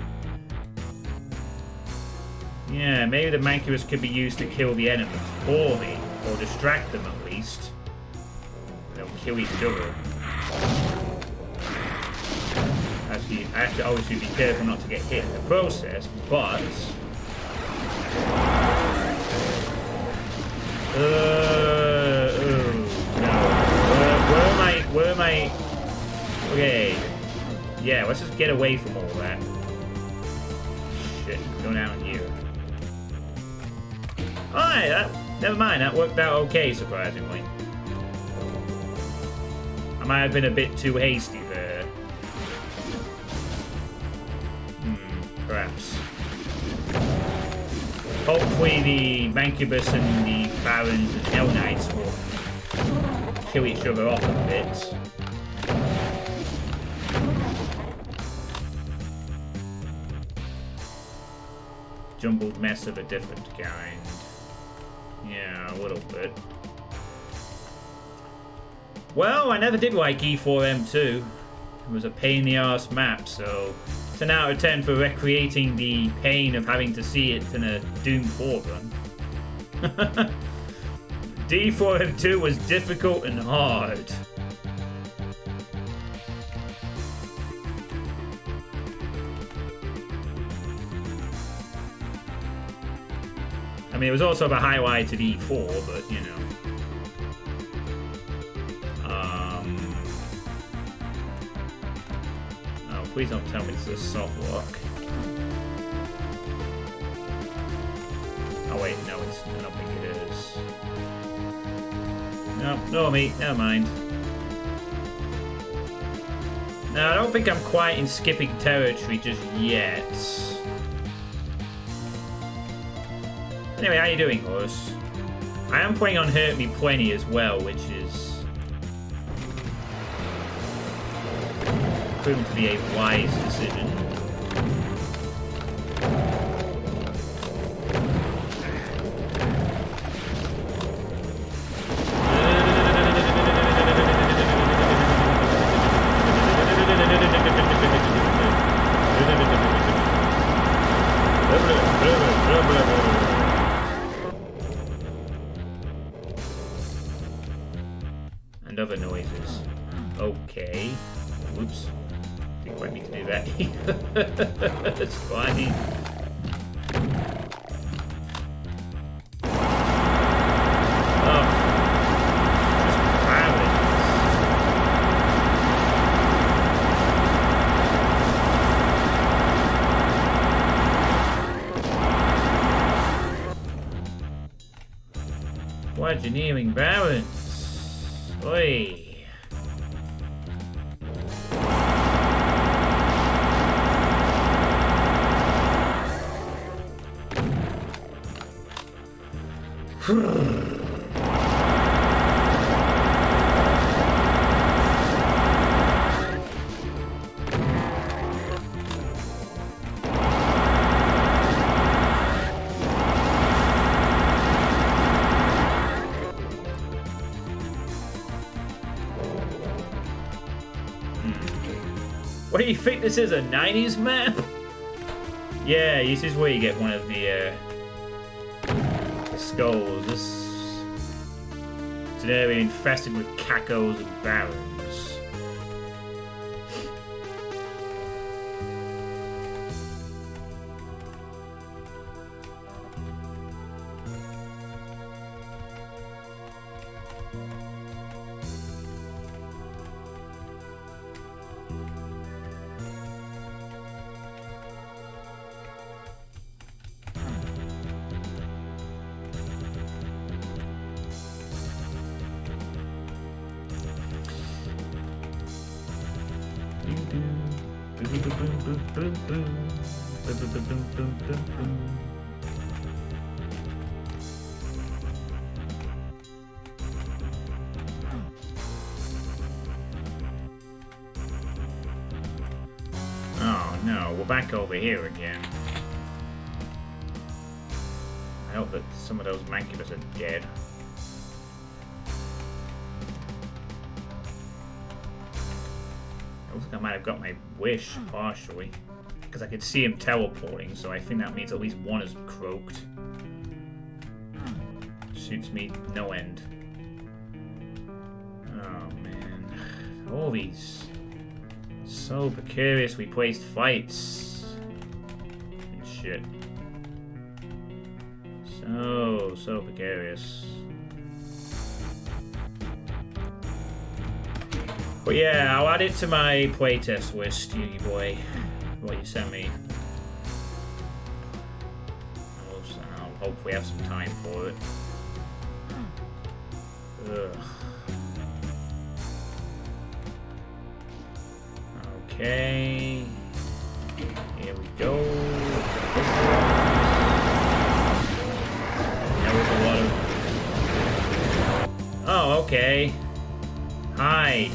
Yeah, maybe the Mancubus could be used to kill the enemies for me, or distract them at least. They'll kill each other. Actually, I have to obviously be careful not to get hit in the process, but... no. Where am I? Okay. Yeah, let's just get away from all that. Shit, go down here. Alright, never mind, that worked out okay, surprisingly. I might have been a bit too hasty there. Perhaps. Hopefully the Mancubus and the Barons and Hell Knights will kill each other off a bit. Jumbled mess of a different kind. Yeah, a little bit. Well, I never did like E4M2. It was a pain in the arse map, so 10 out of 10 for recreating the pain of having to see it in a Doom 4 run. D4M2 was difficult and hard. I mean, it was also a highlight to E4, but you know. Oh, please don't tell me this is a soft lock. Oh wait, no, I don't think it is. No, no, me, never mind. No, I don't think I'm quite in skipping territory just yet. Anyway, how you doing, horse? I am playing on Hurt Me Plenty as well, which is proven to be a wise decision. And other noises. Okay. Whoops. Didn't quite mean to do that either. That's fine. Oh. Just Bludgeoneering Barons. Oi. What do you think this is, a 90s map? Yeah, this is where you get one of the skulls. This it's an area infested with cacos and barons. Oh no, we're back over here again. I hope that some of those mancubus are dead. I think I might have got my wish partially, because I could see him teleporting, so I think that means at least one is croaked. Suits me no end. Oh man, all these so precariously placed fights and shit. So precarious. But yeah, I'll add it to my playtest list, you boy. What you sent me. I'll hopefully have some time for it. Ugh. Okay. Here we go. That was a lot of... Oh, okay. Hi.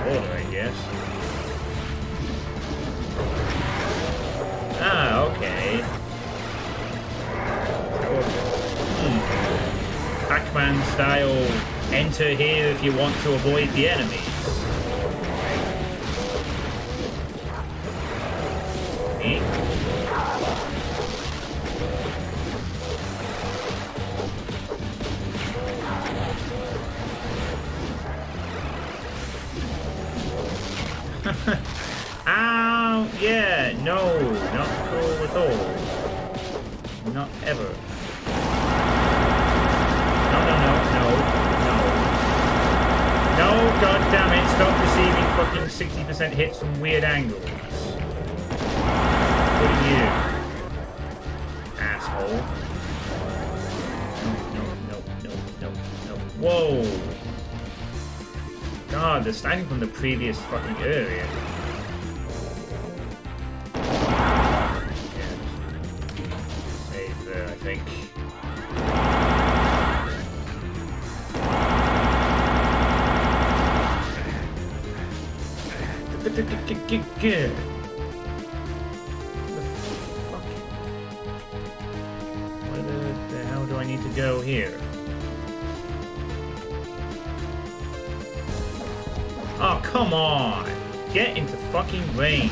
Order, I guess. Ah, okay. Pac-Man style, enter here if you want to avoid the enemies. Neat. Ow! Yeah, no, not cool at all. Not ever. No, god damn it, stop receiving fucking 60% hits from weird angles. What are you? Asshole. No. Whoa! God, they're standing from the previous fucking area. Yeah, save there, I think. Good. Where the hell do I need to go here? Oh, come on! Get into fucking range.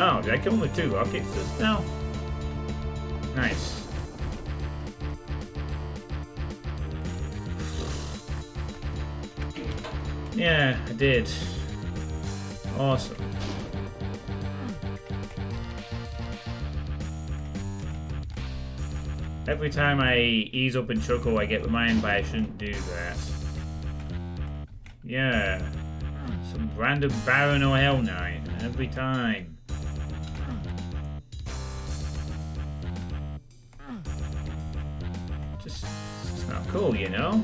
Oh, did I kill him with 2 rockets just now? Nice. Yeah, I did. Awesome. Every time I ease up and chuckle, I get reminded I shouldn't do that. Yeah. Some random Baron or Hell Knight every time. Just, it's not cool, you know?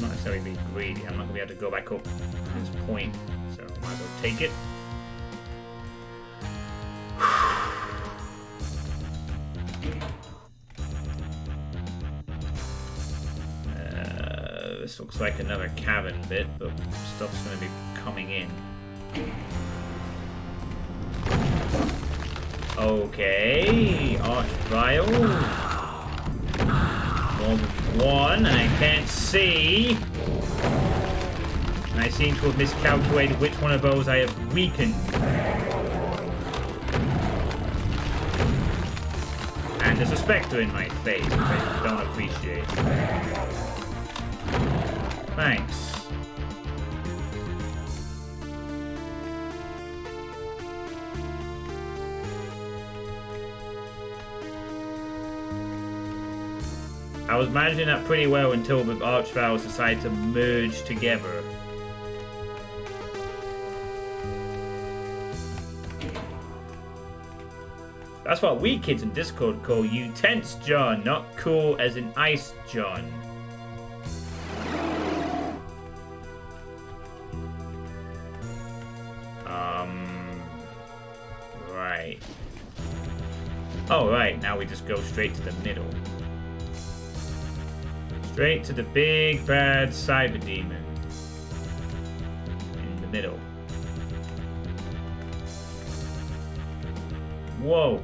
Not necessarily being greedy. I'm not going to be able to go back up to this point, so I might as well take it. This looks like another cavern bit, but stuff's going to be coming in. Okay, Archvile. More than one, and I can't see. And I seem to have miscalculated which one of those I have weakened. And there's a spectre in my face, which I don't appreciate. Thanks. I was managing that pretty well until the Archviles decided to merge together. That's what we kids in Discord call you tense John, not cool as in ice John. Right. Oh, right. Now we just go straight to the middle. Straight to the big bad cyber demon. In the middle. Whoa.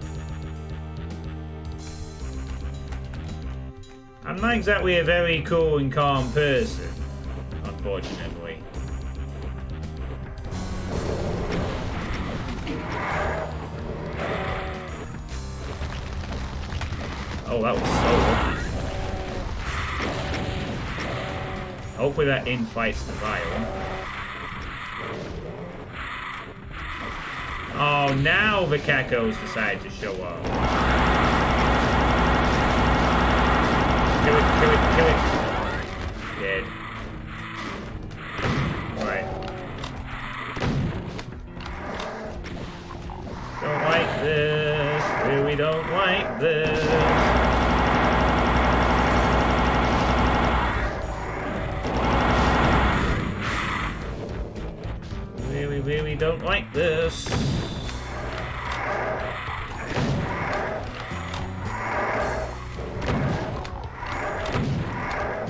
I'm not exactly a very cool and calm person, unfortunately. Oh, that was so lucky. Hopefully that infights the vial. Oh, now the Cacos decide to show up. Kill it, kill it, kill it. Dead. Right. Don't like this. Really don't like this. Really don't like this.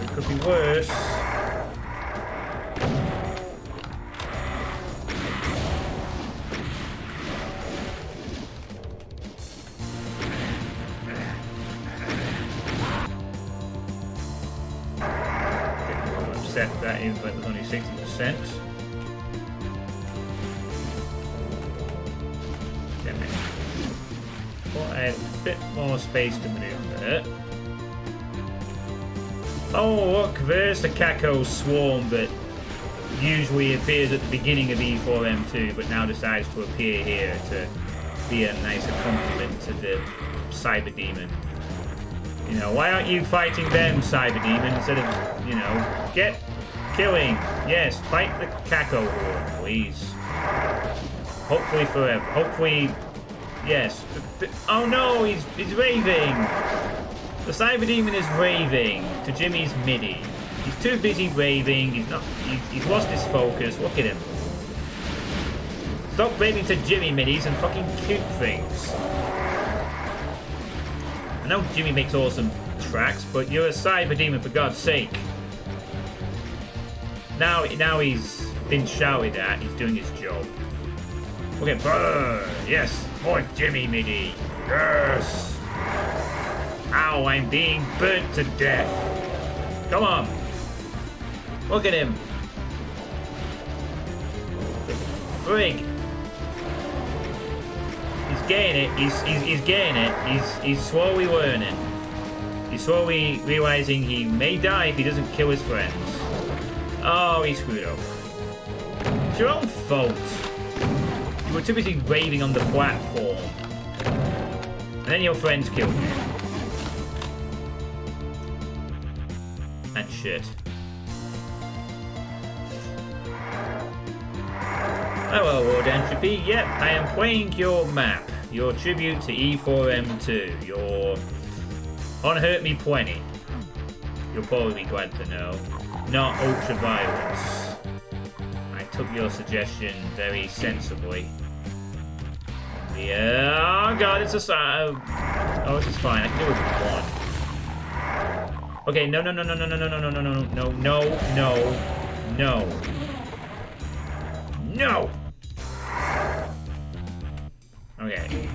It could be worse. I'm upset that is, but there's only 60%. I have a bit more space to maneuver. Oh look, there's the Caco swarm that usually appears at the beginning of E4M2 but now decides to appear here to be a nice accompaniment to the Cyber Demon. You know, why aren't you fighting them, Cyber Demon, instead of, you know, get killing. Yes, fight the Caco horde, please. Hopefully forever. Hopefully... Yes. Oh no, he's raving. The Cyber Demon is raving to Jimmy's MIDI. He's too busy raving. He's lost his focus. Look at him. Stop raving to Jimmy MIDIs and fucking cute things. I know Jimmy makes awesome tracks, but you're a Cyber Demon for God's sake. Now he's been shouted at. He's doing his job. Okay, burn. Yes. More Jimmy MIDI. Yes! Ow, I'm being burnt to death. Come on. Look at him. Frig. He's getting it. He's getting it. He's slowly learning. He's slowly realizing he may die if he doesn't kill his friends. Oh, he screwed up. It's your own fault. You were too busy raving on the platform. And then your friends killed you. And shit. Hello, World Entropy. Yep, I am playing your map. Your tribute to E4M2. Your Unhurt Me Plenty. You'll probably be glad to know. Not ultra-violence. I took your suggestion very sensibly. Yeah, oh god, it's a sign. Oh, this is fine. I can do it with one. Okay, no. Okay.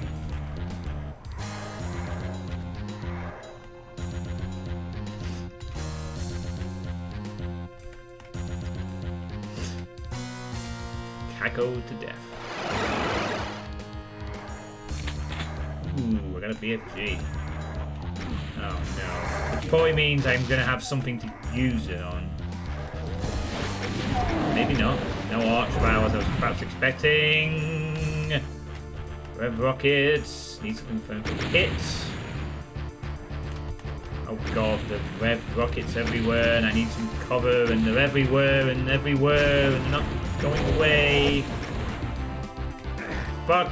Caco to death. Ooh, I got a BFG. Oh no. Which probably means I'm gonna have something to use it on. Maybe not. No arch bow as I was perhaps expecting. Rev rockets. Needs to confirm hits. Oh god, the rev rockets everywhere, and I need some cover, and they're everywhere, and they're not going away. Fuck,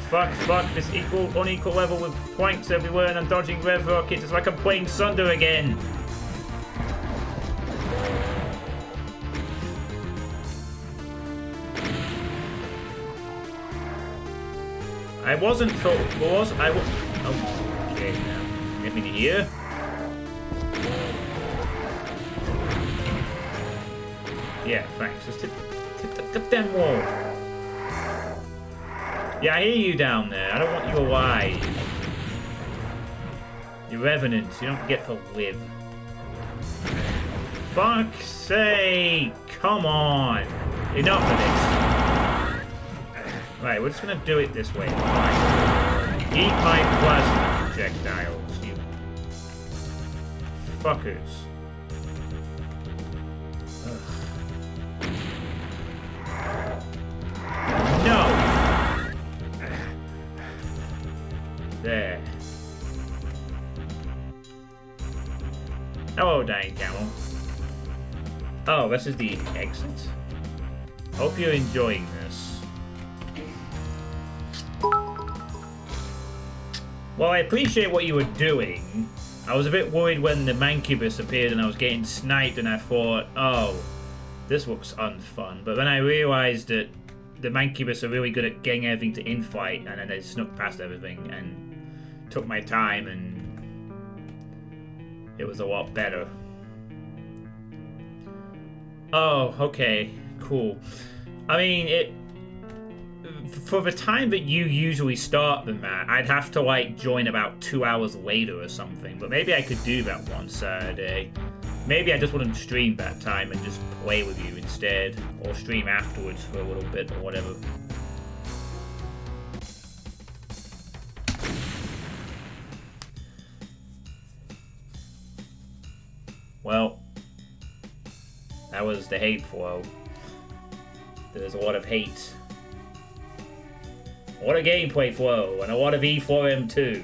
this unequal level with planks everywhere, and I'm dodging rev rockets. It's like I'm playing Sunder again. I wasn't for was I was okay now. Get me to here. Yeah, thanks. Just tip them wall. Yeah, I hear you down there. I don't want you alive. You're revenants. You don't get to live. Fuck's sake! Come on! Enough of this. Right, we're just gonna do it this way. Fine. Eat my plasma projectiles, you fuckers. No! There. Hello, dying camel. Oh, this is the exit. Hope you're enjoying this. Well, I appreciate what you were doing. I was a bit worried when the Mancubus appeared and I was getting sniped, and I thought, oh, this looks unfun. But then I realized that the Mancubus are really good at getting everything to in-fight, and then they snuck past everything and took my time, and it was a lot better. Oh, okay, cool. I mean, for the time that you usually start the match, I'd have to like join about 2 hours later or something, but maybe I could do that one Saturday. Maybe I just wouldn't stream that time and just play with you instead, or stream afterwards for a little bit or whatever. Well, that was the hate flow. There's a lot of hate. A lot of gameplay flow, and a lot of E4M2.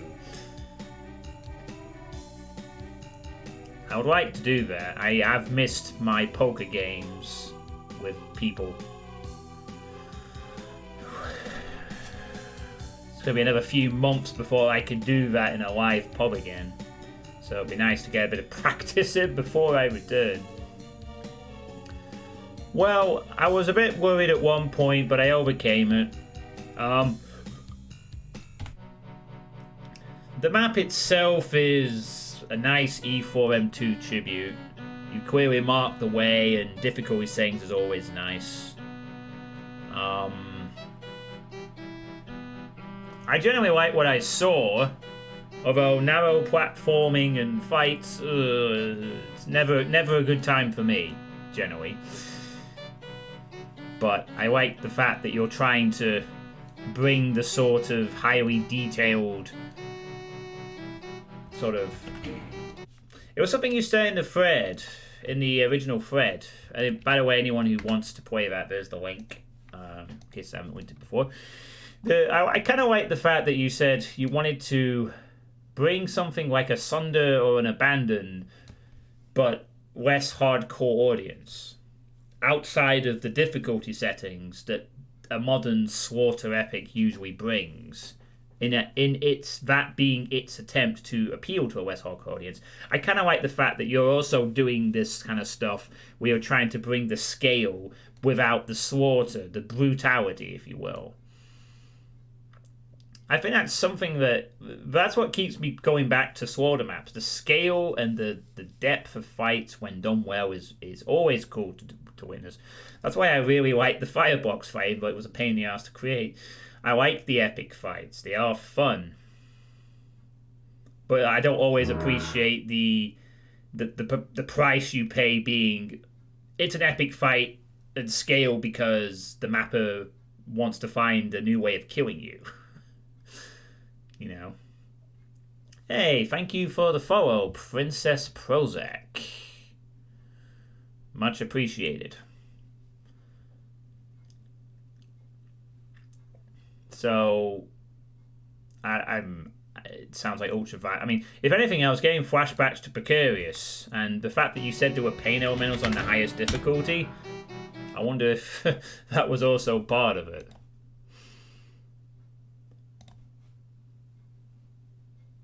I would like to do that. I have missed my poker games with people. It's going to be another few months before I can do that in a live pub again. So it'd be nice to get a bit of practice in before I return. Well, I was a bit worried at one point, but I overcame it. The map itself is a nice E4M2 tribute. You clearly mark the way, and difficulty settings is always nice. I generally like what I saw, although narrow platforming and fights, it's never a good time for me, generally. But I like the fact that you're trying to bring the sort of highly detailed sort of... It was something you said in the thread, in the original thread. And by the way, anyone who wants to play that, there's the link, in case I haven't linked it before. I kind of like the fact that you said you wanted to bring something like a Sunder or an Abandon, but less hardcore audience, outside of the difficulty settings that a modern slaughter epic usually brings. In its that being its attempt to appeal to a West Hawk audience, I kind of like the fact that you're also doing this kind of stuff where you're trying to bring the scale without the slaughter, the brutality, if you will. I think that's something that's what keeps me going back to slaughter maps. The scale and the depth of fights when done well is always cool to witness. That's why I really like the Firebox fight, but it was a pain in the ass to create. I like the epic fights. They are fun. But I don't always appreciate the price you pay being it's an epic fight and scale because the mapper wants to find a new way of killing you. You know. Hey, thank you for the follow, Princess Prozac. Much appreciated. So, it sounds like ultraviolet. I mean, if anything else, getting flashbacks to Precarious, and the fact that you said there were pain elementals on the highest difficulty, I wonder if that was also part of it.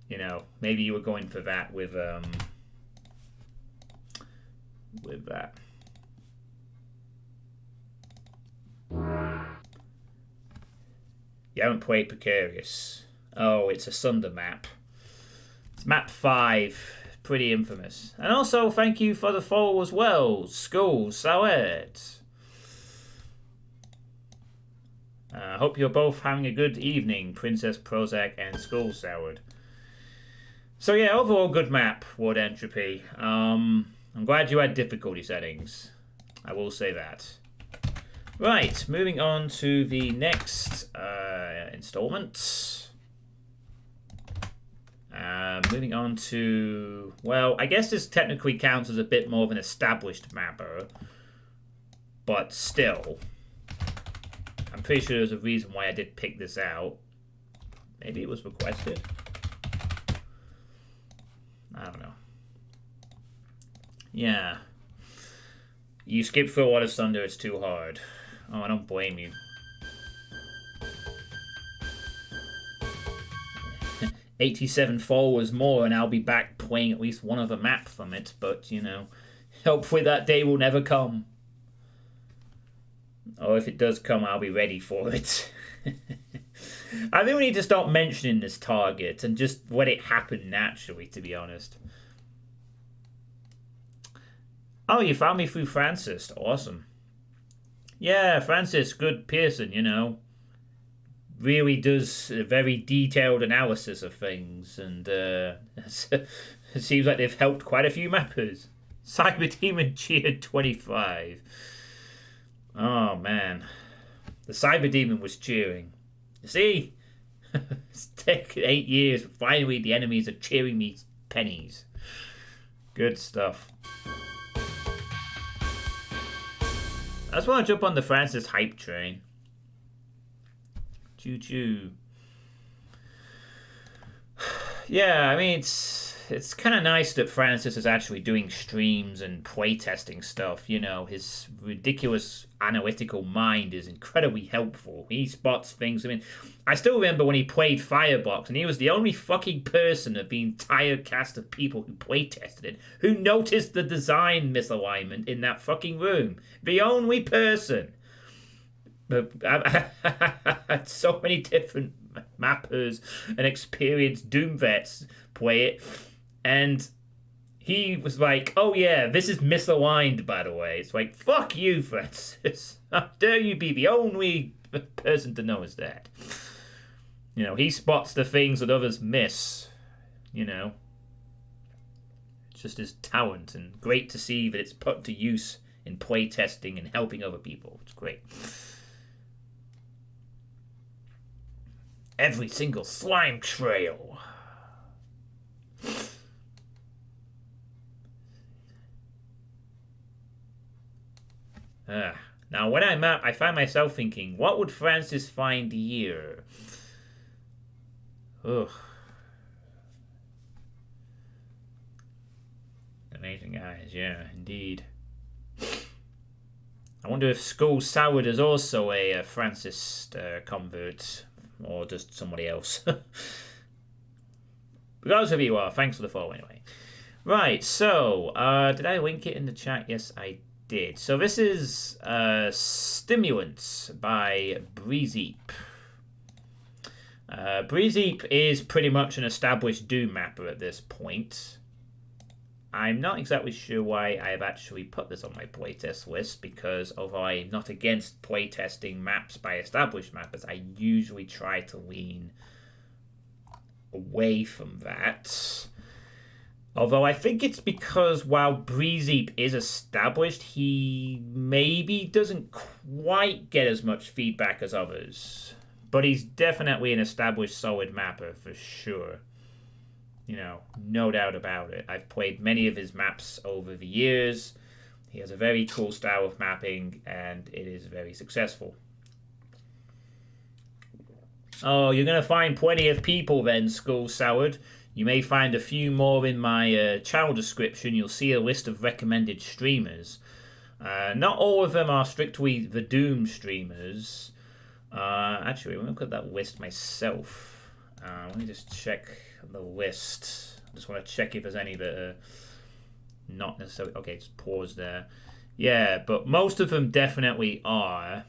You know, maybe you were going for that with that. You haven't played Precarious. Oh, it's a Sunder map. It's map 5. Pretty infamous. And also, thank you for the follow as well. School, Sawet. I hope you're both having a good evening, Princess Prozac and Skull Soured. So yeah, overall good map, Ward Entropy. I'm glad you had difficulty settings. I will say that. Right, moving on to the next installment. Moving on to... Well, I guess this technically counts as a bit more of an established mapper. But still. I'm pretty sure there's a reason why I did pick this out. Maybe it was requested. I don't know. Yeah. You skip through a lot of Thunder, it's too hard. Oh, I don't blame you. 87 followers more, and I'll be back playing at least one other map from it, but, you know, hopefully that day will never come. Or if it does come, I'll be ready for it. I think we need to stop mentioning this target and just let it happen naturally, to be honest. Oh, you found me through Francis. Awesome. Yeah, Francis, good Pearson, you know. Really does a very detailed analysis of things, and it seems like they've helped quite a few mappers. Cyber Demon cheered 25. Oh, man. The Cyber Demon was cheering. You see? It's taken 8 years, but finally the enemies are cheering me pennies. Good stuff. I just want to jump on the Francis hype train. Choo choo. Yeah, I mean, it's kind of nice that Francis is actually doing streams and playtesting stuff. You know, his ridiculous analytical mind is incredibly helpful. He spots things. I mean, I still remember when he played Firebox, and he was the only fucking person of the entire cast of people who playtested it who noticed the design misalignment in that fucking room. The only person. But I had so many different mappers and experienced Doom vets play it, and he was like, oh yeah, this is misaligned, by the way. It's like, fuck you, Francis. How dare you be the only person to notice that? You know, he spots the things that others miss, you know. It's just his talent, and great to see that it's put to use in playtesting and helping other people. It's great. Every single slime trail. Now, when I map, I find myself thinking, what would Francis find here? Ugh. Amazing eyes, yeah, indeed. I wonder if Skull Soured is also a Francis convert, or just somebody else. Regardless of who you are, thanks for the follow anyway. Right, so, did I link it in the chat? Yes, I did. So this is Stimulants by Breezeep. Breezeep is pretty much an established Doom mapper at this point. I'm not exactly sure why I have actually put this on my playtest list, because although I'm not against playtesting maps by established mappers, I usually try to lean away from that. Although I think it's because while Breezeep is established, he maybe doesn't quite get as much feedback as others. But he's definitely an established solid mapper for sure. You know, no doubt about it. I've played many of his maps over the years. He has a very cool style of mapping, and it is very successful. Oh, you're going to find plenty of people then, Skull Soured. You may find a few more in my channel description. You'll see a list of recommended streamers. Not all of them are strictly the Doom streamers. Actually, I'm going to look at that list myself. Let me just check the list. I just want to check if there's any that are not necessarily... Okay, just pause there. Yeah, but most of them definitely are.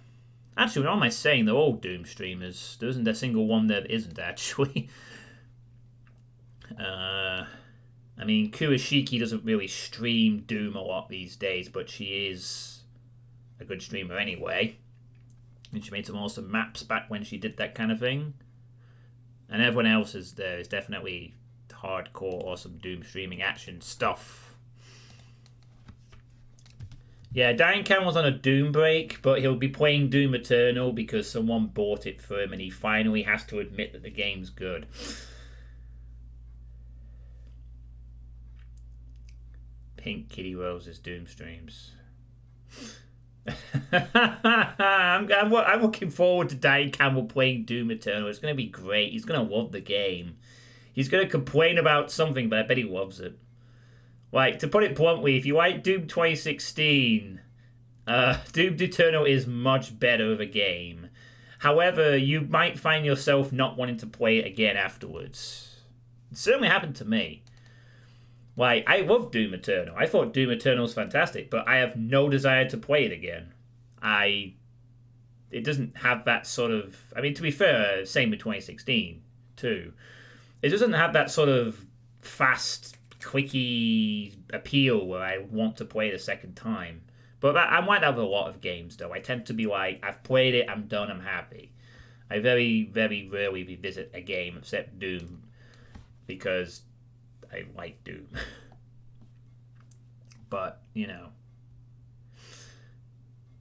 Actually, what am I saying? They're all Doom streamers. There isn't a single one that isn't, actually. I mean, Kurashiki doesn't really stream Doom a lot these days, but she is a good streamer anyway. And she made some awesome maps back when she did that kind of thing. And everyone else is there is definitely hardcore, awesome Doom streaming action stuff. Yeah, Diane Cameron's on a Doom break, but he'll be playing Doom Eternal because someone bought it for him and he finally has to admit that the game's good. Pink Kitty Rose's Doom streams. I'm looking forward to Diane Campbell playing Doom Eternal. It's going to be great. He's going to love the game. He's going to complain about something, but I bet he loves it. Like, to put it bluntly, if you like Doom 2016, Doom Eternal is much better of a game. However, you might find yourself not wanting to play it again afterwards. It certainly happened to me. Like, I love Doom Eternal. I thought Doom Eternal was fantastic, but I have no desire to play it again. It doesn't have that sort of... I mean, to be fair, same with 2016, too. It doesn't have that sort of fast, clicky appeal where I want to play it a second time. But I might have a lot of games, though. I tend to be like, I've played it, I'm done, I'm happy. I very, very rarely revisit a game except Doom, because I like Doom. But, you know.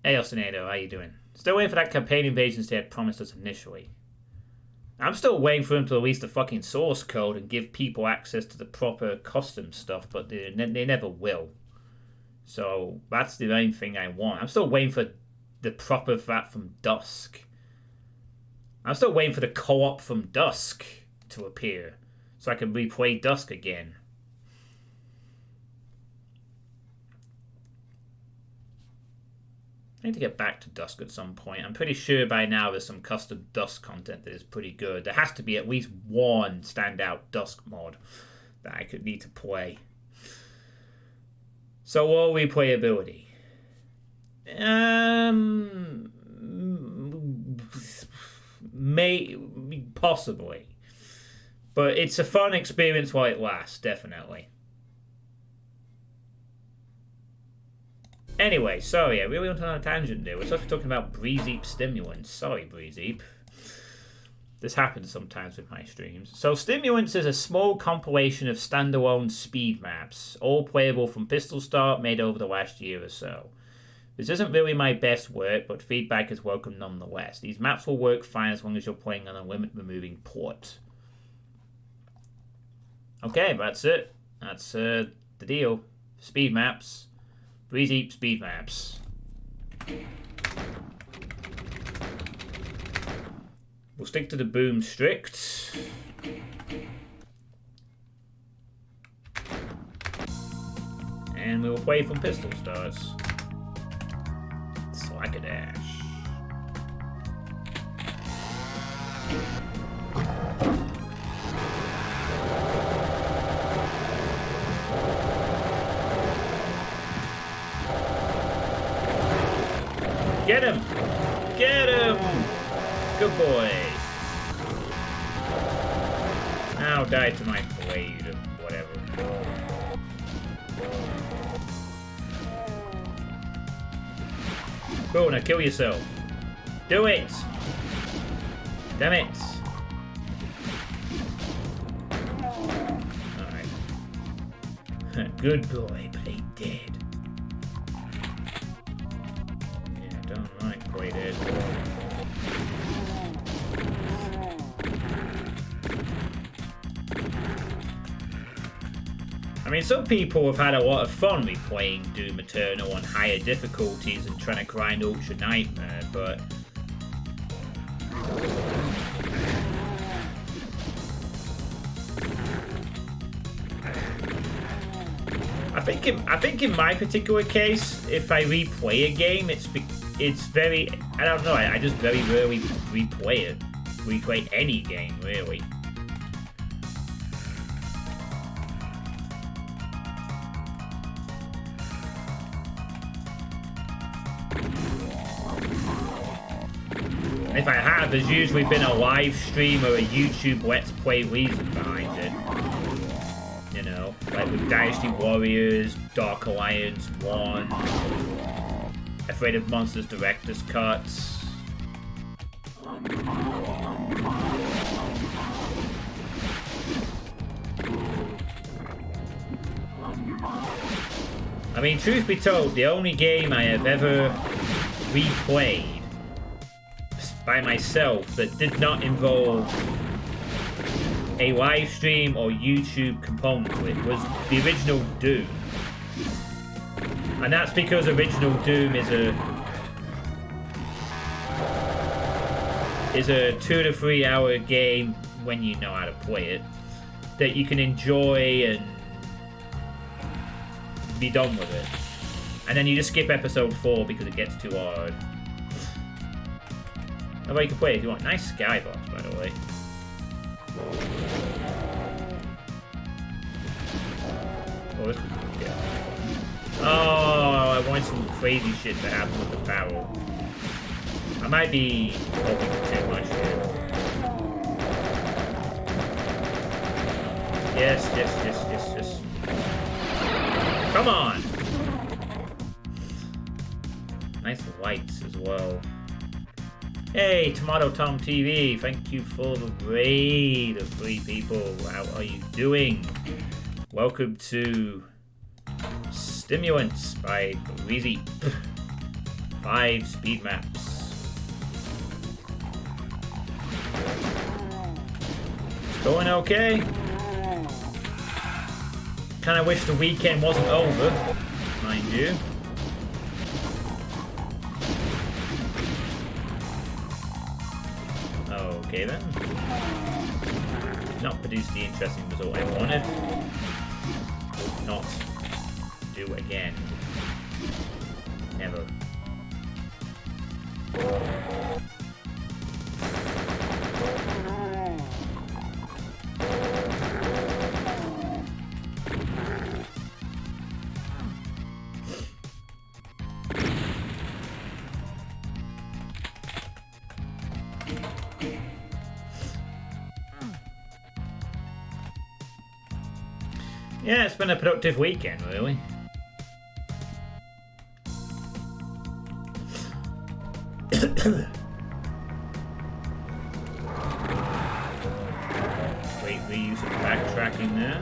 Hey, Ostinato, how you doing? Still waiting for that campaign invasions they had promised us initially. I'm still waiting for them to release the fucking source code and give people access to the proper custom stuff, but they never will. So that's the main thing I want. I'm still waiting for the proper that from Dusk. I'm still waiting for the co-op from Dusk to appear, so I can replay Dusk again. I need to get back to Dusk at some point. I'm pretty sure by now there's some custom Dusk content that is pretty good. There has to be at least one standout Dusk mod that I could need to play. So, all replayability. Possibly. But it's a fun experience while it lasts, definitely. Anyway, sorry, I really went on a tangent there. We're supposed to be talking about Breezeep stimulants. Sorry, Breezeep. This happens sometimes with my streams. So, Stimulants is a small compilation of standalone speed maps, all playable from Pistol Start, made over the last year or so. This isn't really my best work, but feedback is welcome nonetheless. These maps will work fine as long as you're playing on a limit-removing port. Okay, that's it. That's the deal. Speed maps. Breezeep speed maps. We'll stick to the boom strict. And we'll play from pistol starts. Crackerdash. Get him! Get him! Good boy. Now die to my blade or whatever. Go, now kill yourself. Do it! Damn it! Alright. Good boy, play dead. Yeah, don't like play dead. I mean, some people have had a lot of fun replaying Doom Eternal on higher difficulties and trying to grind Ultra Nightmare, but I think in my particular case, if I replay a game, it's very, I don't know, I just very rarely replay any game really. If I have, there's usually been a live stream or a YouTube Let's Play reason behind it. You know, like with Dynasty Warriors, Dark Alliance 1, Afraid of Monsters Director's Cuts. I mean, truth be told, the only game I have ever replayed by myself that did not involve a live stream or YouTube component to it was the original Doom. And that's because original Doom is a 2 to 3 hour game when you know how to play it that you can enjoy and be done with it. And then you just skip episode 4 because it gets too hard. Although you can play it if you want. Nice skybox, by the way. Oh, this would be good. Oh, I want some crazy shit to happen with the barrel. I might be hoping for too much here. Yes. Come on! Nice lights as well. Hey, Tomato Tom TV, thank you for the raid of 3 people. How are you doing? Welcome to Stimulants by Breezy. 5 speed maps. It's going okay. Kinda wish the weekend wasn't over, mind you. Okay then. Did not produce the interesting result I wanted. Would not do again. Never. Yeah, it's been a productive weekend, really. Great reuse of backtracking there.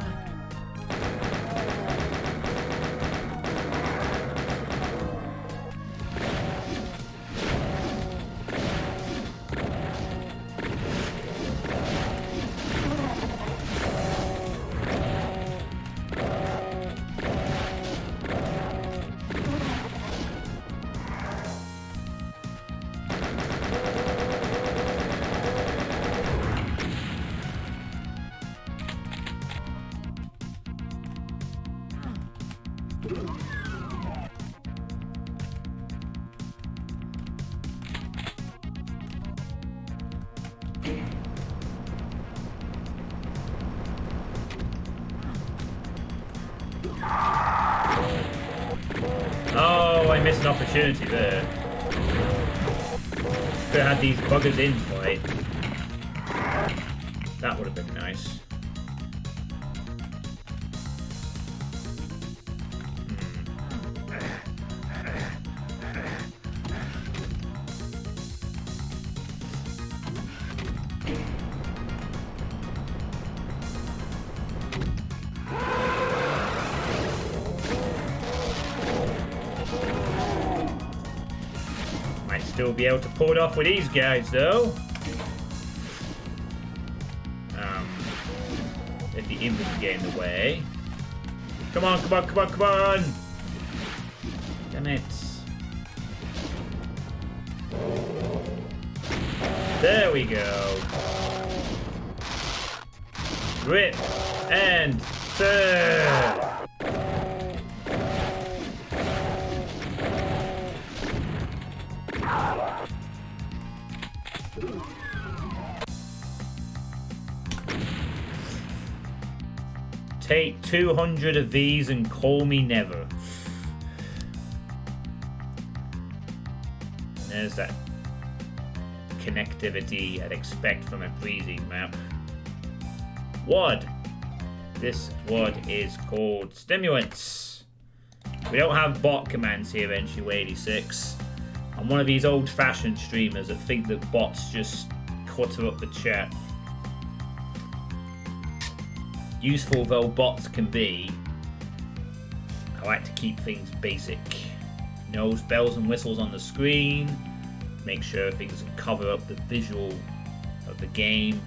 missed an opportunity there. Could have had these buggers in fight. That would have been nice. Still be able to pull it off with these guys, though. If the input can get in the way. Come on, come on, come on, come on! Damn it. There we go. Rip and turn. Take 200 of these and call me never. There's that connectivity I'd expect from a freezing map. WAD. This WAD is called stimulants. We don't have bot commands here, NG86. I'm one of these old-fashioned streamers that think that bots just clutter up the chat. Useful though bots can be, I like to keep things basic. No bells and whistles on the screen, make sure things cover up the visual of the game,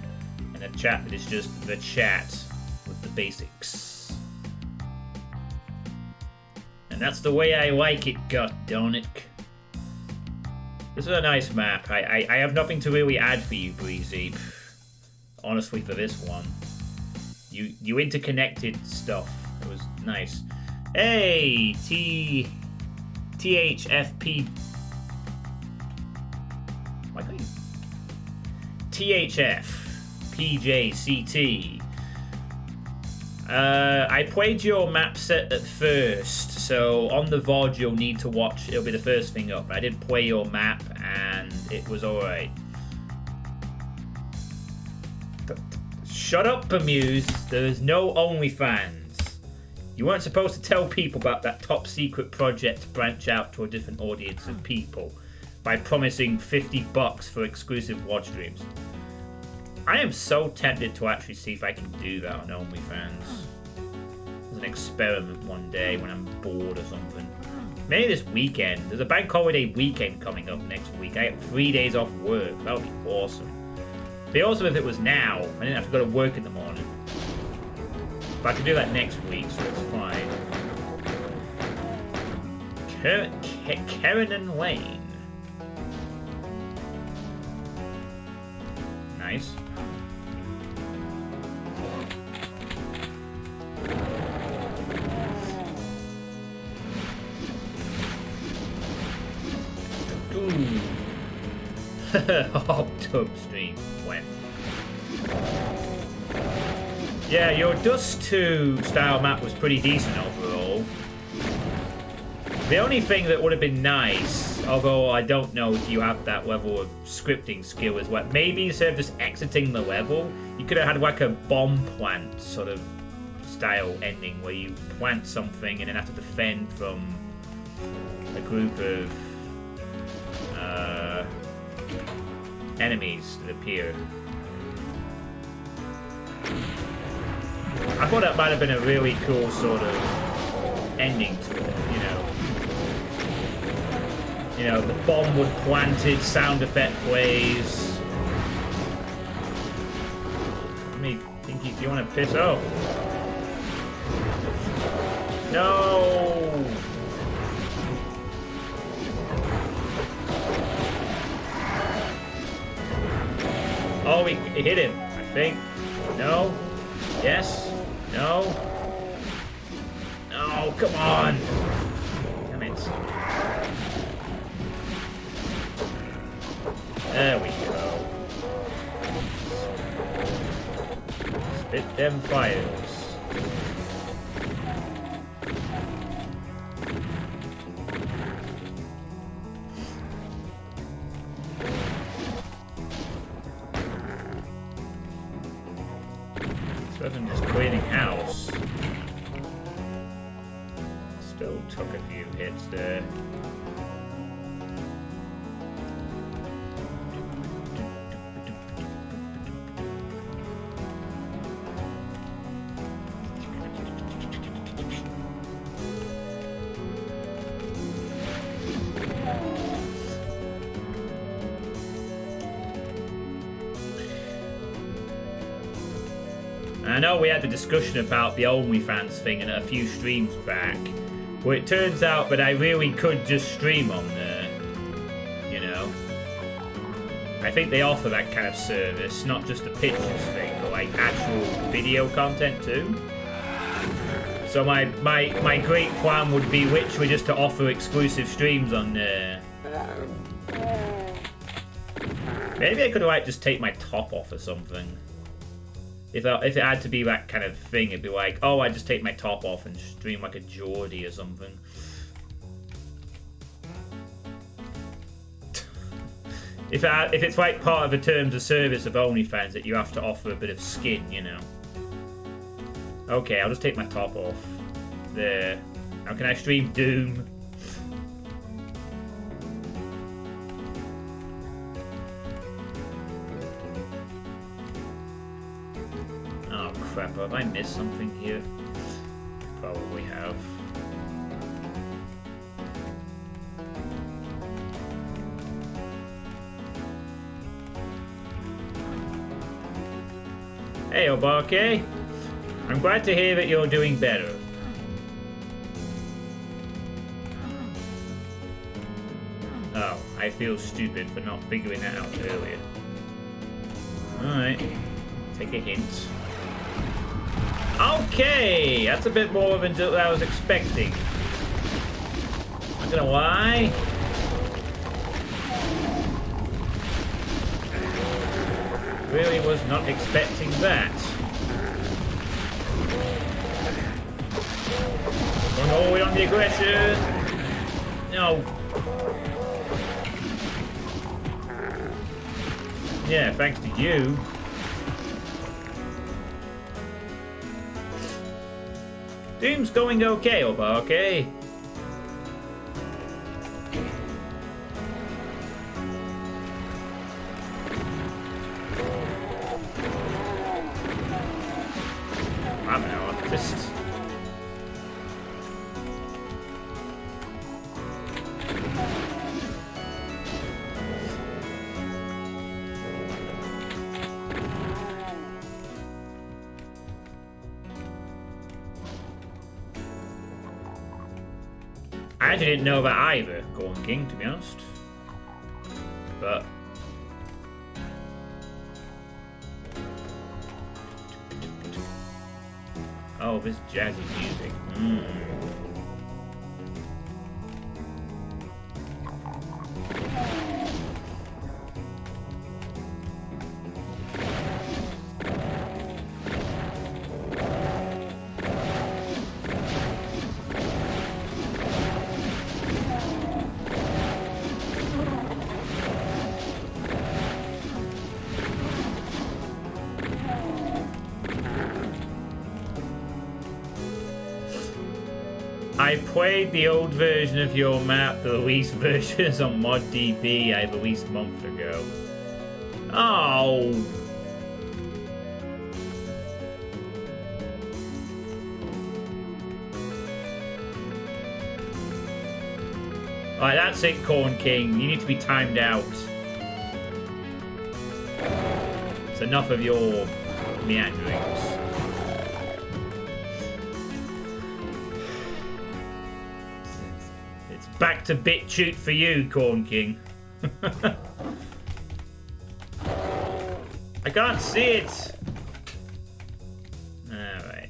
and a chat that is just the chat with the basics. And that's the way I like it, goddammit. This is a nice map. I have nothing to really add for you, Breezy. Honestly, for this one. You interconnected stuff. It was nice. Hey, Thfpjct. I played your map set at first, so on the VOD you'll need to watch. It'll be the first thing up. I did play your map and it was alright. Shut up, Bemuse. There is no OnlyFans. You weren't supposed to tell people about that top secret project to branch out to a different audience of people by promising $50 for exclusive Wadstreams. I am so tempted to actually see if I can do that on OnlyFans. As an experiment one day when I'm bored or something. Maybe this weekend. There's a bank holiday weekend coming up next week. I have 3 days off work. That would be awesome. It'd be awesome if it was now. I didn't have to go to work in the morning. But I could do that next week, so it's fine. Karen and Lane. Nice. Ooh. Hot tub stream went. Yeah, your Dust 2 style map was pretty decent overall. The only thing that would have been nice, although I don't know if you have that level of scripting skill, is what maybe instead of just exiting the level, you could have had like a bomb plant sort of style ending where you plant something and then have to defend from a group of enemies that appear. I thought that might have been a really cool sort of ending to it, you know. You know, the bomb would planted, sound effect plays. I mean, Pinky, do you want to piss off? No! Oh, he hit him, I think. No? Yes? No? No, come on! Damn it. There we go. Spit them fires. Rather than just cleaning house. Still took a few hits there. I know we had the discussion about the OnlyFans thing and a few streams back, but it turns out that I really could just stream on there, you know. I think they offer that kind of service, not just the pictures thing, but like actual video content too. So my great plan would be literally just to offer exclusive streams on there. Maybe I could like just take my top off or something. If it had to be that kind of thing, it'd be like, oh, I just take my top off and stream like a Geordie or something. If it's like part of the terms of service of OnlyFans that you have to offer a bit of skin, you know. Okay, I'll just take my top off. There. Now can I stream Doom? Crap, have I missed something here? Probably have. Hey, Obake. I'm glad to hear that you're doing better. Oh, I feel stupid for not figuring that out earlier. Alright. Take a hint. Okay, that's a bit more than I was expecting. Not gonna lie. Really was not expecting that. Going all the way on the aggression. No. Yeah, thanks to you. Doom's going okay, Obake. I'm an artist. I actually didn't know that either, Corn King, to be honest. But oh, this jazzy music. I played the old version of your map, the release version is on ModDB I released a month ago. Oh! Alright, that's it, Corn King. You need to be timed out. It's enough of your meanderings. Back to Thfpjct for you, Corn King. I can't see it. Alright.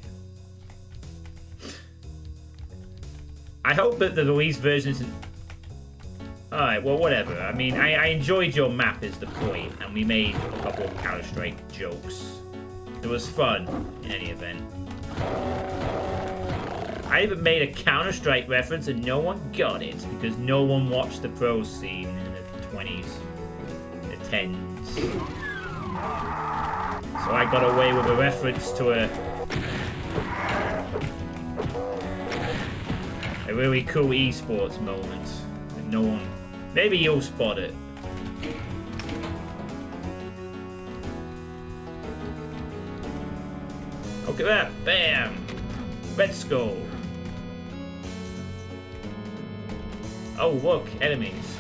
I hope that the release version isn't... Alright, well, whatever. I mean, I enjoyed your map is the point, and we made a couple of Counter-Strike jokes. It was fun, in any event. I even made a Counter-Strike reference and no one got it because no one watched the pro scene in the 20s, the 10s. So I got away with a reference to a really cool esports moment that no one... Maybe you'll spot it. Look at that! Bam! Red skull. Oh look, enemies.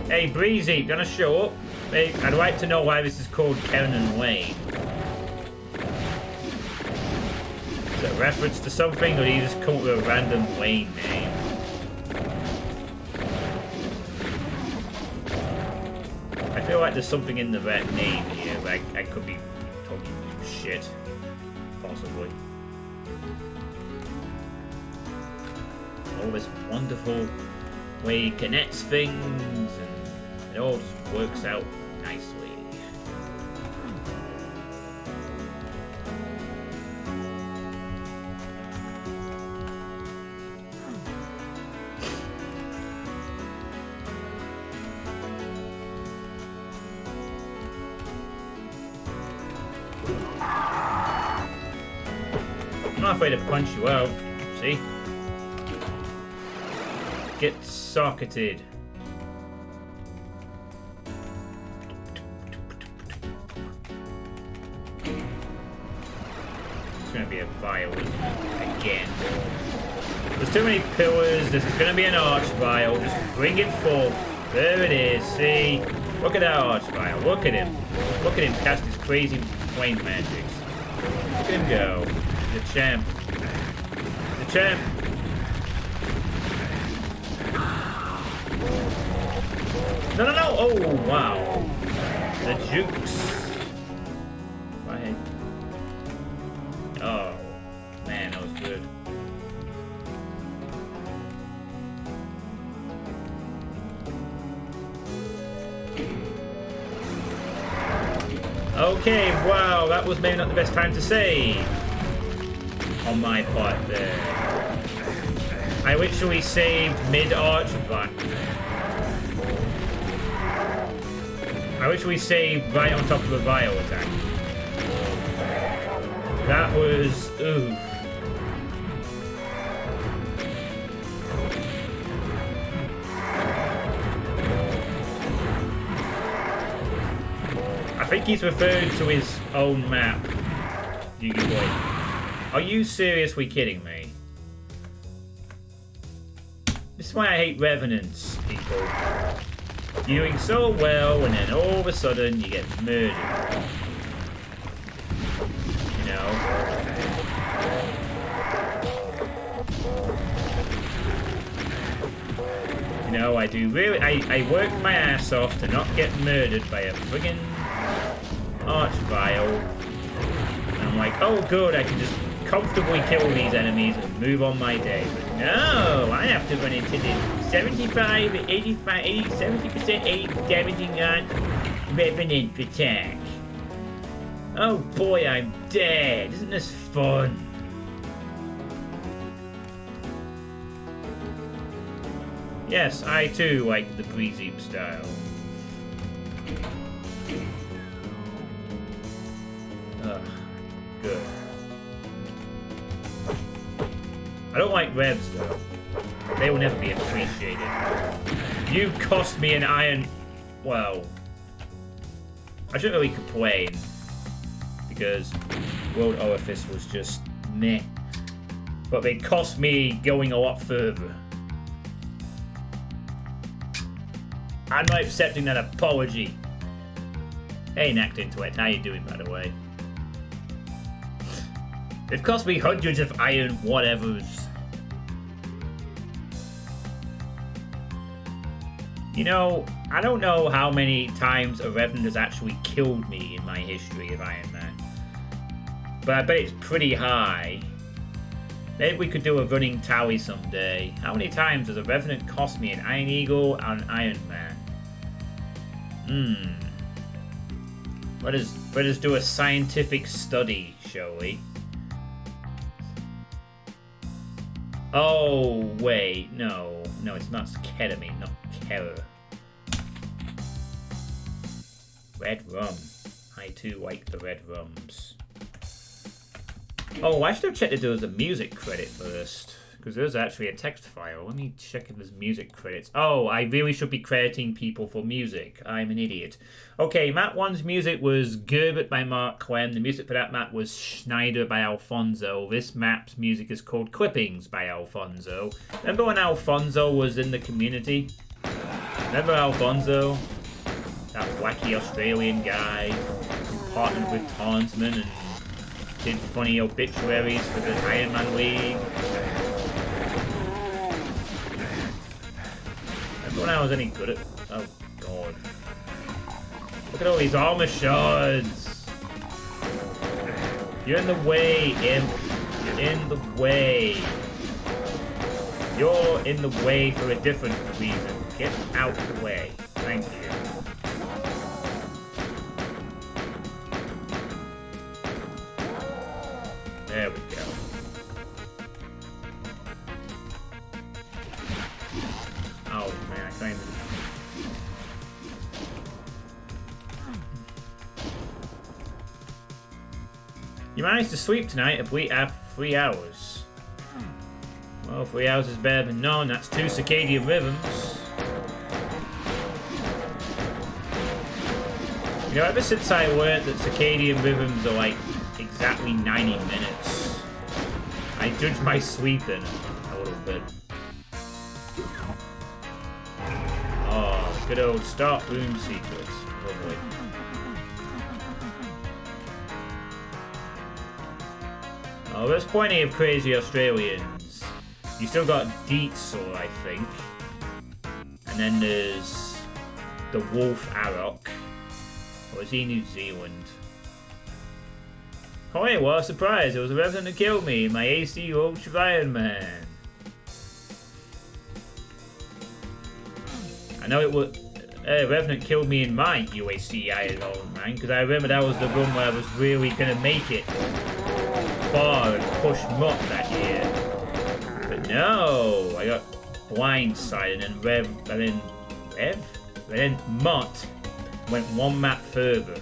Hey Breezy, gonna show up? Hey, I'd like to know why this is called Terminator Mayhem. Is it a reference to something, or do you just come up with a random Wayne name? I feel like there's something in the red name here, but I could be talking shit. Possibly. All this wonderful way he connects things, and it all just works out nicely. I'm not afraid to punch you out, see? Get socketed. It's gonna be a vial again. There's too many pillars, there's gonna be an arch vial, just bring it forth. There it is, see? Look at that arch vial, look at him. Look at him cast his crazy flame magics. Look at him go. The champ. The champ. No, no, no! Oh, wow. The jukes. Right. Oh, man, that was good. Okay, wow, that was maybe not the best time to save. On my part there. I literally saved mid-arch vial. I literally saved right on top of the vial attack. That was... oof. I think he's referring to his own map. Yugi Boy. Are you seriously kidding me? This is why I hate Revenants, people. You're doing so well, and then all of a sudden you get murdered. You know? You know, I do really... I work my ass off to not get murdered by a friggin' arch vial. And I'm like, oh good, I can just comfortably kill these enemies and move on my day. But no, I have to run into this 75, 85, 80, 70%, 80 damaging Revenant attack. Oh boy, I'm dead. Isn't this fun? Yes, I too like the Breezy style. Ugh, good. I don't like revs though. They will never be appreciated. You cost me an iron... Well... I shouldn't really complain. Because World Orifice was just meh. But they cost me going a lot further. I'm not accepting that apology. Hey, Knacked Into It. How you doing, by the way? They've cost me hundreds of iron whatevers. You know, I don't know how many times a Revenant has actually killed me in my history of Iron Man. But I bet it's pretty high. Maybe we could do a running tally someday. How many times does a Revenant cost me an Iron Eagle and an Iron Man? Let us do a scientific study, shall we? Oh, wait, no. No, it's not ketamine, not Kera. Red rum. I too like the red rums. Oh, I should have checked if there was a music credit first. Because there's actually a text file. Let me check if there's music credits. Oh, I really should be crediting people for music. I'm an idiot. Okay, map 1's music was Gerbert by Mark Clem. The music for that map was Schneider by Alfonso. This map's music is called Clippings by Alfonso. Remember when Alfonso was in the community? Remember Alfonso? That wacky Australian guy who partnered with Townsman and did funny obituaries for the Iron Man League. Remember when I was any good at... Oh, God. Look at all these armor shards. You're in the way, Imp. You're in the way. You're in the way for a different reason. Get out of the way. Thank you. There we go. Oh man, I can't even... You managed to sleep tonight at 3 hours. Well, 3 hours is better than none. That's 2 circadian rhythms. You know, ever since I learned that circadian rhythms are like exactly 90 minutes, I judge my sleeping a little bit. Oh, good old start room sequence. Lovely. Oh, there's plenty of crazy Australians. You still got Dietzel, I think. And then there's the Wolf Arok. Or is he New Zealand? Oh hey, what a surprise! It was a Revenant that killed me in my AC Ultra Iron Man. I know it was... Revenant killed me in my UAC Iron Man, because I remember that was the run where I was really going to make it far and push Mutt that year. But no! I got blindsided and then Mutt went one map further.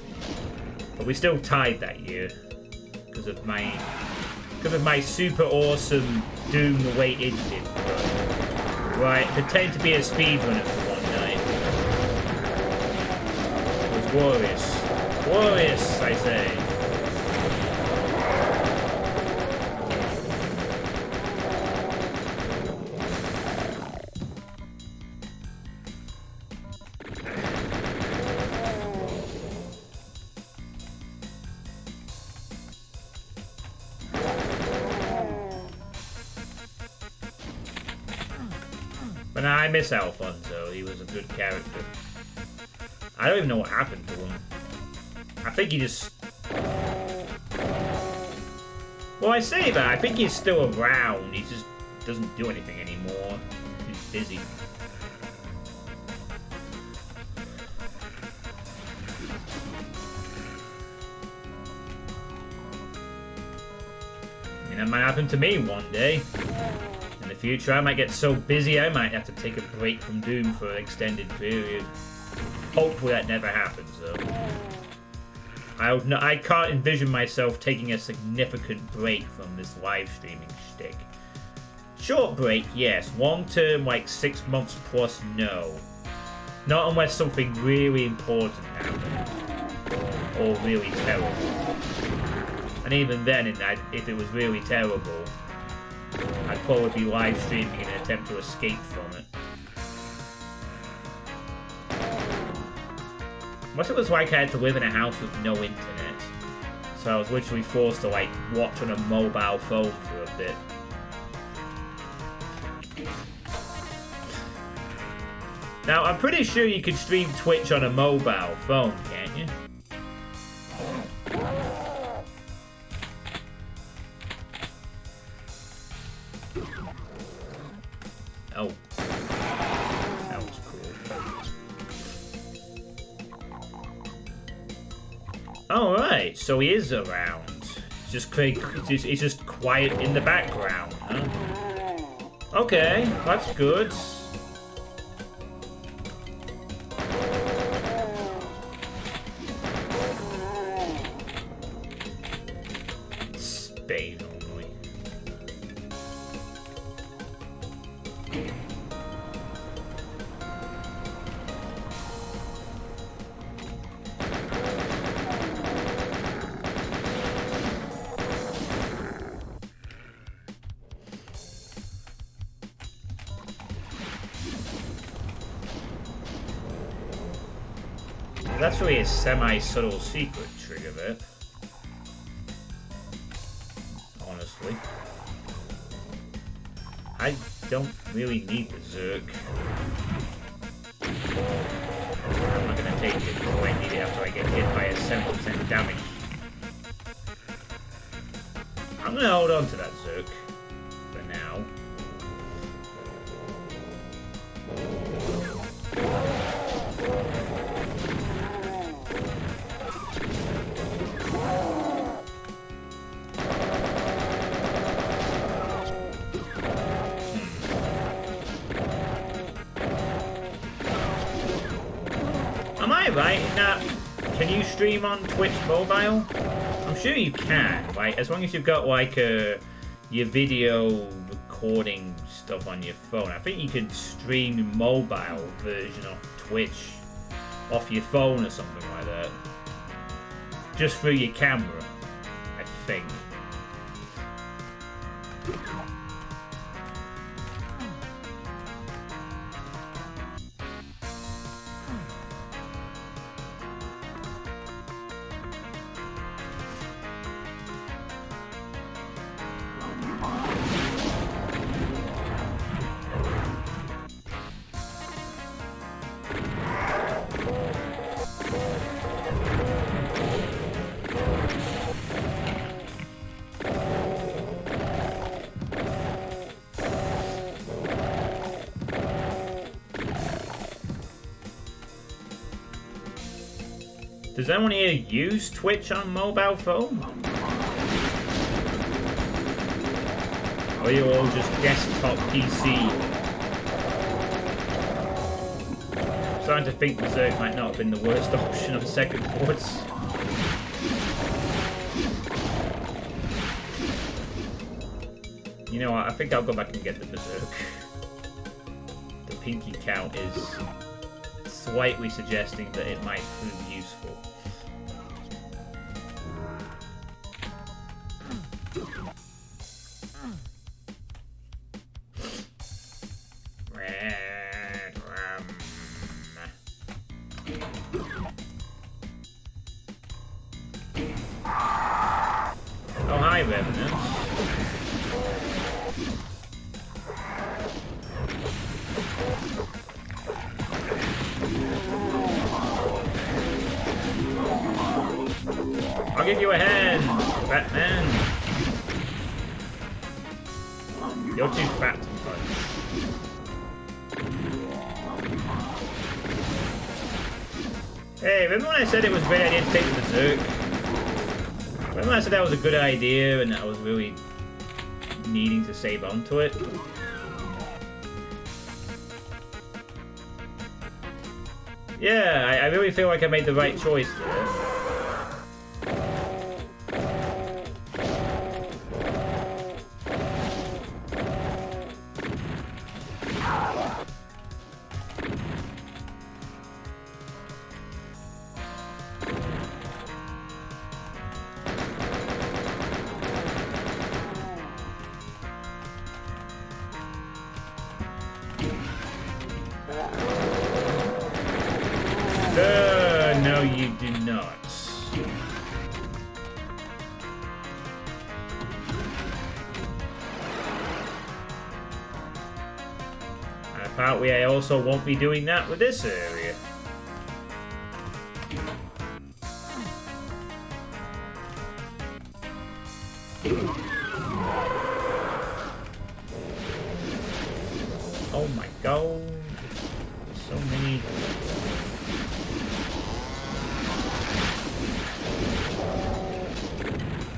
But we still tied that year. Because of my super awesome Doom the way it did. Right, pretend to be a speedrunner for one night. It was glorious. Glorious, I say. But nah, I miss Alfonso. He was a good character. I don't even know what happened to him. I think he just... Well, I say that. I think he's still around. He just doesn't do anything anymore. He's busy. I mean, that might happen to me one day. In the future, I might get so busy I might have to take a break from Doom for an extended period. Hopefully that never happens, though. I can't envision myself taking a significant break from this live streaming shtick. Short break, yes. Long term, like 6 months plus, no. Not unless something really important happened. Or really terrible. And even then, if it was really terrible, I'd probably be live streaming in an attempt to escape from it. Unless it was like I had to live in a house with no internet. So I was literally forced to like watch on a mobile phone for a bit. Now I'm pretty sure you could stream Twitch on a mobile phone, can't you? Oh. That was cool. Alright, so he is around. He's just quiet in the background, huh? Okay, that's good. Bay normally. That's really a semi-subtle secret trigger there. Honestly. I don't really need the Zerk. I'm not gonna take it because I need it after I get hit by a 7% damage. I'm gonna hold on to that Zerk for now. Am I right in that? Can you stream on Twitch mobile? I'm sure you can, right? As long as you've got like your video recording stuff on your phone. I think you could stream the mobile version of Twitch off your phone or something like that. Just through your camera, I think. Does anyone here use Twitch on mobile phone? Or are you all just desktop PC? I'm starting to think Berserk might not have been the worst option on second thoughts. You know what, I think I'll go back and get the Berserk. The pinky count is slightly suggesting that it might prove useful. Oh, hi, Revenant. I'll give you a hand, fat man. You're too fat to punch. Hey, remember when I said it was a great idea to take the Berserk? Remember when I said that was a good idea and that I was really needing to save onto it? Yeah, I really feel like I made the right choice there. No, you do not. And apparently I also won't be doing that with this area. Oh my god. So many.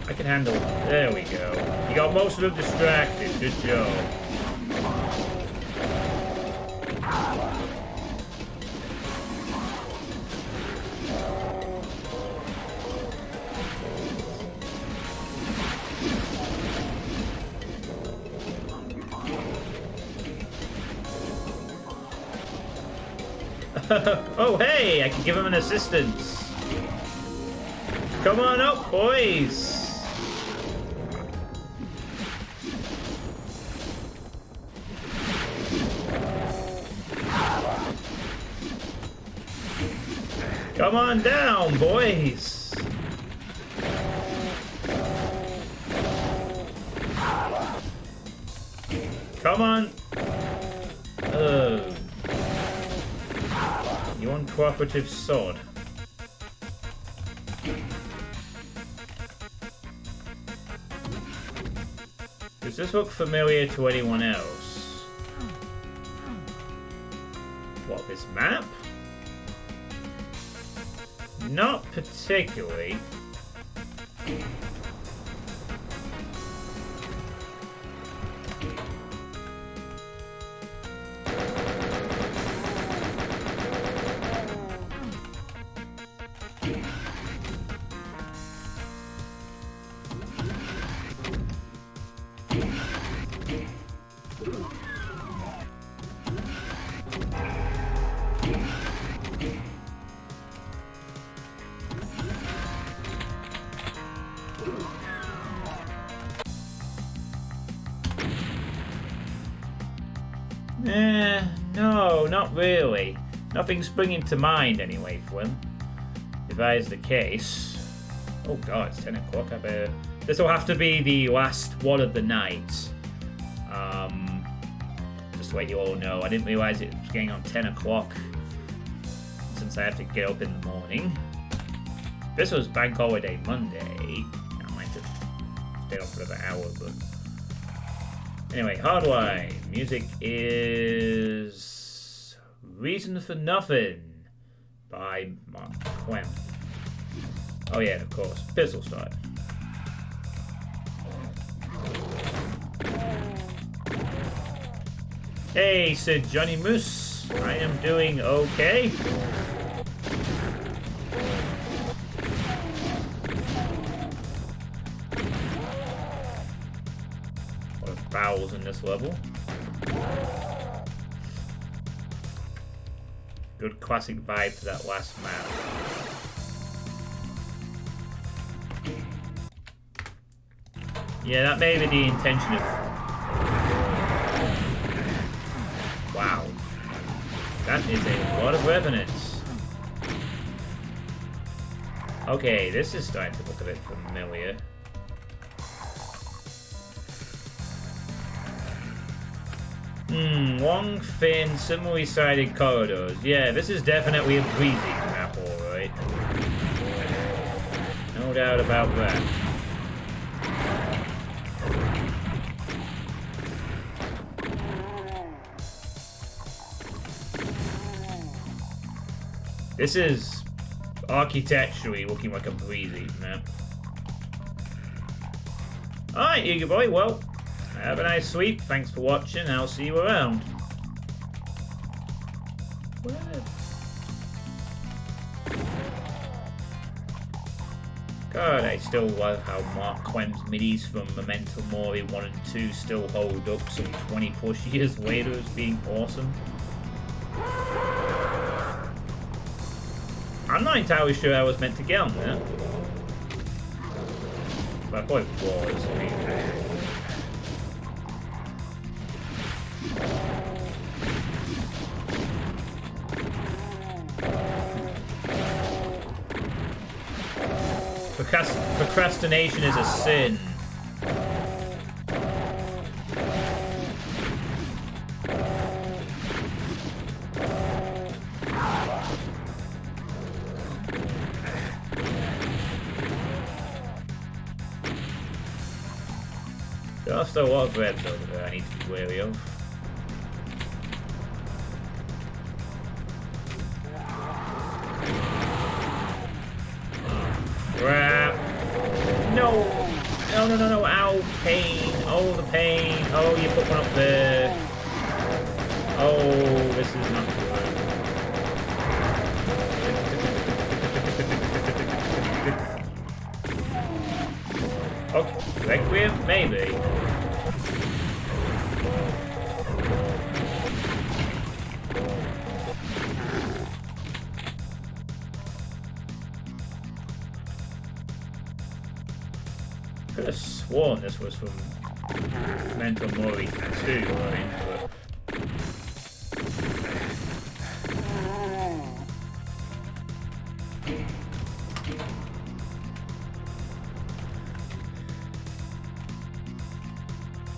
I can handle it. There we go. You got most of them distracted. Good job. Oh, hey! I can give him an assistance. Come on up, boys! Come on down, boys! Come on! You uncooperative sod. Does this look familiar to anyone else? What, this map? Not particularly. No, not really. Nothing's springing to mind anyway, Flynn. If that is the case... Oh god, it's 10 o'clock. I better... This will have to be the last one of the night. Just to let you all know, I didn't realise it was getting on 10 o'clock. Since I have to get up in the morning. This was Bank Holiday Monday. I might have stayed up for another hour, but... Anyway, Hardline. Music is Reason for Nothing by Mark Clem. Oh yeah, and of course, Pistol Start. Hey, Sir Johnny Moose. I am doing okay. Vowels in this level. Good classic vibe to that last map. Yeah, that may be the intention of... Wow. That is a lot of revenants. Okay, this is starting to look a bit familiar. Long, thin, similarly sided corridors. Yeah, this is definitely a breezy map, alright. No doubt about that. This is architecturally looking like a breezy map. Alright, Eager Boy, well, have a nice sleep. Thanks for watching. I'll see you around. God, I still love how Mark Clem's midis from Memento Mori 1 and 2 still hold up some 20 plus years later as being awesome. I'm not entirely sure I was meant to get on there. But I thought it was. I mean, procrastination is a sin. There are still a lot of reds over there I need to be wary of. Crap. No! No, no, no, no. Ow. Pain. Oh, the pain. Oh, you put one up there. Oh, this is not good. Okay. Requiem? Maybe. could have sworn this was from Mental Mori 2, right? But...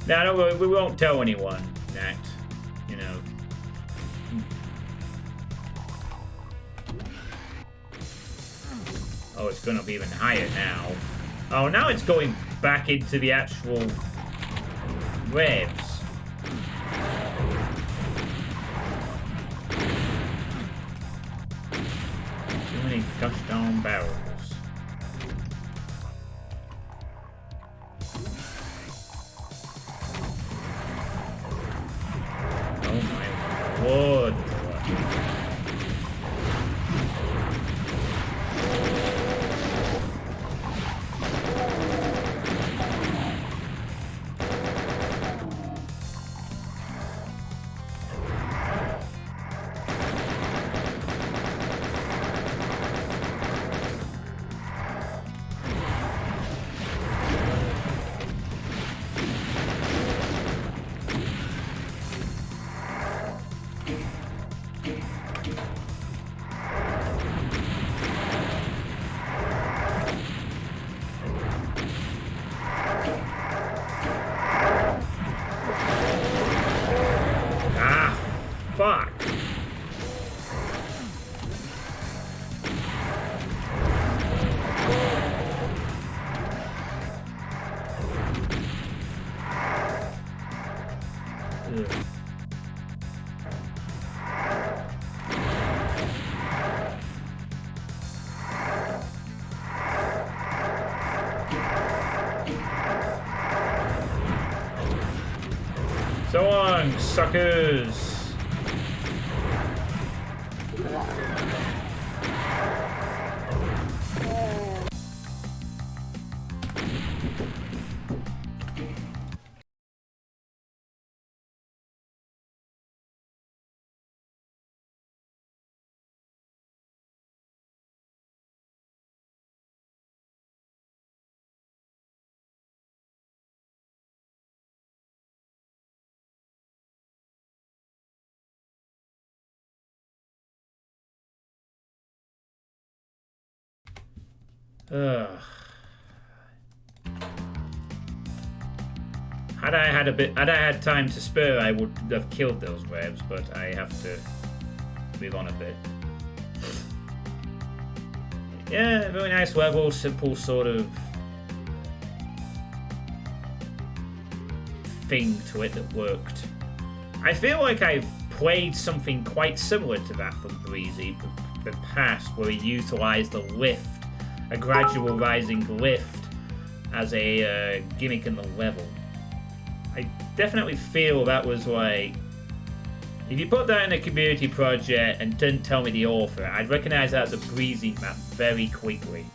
No, no, we won't tell anyone, Nat. You know. Oh, it's going to be even higher now. Oh, now it's going back into the actual revs. Too many gosh darn barrels. Oh my lord. Fuck. Ugh. So on, suckers. Ugh. Had I had time to spare, I would have killed those webs, but I have to move on a bit. Yeah, very nice level, simple sort of thing to it that worked. I feel like I've played something quite similar to that from Breezy in the past, where he utilised the lift, a gradual rising lift, as a gimmick in the level. I definitely feel that was like, if you put that in a community project and didn't tell me the author, I'd recognize that as a Breezy map very quickly.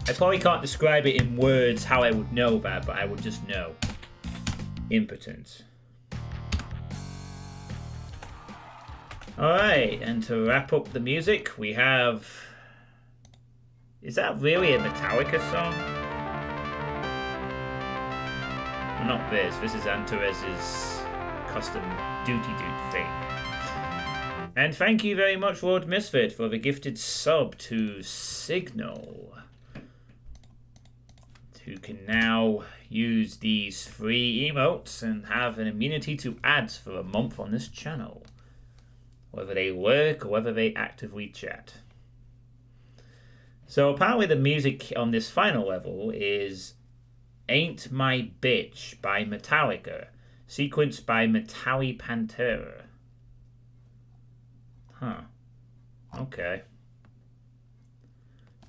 I probably can't describe it in words how I would know that, but I would just know. Impotent. Alright, and to wrap up the music, we have... Is that really a Metallica song? Well, not this. This is Antares's custom Duty Dude thing. And thank you very much, Lord Misfit, for the gifted sub to Signal, who can now use these free emotes and have an immunity to ads for a month on this channel, whether they lurk or whether they actively chat. So apparently the music on this final level is Ain't My Bitch by Metallica, sequenced by Metalli Pantera. Huh. Okay.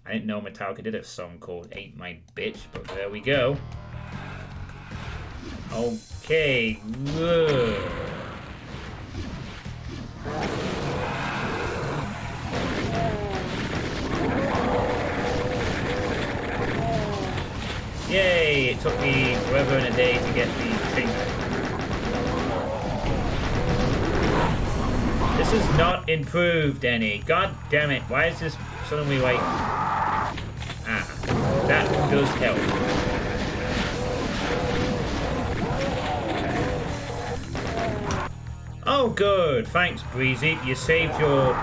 I didn't know Metallica did a song called Ain't My Bitch, but there we go. Okay. Ugh. Yay! It took me forever and a day to get the thing. This is not improved any. God damn it! Why is this suddenly like... Ah. That does help. Oh, good. Thanks, Breezy. You saved your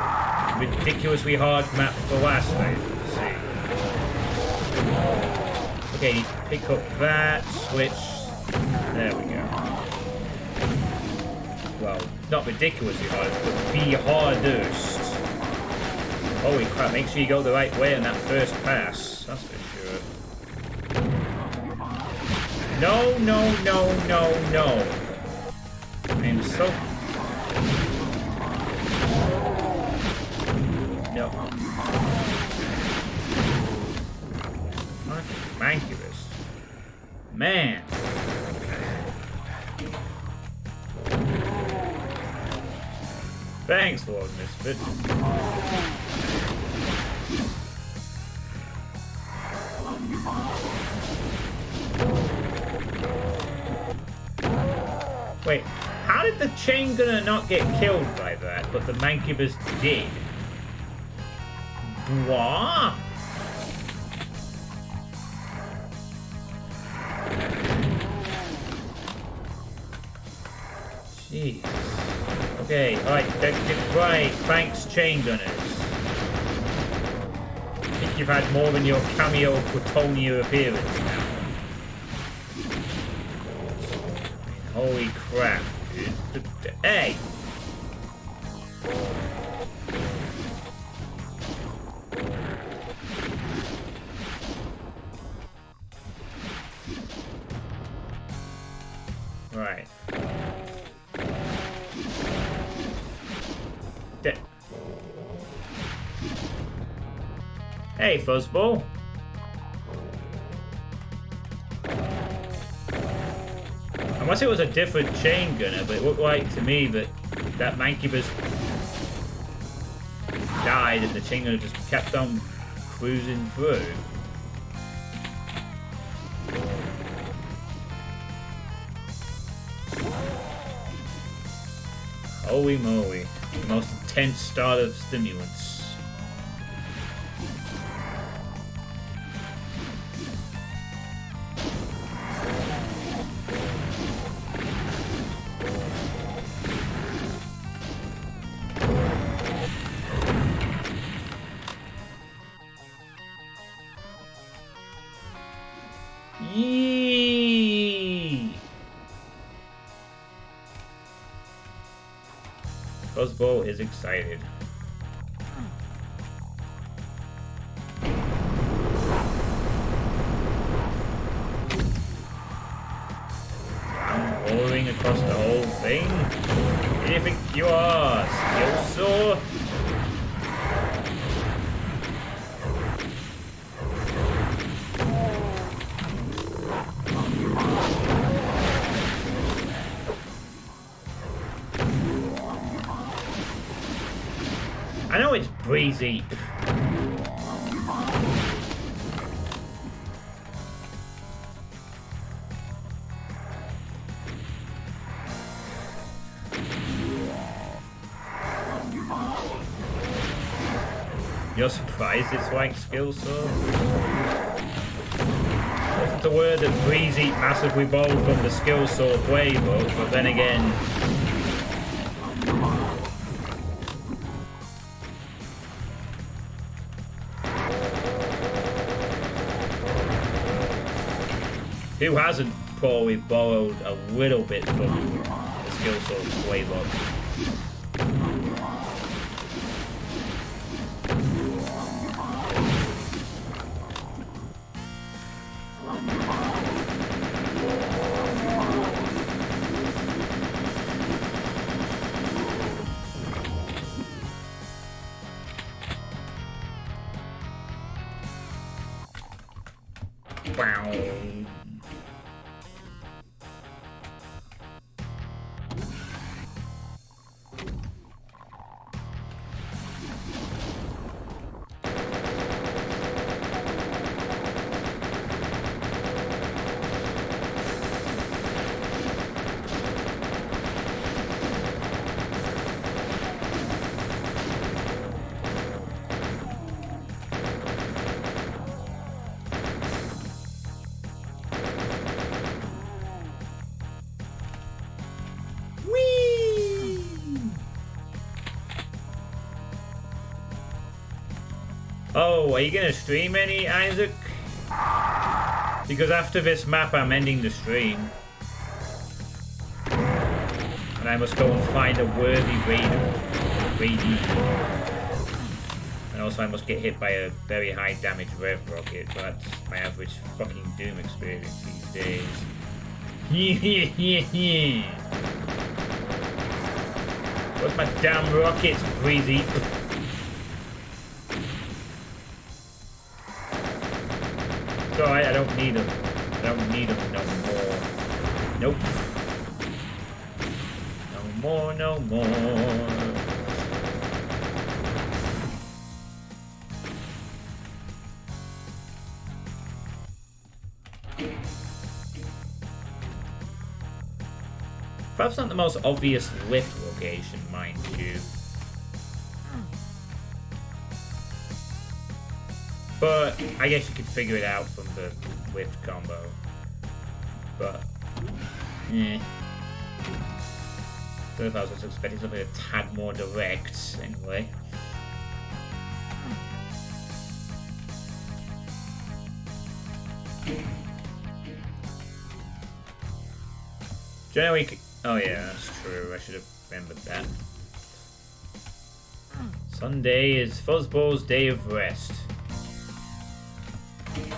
ridiculously hard map for last time. Let's see. Okay, you pick up that, switch. There we go. Well, not ridiculously hard, but the hardest. Holy crap, make sure you go the right way on that first pass. That's for sure. No, no, no, no, no. I'm so... No. Mancubus. Man. Thanks, Lord Misfit. Wait, how did the chain gunner not get killed by that, but the Mancubus did? What? Jeez. Okay, alright, right, thanks, chain gunners. I think you've had more than your cameo Platonia appearance now. Holy crap, dude. Hey! Right. Hey, Fuzzball. Unless it was a different chain gunner, but it looked like to me that that Mancubus died and the chain gunner just kept on cruising through. Holy moly. The most intense start of stimulants. Yee! Fuzzball is excited. I'm rolling across the whole thing. Who do you think you are, Skillsaw? I know it's breezy. You're surprised it's like Skillsaw? Wasn't aware that Breezy massively borrowed from the Skillsaw playbook, but then again... Who hasn't probably borrowed a little bit from the Skillsaw playbook? Wow. Oh, are you gonna stream any, Isaac? Because after this map, I'm ending the stream. And I must go and find a worthy raidee. And also I must get hit by a very high damage rev rocket, but that's my average fucking Doom experience these days. Where's my damn rockets, Breezy? It's alright, I don't need them. I don't need them no more. Nope. No more. Perhaps not the most obvious lift location, mind you. But I guess you could figure it out from the lift combo. But, eh. I was just expecting something a tad more direct, anyway. Generally, oh yeah, that's true. I should have remembered that. Sunday is Fuzzball's day of rest.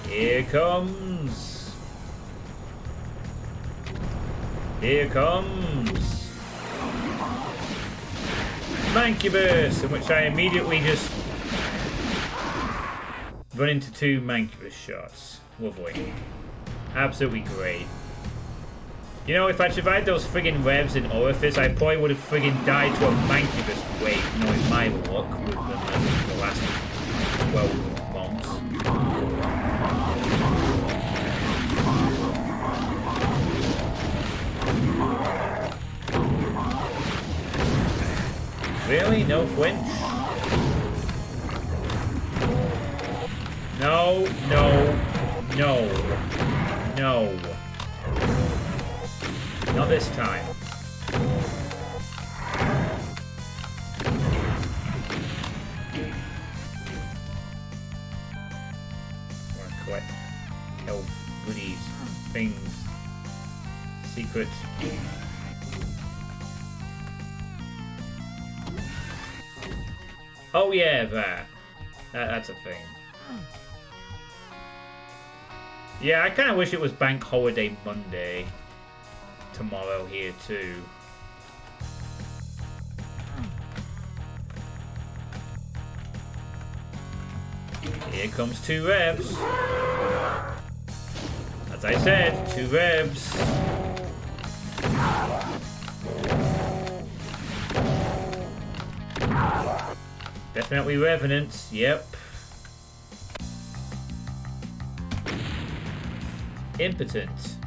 Here comes. Here comes. Mancubus, in which I immediately just run into 2 Mancubus shots. Lovely. Absolutely great. You know, if I'd survived those friggin' revs in Orifice, I probably would have friggin' died to a Mancubus wave, knowing my luck with them in the last 12 months. Really? No flinch? No, no, no, no. Not this time. I want to collect health, goodies, things, secrets. Oh yeah, that's a thing. Yeah, I kind of wish it was Bank Holiday Monday tomorrow here too. Here comes 2 revs. As I said, 2 revs. Definitely Revenants, yep. Impotent.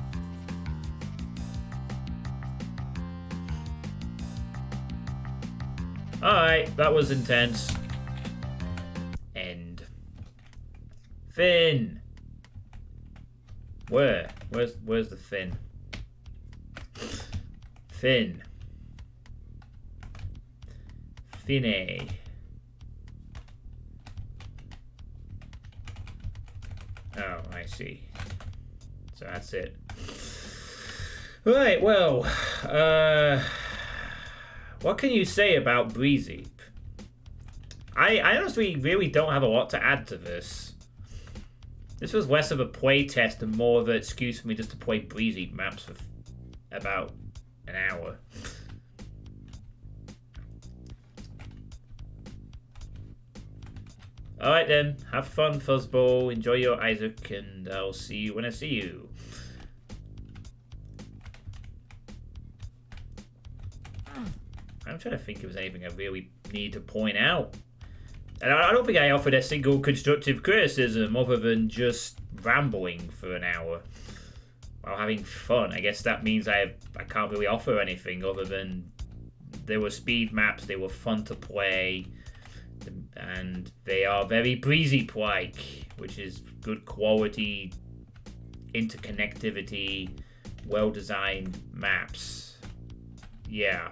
Alright, that was intense. End. Fin! Where? Where's the fin? Fin. Finne. Oh, I see. So that's it. Right, well, what can you say about Breezy? I honestly really don't have a lot to add to this. This was less of a playtest and more of an excuse for me just to play Breezy maps for about an hour. Alright then, have fun, Fuzzball, enjoy your Isaac, and I'll see you when I see you. I'm trying to think if there's anything I really need to point out. And I don't think I offered a single constructive criticism other than just rambling for an hour while having fun. I guess that means I can't really offer anything other than they were speed maps, they were fun to play, and they are very Breezy-like, which is good quality, interconnectivity, well-designed maps. Yeah.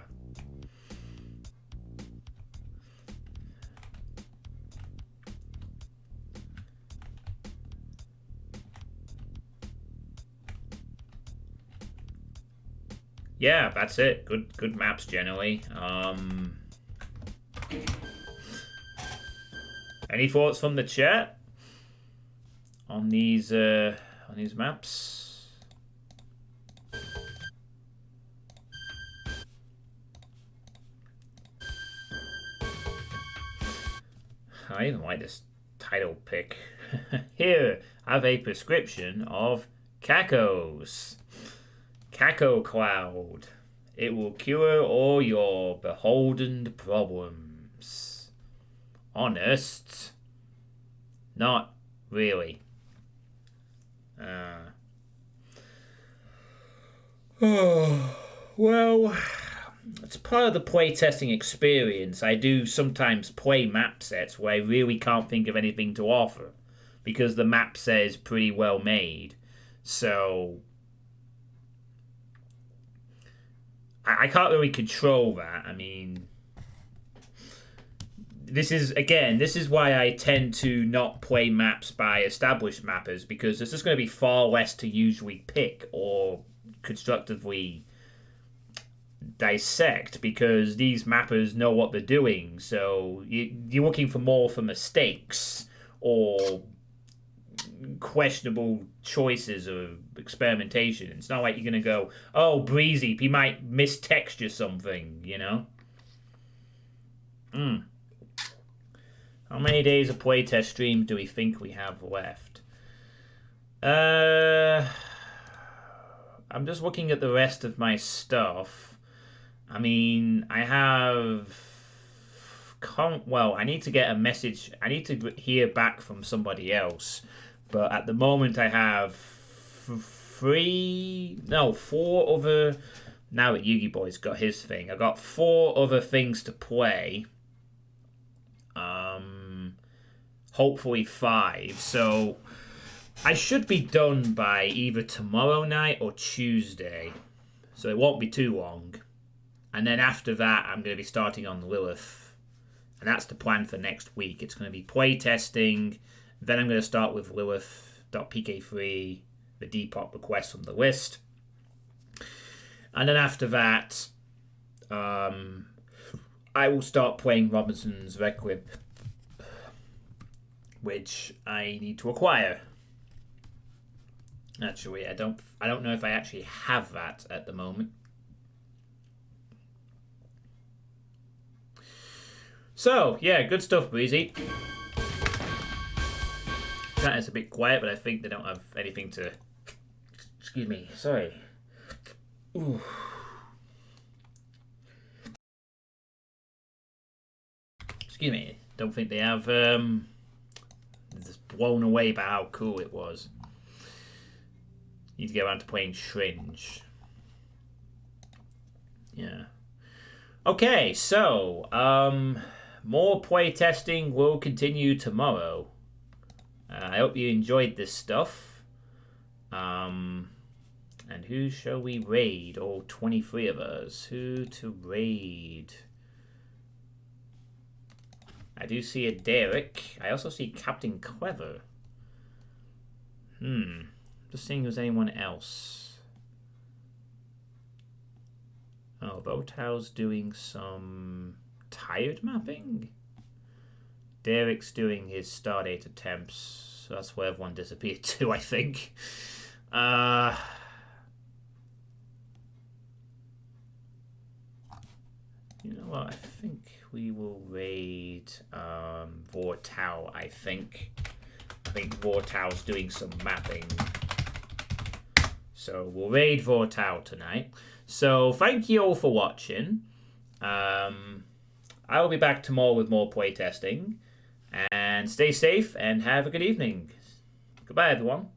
yeah, that's it. Good maps generally. Any thoughts from the chat on these maps? I even like this title pick. Here, I have a prescription of Cacos. Caco Cloud. It will cure all your beholden problems. Honest? Not really. Well, it's part of the playtesting experience. I do sometimes play map sets where I really can't think of anything to offer because the map set is pretty well made. So I can't really control that. I mean, this is why I tend to not play maps by established mappers, because there's just going to be far less to usually pick or constructively dissect, because these mappers know what they're doing. So you're looking for more for mistakes or questionable choices of experimentation. It's not like you're going to go, oh, Breezy, he might mistexture something, you know? How many days of playtest streams do we think we have left? I'm just looking at the rest of my stuff. I mean, I have... Well, I need to get a message. I need to hear back from somebody else. But at the moment, I have 4 other... Now that Yugi Boy's got his thing, I've got 4 other things to play. Hopefully 5. So I should be done by either tomorrow night or Tuesday. So it won't be too long. And then after that, I'm going to be starting on Lilith. And that's the plan for next week. It's going to be playtesting. Then I'm going to start with Lilith.pk3, the Depop request from the list. And then after that, I will start playing Robinson's Requiem, which I need to acquire. Actually, I don't know if I actually have that at the moment. So, yeah, good stuff, Breezy. Chat is a bit quiet, but I think they don't have anything to... Excuse me, sorry. Ooh. Excuse me, don't think they have... just blown away by how cool it was. Need to get around to playing Shringe. Yeah. Okay, so, more playtesting will continue tomorrow. I hope you enjoyed this stuff. And who shall we raid? All 23 of us. Who to raid? I do see a Derek. I also see Captain Clever. Just seeing if there's anyone else. Oh, Votal's doing some tired mapping. Derek's doing his Stardate attempts. So that's where everyone disappeared to, I think. You know what? I think we will raid Vortal, I think. I think Vortal's doing some mapping. So we'll raid Vortal tonight. So thank you all for watching. I will be back tomorrow with more playtesting. And stay safe and have a good evening. Goodbye, everyone.